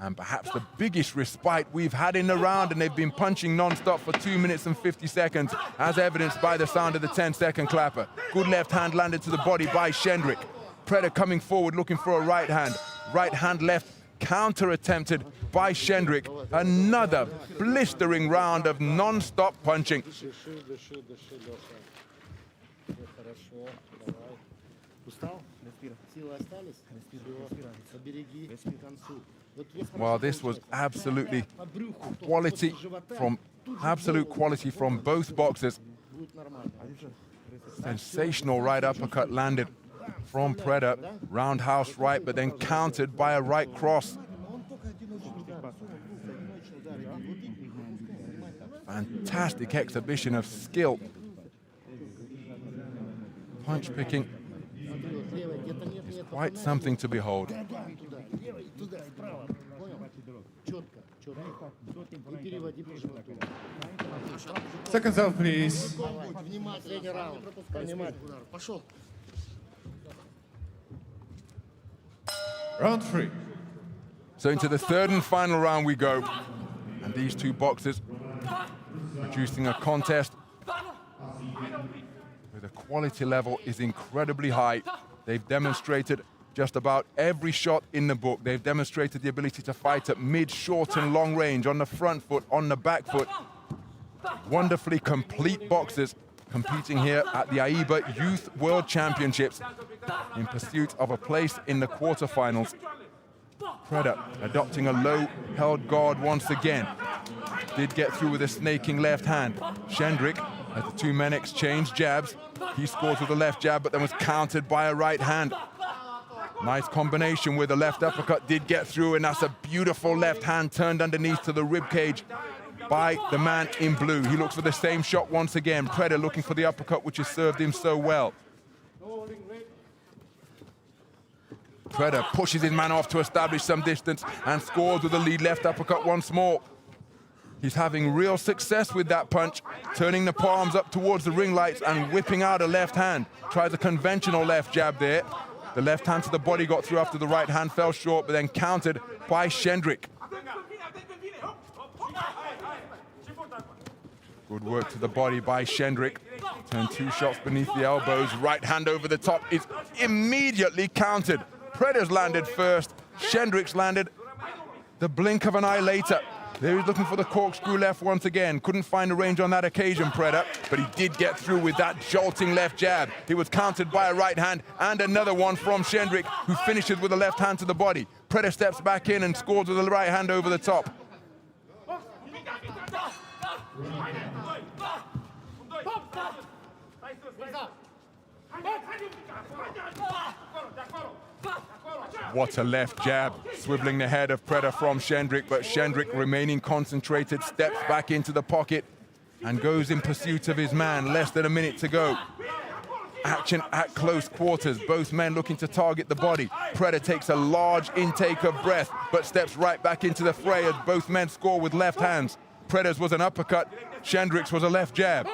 And perhaps the biggest respite we've had in the round, and they've been punching non-stop for 2 minutes and 50 seconds, as evidenced by the sound of the 10-second clapper. Good left hand landed to the body by Shendrick. Preda coming forward looking for a right hand. Right hand left counter attempted by Shendrick. Another blistering round of non-stop punching. Well, this was absolute quality from both boxers. Sensational right uppercut landed from Preda, roundhouse right, but then countered by a right cross. Fantastic exhibition of skill. Punch picking is quite something to behold. Seconds out, please. Round 3. So into the third and final round we go. And these two boxers producing a contest where the quality level is incredibly high. They've demonstrated just about every shot in the book. They've demonstrated the ability to fight at mid, short and long range, on the front foot, on the back foot. Wonderfully complete boxers competing here at the AIBA Youth World Championships in pursuit of a place in the quarterfinals. Preda adopting a low-held guard once again. Did get through with a snaking left hand. Shendrick, as the two men exchanged jabs, he scores with a left jab, but then was countered by a right hand. Nice combination with a left uppercut, did get through, and that's a beautiful left hand turned underneath to the rib cage by the man in blue. He looks for the same shot once again. Preda looking for the uppercut, which has served him so well. Preda pushes his man off to establish some distance and scores with a lead left uppercut once more. He's having real success with that punch, turning the palms up towards the ring lights and whipping out a left hand. Tries a conventional left jab there. The left hand to the body got through after the right hand fell short, but then countered by Shendrick. Good work to the body by Shendrick. Turned two shots beneath the elbows. Right hand over the top is immediately countered. Preda's landed first. Shendrick's landed the blink of an eye later. There he's looking for the corkscrew left once again. Couldn't find a range on that occasion, Preda, but he did get through with that jolting left jab. He was countered by a right hand and another one from Shendrick, who finishes with a left hand to the body. Preda steps back in and scores with a right hand over the top. What a left jab, swiveling the head of Preda from Shendrick, but Shendrick remaining concentrated, steps back into the pocket and goes in pursuit of his man. Less than a minute to go. Action at close quarters, both men looking to target the body. Preda takes a large intake of breath, but steps right back into the fray as both men score with left hands. Preda's was an uppercut, Shendrick's was a left jab.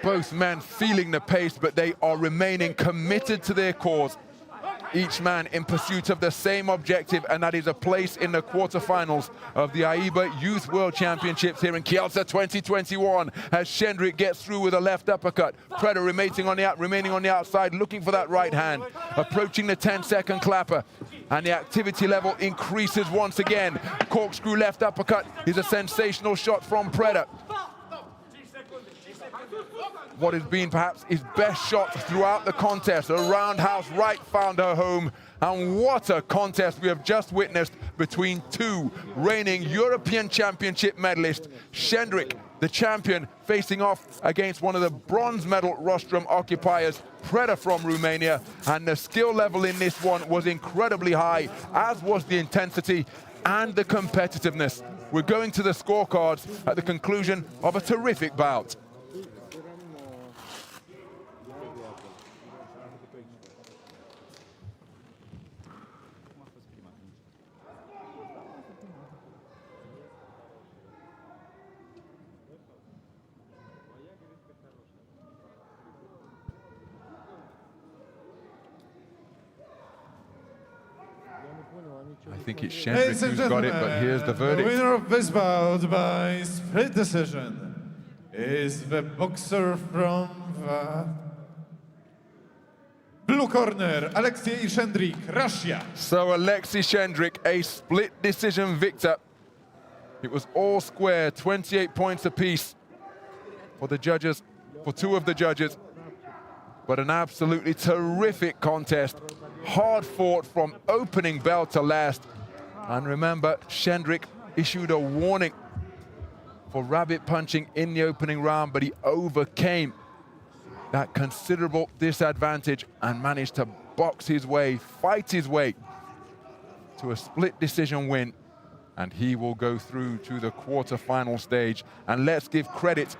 Both men feeling the pace, but they are remaining committed to their cause. Each man in pursuit of the same objective, and that is a place in the quarterfinals of the AIBA Youth World Championships here in Kielce 2021, as Shendrick gets through with a left uppercut. Preda remaining on the outside, looking for that right hand, approaching the 10-second clapper, and the activity level increases once again. Corkscrew left uppercut is a sensational shot from Preda. What has been perhaps his best shot throughout the contest. A roundhouse right found her home. And what a contest we have just witnessed between two reigning European Championship medalists. Shendrick, the champion, facing off against one of the bronze medal rostrum occupiers, Preda from Romania. And the skill level in this one was incredibly high, as was the intensity and the competitiveness. We're going to the scorecards at the conclusion of a terrific bout. I think it's Shendrick who's got it, but here's the verdict. The winner of this bout by split decision is the boxer from Blue corner, Aleksiej Shendrik, Russia. So Alexei Shendrik, a split decision victor. It was all square, 28 points apiece for the judges, for two of the judges. But an absolutely terrific contest. Hard fought from opening bell to last. And remember, Shendrik issued a warning for rabbit punching in the opening round, but he overcame that considerable disadvantage and managed to box his way, fight his way to a split decision win. And he will go through to the quarter-final stage. And let's give credit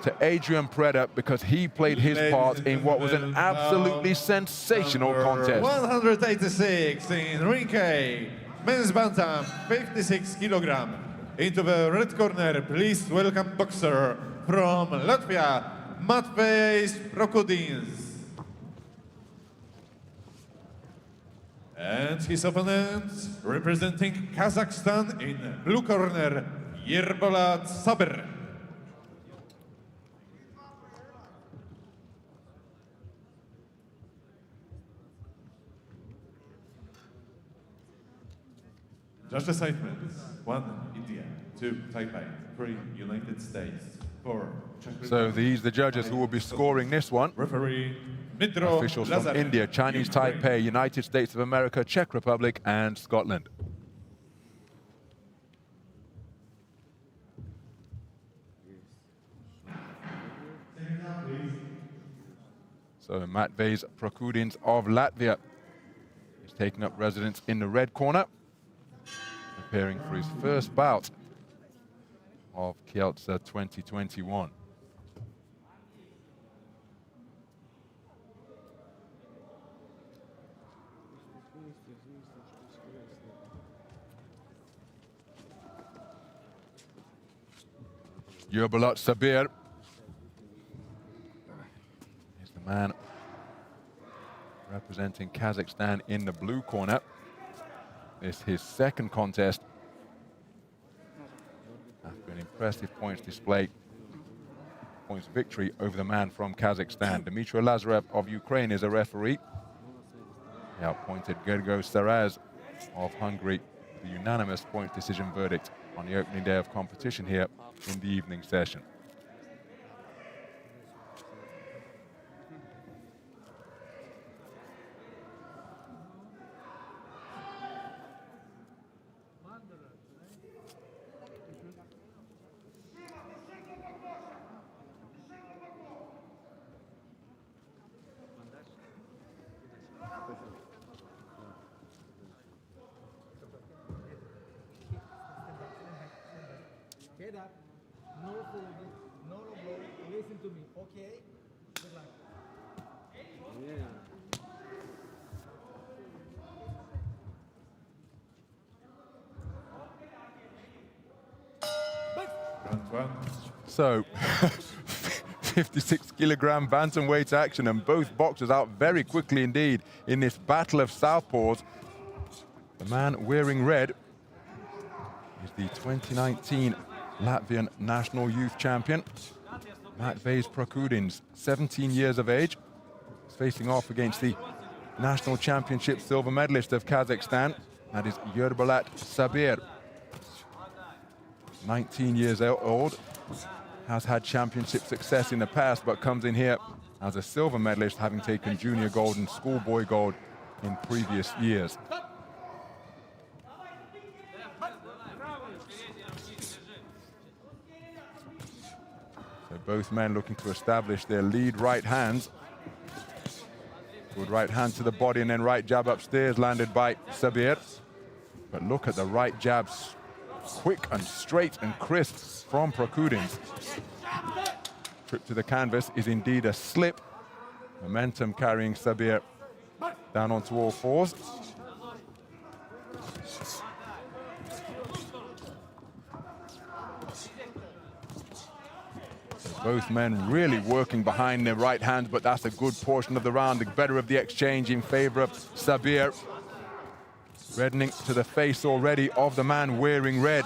to Adrian Preda because he played his part in what was an absolutely sensational contest. 186 in ring A, men's bantam, 56 kilogram. Into the red corner, please welcome boxer from Latvia, Matvejs Prokudins. And his opponent, representing Kazakhstan in blue corner, Yerbolat Saber. Judge assignments: 1 India, 2 Taipei, 3 United States, 4 Czech Republic. So these the judges who will be scoring this one. Referee Dmitro Officials from Lazarev, India, Chinese Ukraine. Taipei, United States of America, Czech Republic, and Scotland. So Matvejs Prokudins of Latvia is taking up residence in the red corner, preparing for his first bout of Kielce 2021. Yerbolat Sabir is the man representing Kazakhstan in the blue corner. This is his second contest after an impressive points display, points victory over the man from Kazakhstan. Dmitry Lazarev of Ukraine is a referee. He appointed Gergo Saraz of Hungary the unanimous points decision verdict on the opening day of competition here in the evening session. Head up, no folding, no blow, listen to me, okay? Good luck. Round 1. So, 56 kilogram bantamweight action, and both boxers out very quickly indeed in this battle of southpaws. The man wearing red is the 2019 Latvian national youth champion, Matvejs Prokudins, 17 years of age. He's facing off against the national championship silver medalist of Kazakhstan, that is Yerbolat Sabir. 19 years old, has had championship success in the past, but comes in here as a silver medalist, having taken junior gold and schoolboy gold in previous years. So both men looking to establish their lead right hands. Good right hand to the body and then right jab upstairs landed by Sabir. But look at the right jabs, quick and straight and crisp from Prokudins. Trip to the canvas is indeed a slip. Momentum carrying Sabir down onto all fours. Both men really working behind their right hands, but that's a good portion of the round. The better of the exchange in favor of Sabir. Reddening to the face already of the man wearing red,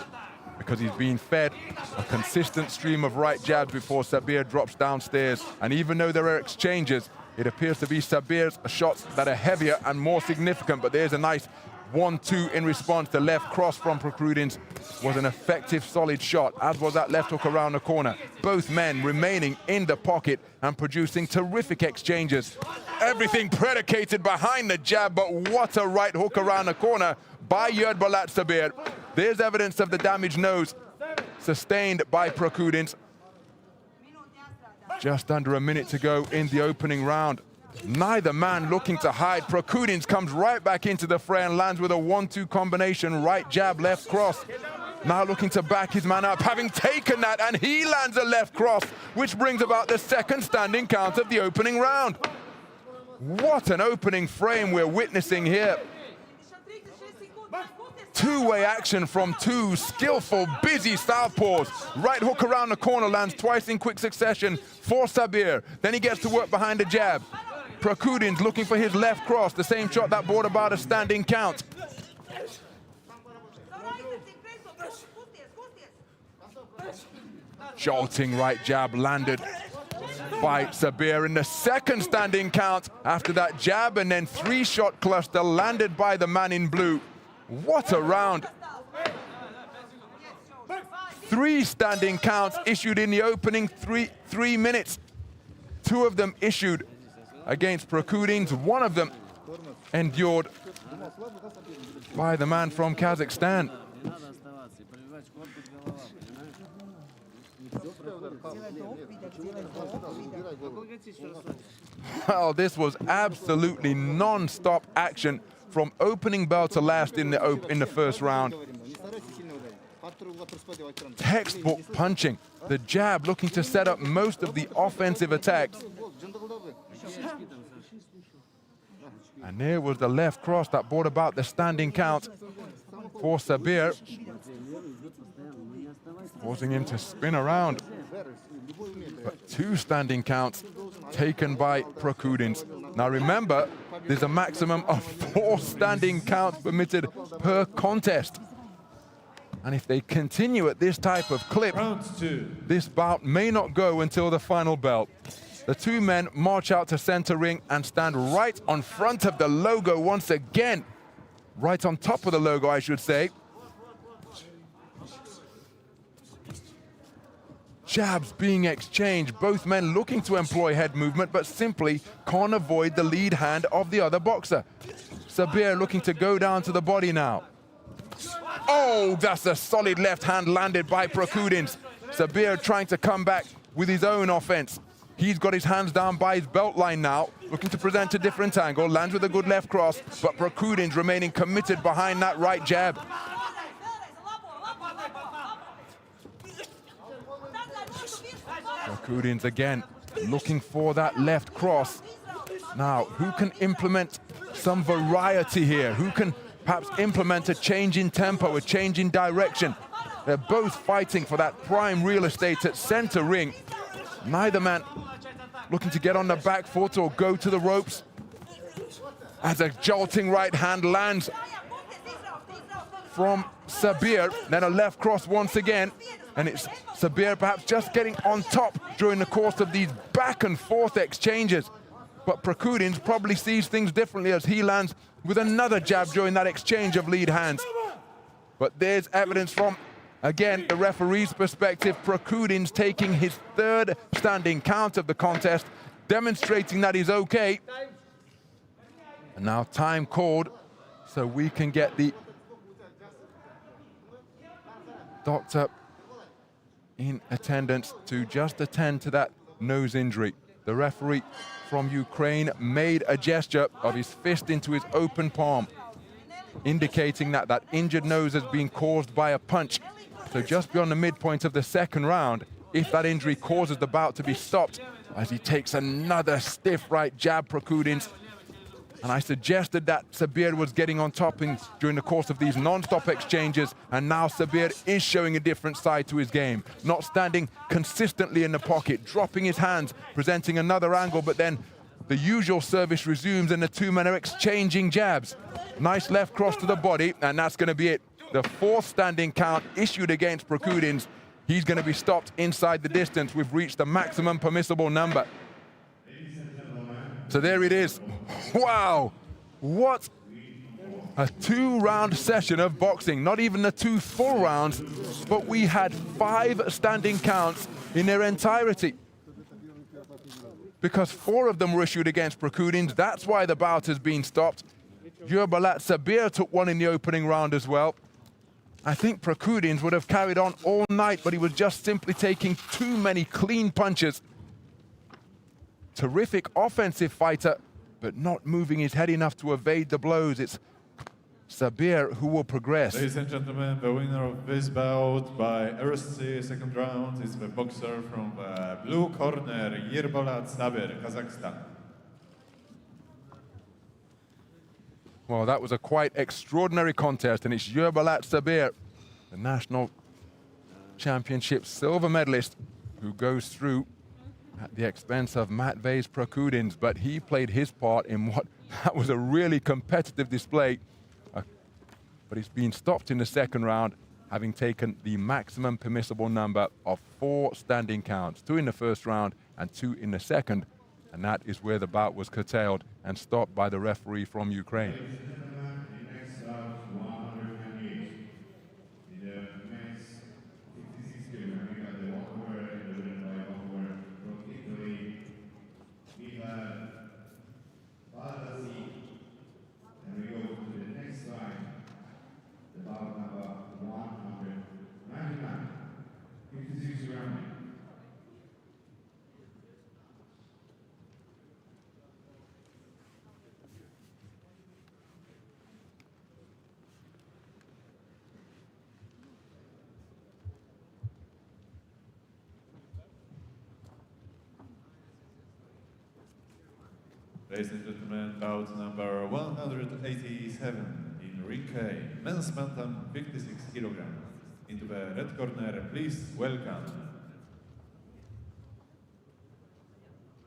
because he's been fed a consistent stream of right jabs before Sabir drops downstairs. And even though there are exchanges, It appears to be Sabir's shots that are heavier and more significant, but there's a nice 1-2 in response. The left cross from Prokudins was an effective, solid shot, as was that left hook around the corner. Both men remaining in the pocket and producing terrific exchanges. Everything predicated behind the jab, but what a right hook around the corner by Yerdbalat Sabir. There's evidence of the damaged nose sustained by Prokudins. Just under a minute to go in the opening round. Neither man looking to hide. Prokudins comes right back into the fray and lands with a 1-2 combination, right jab, left cross. Now looking to back his man up, having taken that, and he lands a left cross, which brings about the second standing count of the opening round. What an opening frame we're witnessing here. Two-way action from two skillful, busy southpaws. Right hook around the corner lands twice in quick succession for Sabir. Then he gets to work behind the jab. Prokudins looking for his left cross, the same shot that brought about a standing count. Jolting right jab landed by Sabir in the second standing count after that jab, and then three-shot cluster landed by the man in blue. What a round. 3 standing counts issued in the opening three minutes. 2 of them issued against Prokudins. 1 of them endured by the man from Kazakhstan. Well, this was absolutely non-stop action from opening bell to last in the first round. Textbook punching. The jab looking to set up most of the offensive attacks. And there was the left cross that brought about the standing count for Sabir, forcing him to spin around. But 2 standing counts taken by Prokudins. Now remember, there's a maximum of 4 standing counts permitted per contest. And if they continue at this type of clip, this bout may not go until the final bell. The 2 men march out to center ring and stand right on front of the logo once again. Right on top of the logo, I should say. Jabs being exchanged, both men looking to employ head movement, but simply can't avoid the lead hand of the other boxer. Sabir looking to go down to the body now. Oh, that's a solid left hand landed by Prokudins. Sabir trying to come back with his own offense. He's got his hands down by his belt line now, looking to present a different angle, lands with a good left cross, but Prokudins remaining committed behind that right jab. Prokudins again looking for that left cross. Now, who can implement some variety here? Who can perhaps implement a change in tempo, a change in direction? They're both fighting for that prime real estate at center ring. Neither man looking to get on the back foot or go to the ropes. As a jolting right hand lands from Sabir, then a left cross once again. And it's Sabir perhaps just getting on top during the course of these back and forth exchanges. But Prokudins probably sees things differently as he lands with another jab during that exchange of lead hands. But there's evidence from, again, the referee's perspective, Prokudins taking his 3rd standing count of the contest, demonstrating that he's okay. And now time called so we can get the doctor in attendance to just attend to that nose injury. The referee from Ukraine made a gesture of his fist into his open palm, indicating that that injured nose has been caused by a punch. So just beyond the midpoint of the second round, if that injury causes the bout to be stopped, as he takes another stiff right jab, Prokudins. And I suggested that Sabir was getting on top during the course of these non-stop exchanges, and now Sabir is showing a different side to his game. Not standing consistently in the pocket, dropping his hands, presenting another angle, but then the usual service resumes and the 2 men are exchanging jabs. Nice left cross to the body, and that's going to be it. The 4th standing count issued against Prokudins. He's going to be stopped inside the distance. We've reached the maximum permissible number. So there it is. Wow, what a 2-round session of boxing. Not even the 2 full rounds, but we had 5 standing counts in their entirety. Because 4 of them were issued against Prokudins. That's why the bout has been stopped. Jurbalat Sabir took one in the opening round as well. I think Prokudins would have carried on all night, but he was just simply taking too many clean punches. Terrific offensive fighter, but not moving his head enough to evade the blows. It's Sabir who will progress. Ladies and gentlemen, the winner of this bout by RSC second round is the boxer from the blue corner, Yerbolat Sabir, Kazakhstan. Well, that was a quite extraordinary contest, and it's Yerbolat Sabir, the national championship silver medalist, who goes through at the expense of Matvejs Prokudins, but he played his part in what that was a really competitive display. But he's been stopped in the second round, having taken the maximum permissible number of 4 standing counts, 2 in the first round and 2 in the second. And that is where the bout was curtailed and stopped by the referee from Ukraine. Ladies and gentlemen, bout number 187 in ring K, men's bantam 56 kg. Into the red corner, please welcome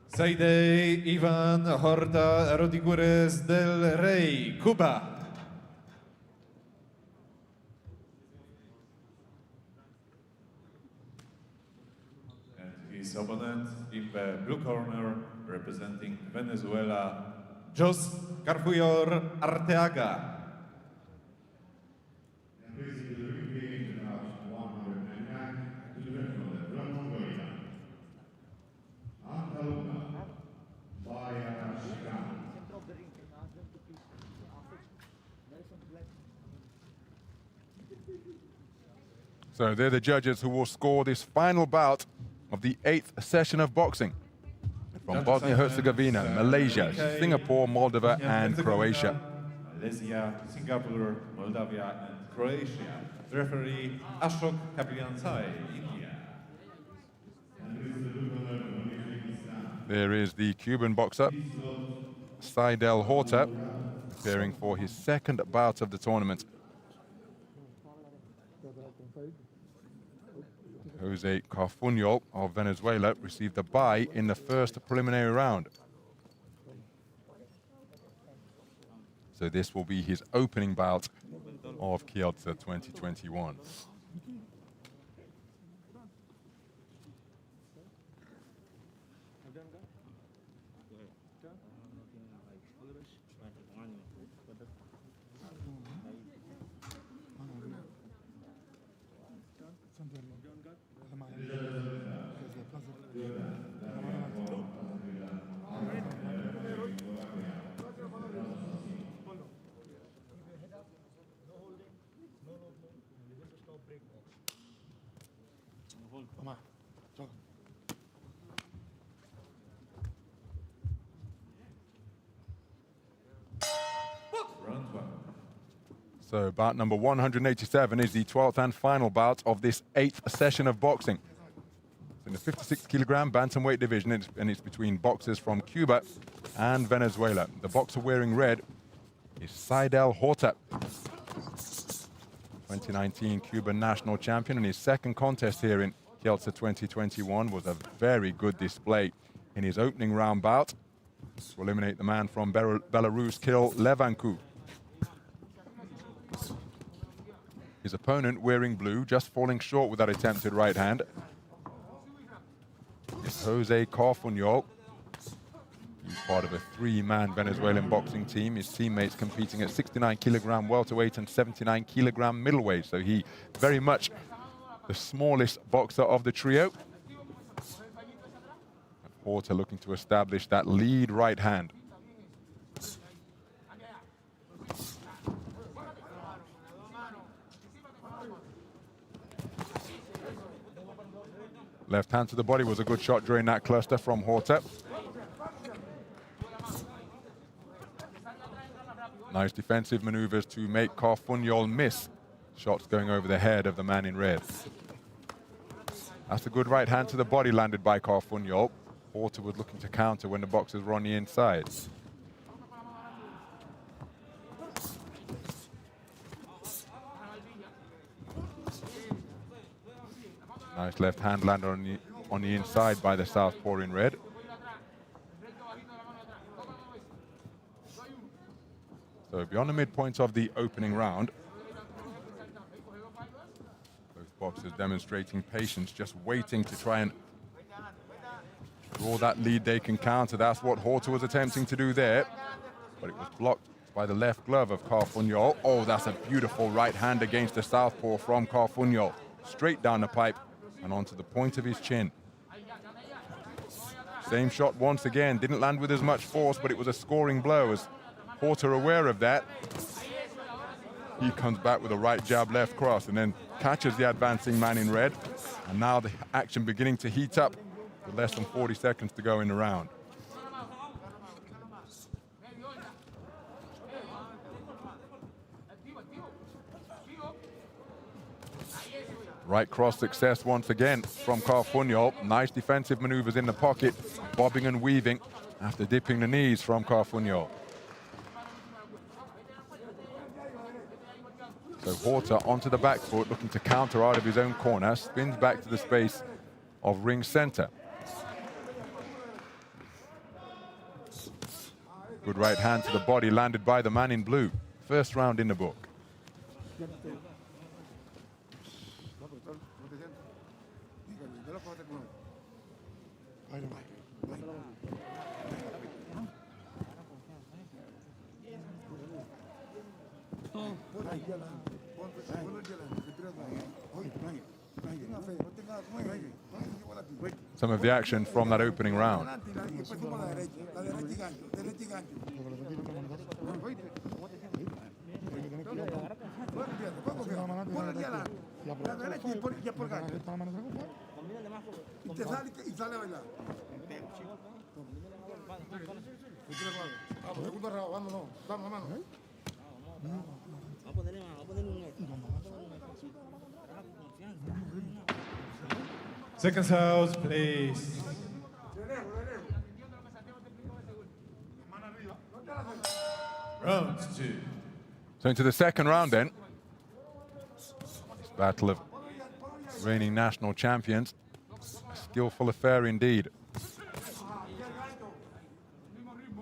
Saide Ivan Horta Rodriguez del Rey, Cuba. And his opponent in the blue corner, representing Venezuela, Jos Carfuyor Arteaga. So they're the judges who will score this final bout of the 8th session of boxing. From Bosnia-Herzegovina, Malaysia, Singapore, Moldova, and Croatia. Malaysia, Singapore, Moldavia, and Croatia. The referee Ashok Kapilansai, India. There is the Cuban boxer, Seidel Horta, preparing for his 2nd bout of the tournament. Jose Carfuñol of Venezuela received a bye in the first preliminary round. So this will be his opening bout of Kielce 2021. So bout number 187 is the 12th and final bout of this 8th session of boxing. In the 56 kilogram bantamweight division, and it's between boxers from Cuba and Venezuela. The boxer wearing red is Seidel Horta, 2019 Cuban national champion, and his 2nd contest here in Kielce 2021 was a very good display in his opening round bout to eliminate the man from Belarus, Kirill Levanku. His opponent, wearing blue, just falling short with that attempted right hand, is Jose Carfuñol. He's part of a three-man Venezuelan boxing team. His teammates competing at 69 kilogram welterweight and 79 kilogram middleweight. So he very much the smallest boxer of the trio. Porter looking to establish that lead right hand. Left hand to the body was a good shot during that cluster from Horta. Nice defensive maneuvers to make Carfuñol miss. Shots going over the head of the man in red. That's a good right hand to the body landed by Carfuñol. Horta was looking to counter when the boxers were on the inside. Nice left hand land on the inside by the southpaw in red. So beyond the midpoint of the opening round, both boxers demonstrating patience, just waiting to try and draw that lead they can counter. That's what Horta was attempting to do there, but it was blocked by the left glove of Carfuñol. Oh, that's a beautiful right hand against the southpaw from Carfuñol. Straight down the pipe and onto the point of his chin. Same shot once again, didn't land with as much force, but it was a scoring blow. As Horta aware of that, he comes back with a right jab, left cross, and then catches the advancing man in red. And now the action beginning to heat up with less than 40 seconds to go in the round. Right cross success once again from Carfuñol. Nice defensive maneuvers in the pocket, bobbing and weaving after dipping the knees from Carfuñol. So Horta onto the back foot, looking to counter out of his own corner, spins back to the space of ring center. Good right hand to the body landed by the man in blue. First round in the book. Some of the action from that opening round. Seconds out, please. Round two. So into the second round then. This battle of reigning national champions. A skillful affair indeed.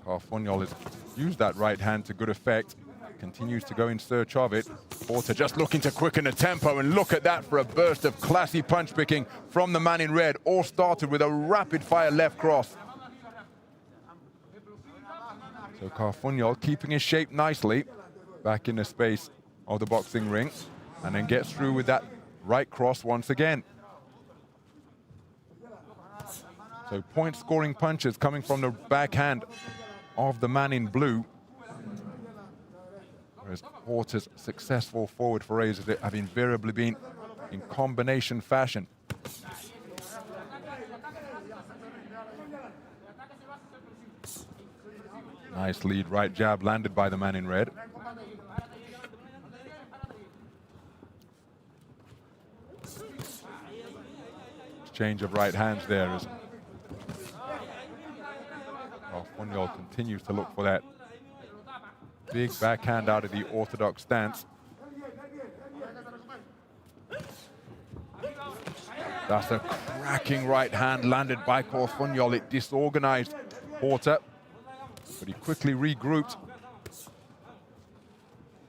Carfuñol has used that right hand to good effect. Continues to go in search of it. Horta just looking to quicken the tempo, and look at that for a burst of classy punch picking from the man in red. All started with a rapid fire left cross. So Carfuñol keeping his shape nicely back in the space of the boxing ring, and then gets through with that right cross once again. So point scoring punches coming from the backhand of the man in blue. Whereas Horta's successful forward forays have invariably been in combination fashion. Nice lead right jab landed by the man in red. Exchange of right hands there as Carfuñol continues to look for that big backhand out of the orthodox stance. That's a cracking right hand landed by Carfuñol. It disorganized Horta, but he quickly regrouped.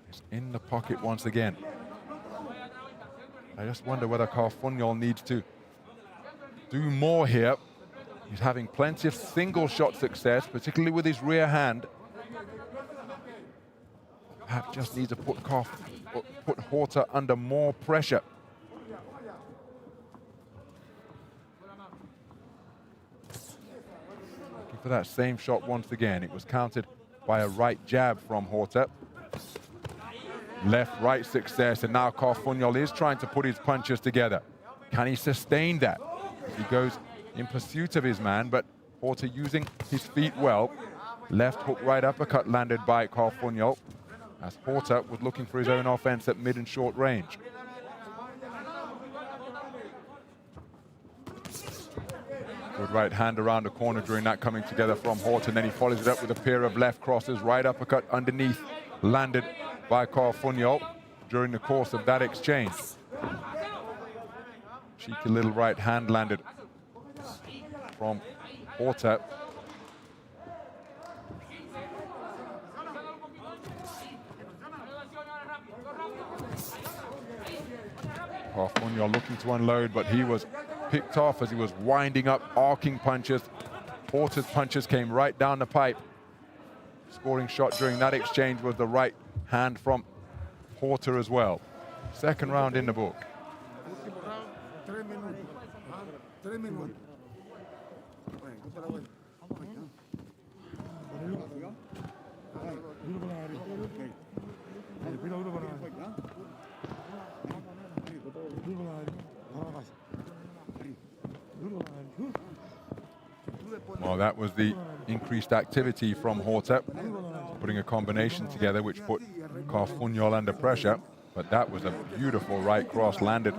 He's in the pocket once again. I just wonder whether Carfuñol needs to do more here He's having plenty of single shot success, particularly with his rear hand. Perhaps just needs to put Horta under more pressure. Looking for that same shot once again. It was countered by a right jab from Horta. Left-right success, and now Carfugnol is trying to put his punches together. Can he sustain that? He goes in pursuit of his man, but Horta using his feet well. Left hook, right uppercut landed by Carfugnol, as Horta was looking for his own offense at mid and short range. Good right hand around the corner during that coming together from Horta, and then he follows it up with a pair of left crosses, right uppercut underneath, landed by Carfugnol during the course of that exchange. Cheeky little right hand landed from Horta. Carfugnol looking to unload, but he was picked off as he was winding up, arcing punches. Horta's punches came right down the pipe. Scoring shot during that exchange was the right hand from Horta as well. Second round in the book. Well, that was the increased activity from Horta, putting a combination together which put Carfugnol under pressure. But that was a beautiful right cross landed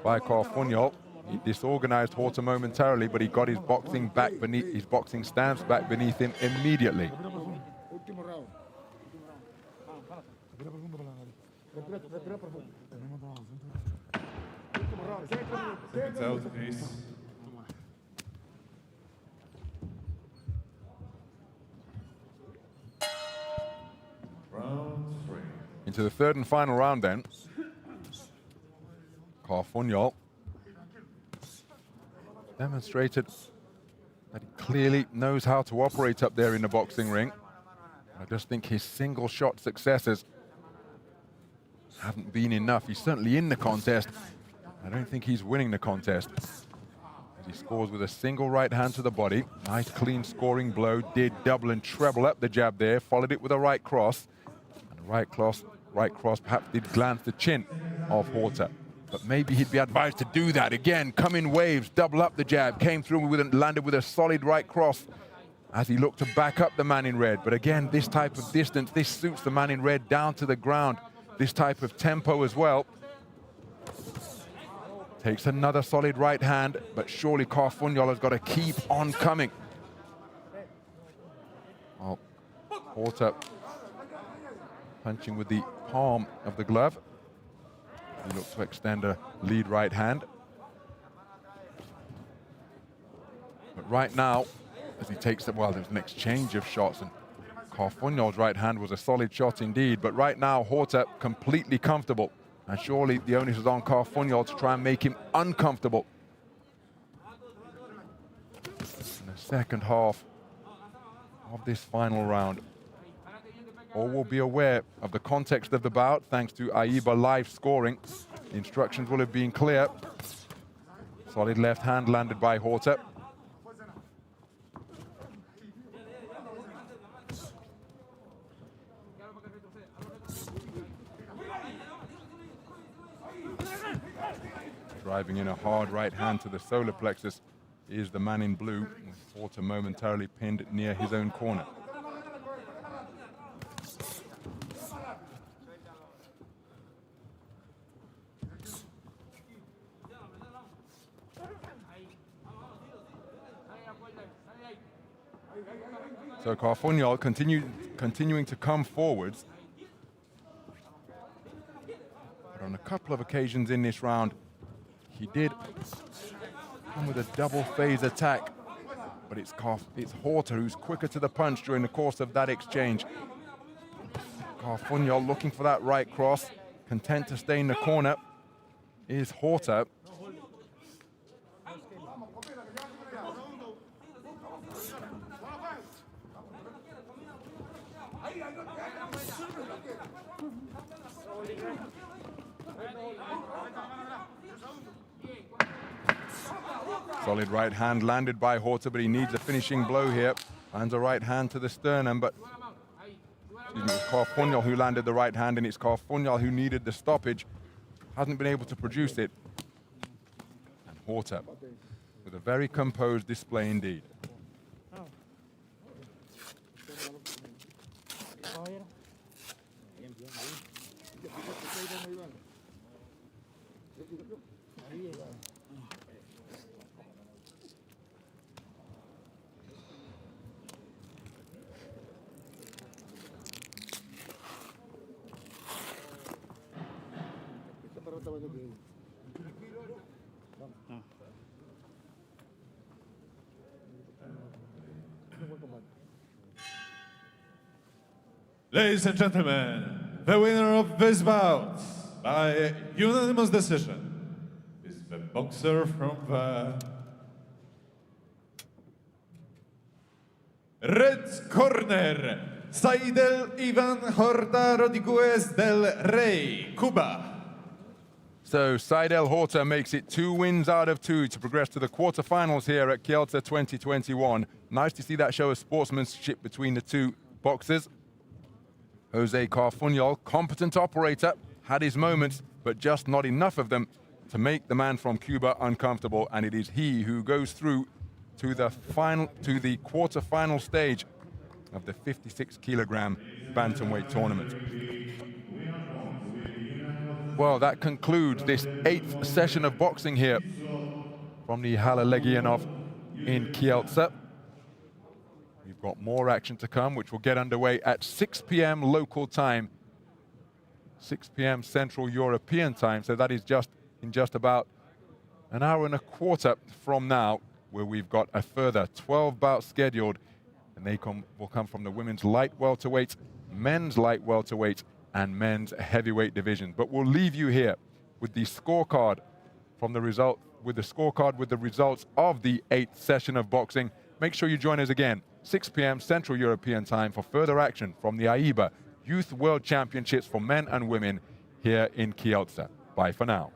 by Carfugnol. He disorganized Horta momentarily, but he got his boxing back beneath, his boxing stance back beneath him immediately. Seconds out, please. Round 3. Into the third and final round then. Carfugnol demonstrated that he clearly knows how to operate up there in the boxing ring. I just think his single shot successes haven't been enough. He's certainly in the contest. I don't think he's winning the contest. As he scores with a single right hand to the body. Nice clean scoring blow. Did double and treble up the jab there. Followed it with a right cross. And the right cross perhaps did glance the chin of Horta. But maybe he'd be advised to do that. Again, come in waves, double up the jab. Came through with and landed with a solid right cross as he looked to back up the man in red. But again, this type of distance, this suits the man in red down to the ground. This type of tempo as well. Takes another solid right hand, but surely Carfugnol has got to keep on coming. Oh, Horta punching with the palm of the glove. He looks to extend a lead right hand. But right now, as he takes the, well, there's an exchange of shots, and Carfugnol's right hand was a solid shot indeed. But right now, Horta completely comfortable. And surely the onus is on Carfugnol to try and make him uncomfortable. In the second half of this final round. All will be aware of the context of the bout thanks to AIBA live scoring. The instructions will have been clear. Solid left hand landed by Horta. Driving in a hard right hand to the solar plexus is the man in blue, with Horta momentarily pinned near his own corner. So Carfugnol continuing to come forwards. But on a couple of occasions in this round, he did come with a double phase attack, but it's Horta who's quicker to the punch during the course of that exchange. Carfugnol looking for that right cross, content to stay in the corner is Horta. Solid right hand landed by Horta, but he needs a finishing blow here. Lands a right hand to the sternum, but excuse me, it was Carfunyal who landed the right hand, and it's Carfunyal who needed the stoppage. Hasn't been able to produce it. And Horta with a very composed display indeed. Ladies and gentlemen, the winner of this bout by unanimous decision is the boxer from the red corner, Saidel Ivan Horta Rodriguez del Rey, Cuba. So Saidel Horta makes it 2 wins out of 2 to progress to the quarterfinals here at Kielce 2021. Nice to see that show of sportsmanship between the two boxers. Jose Carfunyal, competent operator, had his moments, but just not enough of them to make the man from Cuba uncomfortable, and it is he who goes through to the quarter-final stage of the 56-kilogram bantamweight tournament. Well, that concludes this 8th session of boxing here from the Hala Legionov in Kielce. We've got more action to come, which will get underway at 6 p.m. local time, 6 p.m. Central European time. So that is in just about an hour and a quarter from now, where we've got a further 12 bouts scheduled, and they will come from the women's light welterweight, men's light welterweight, and men's heavyweight division. But we'll leave you here with the scorecard with the results of the 8th session of boxing. Make sure you join us again, 6 p.m. Central European time, for further action from the AIBA Youth World Championships for men and women here in Kielce. Bye for now.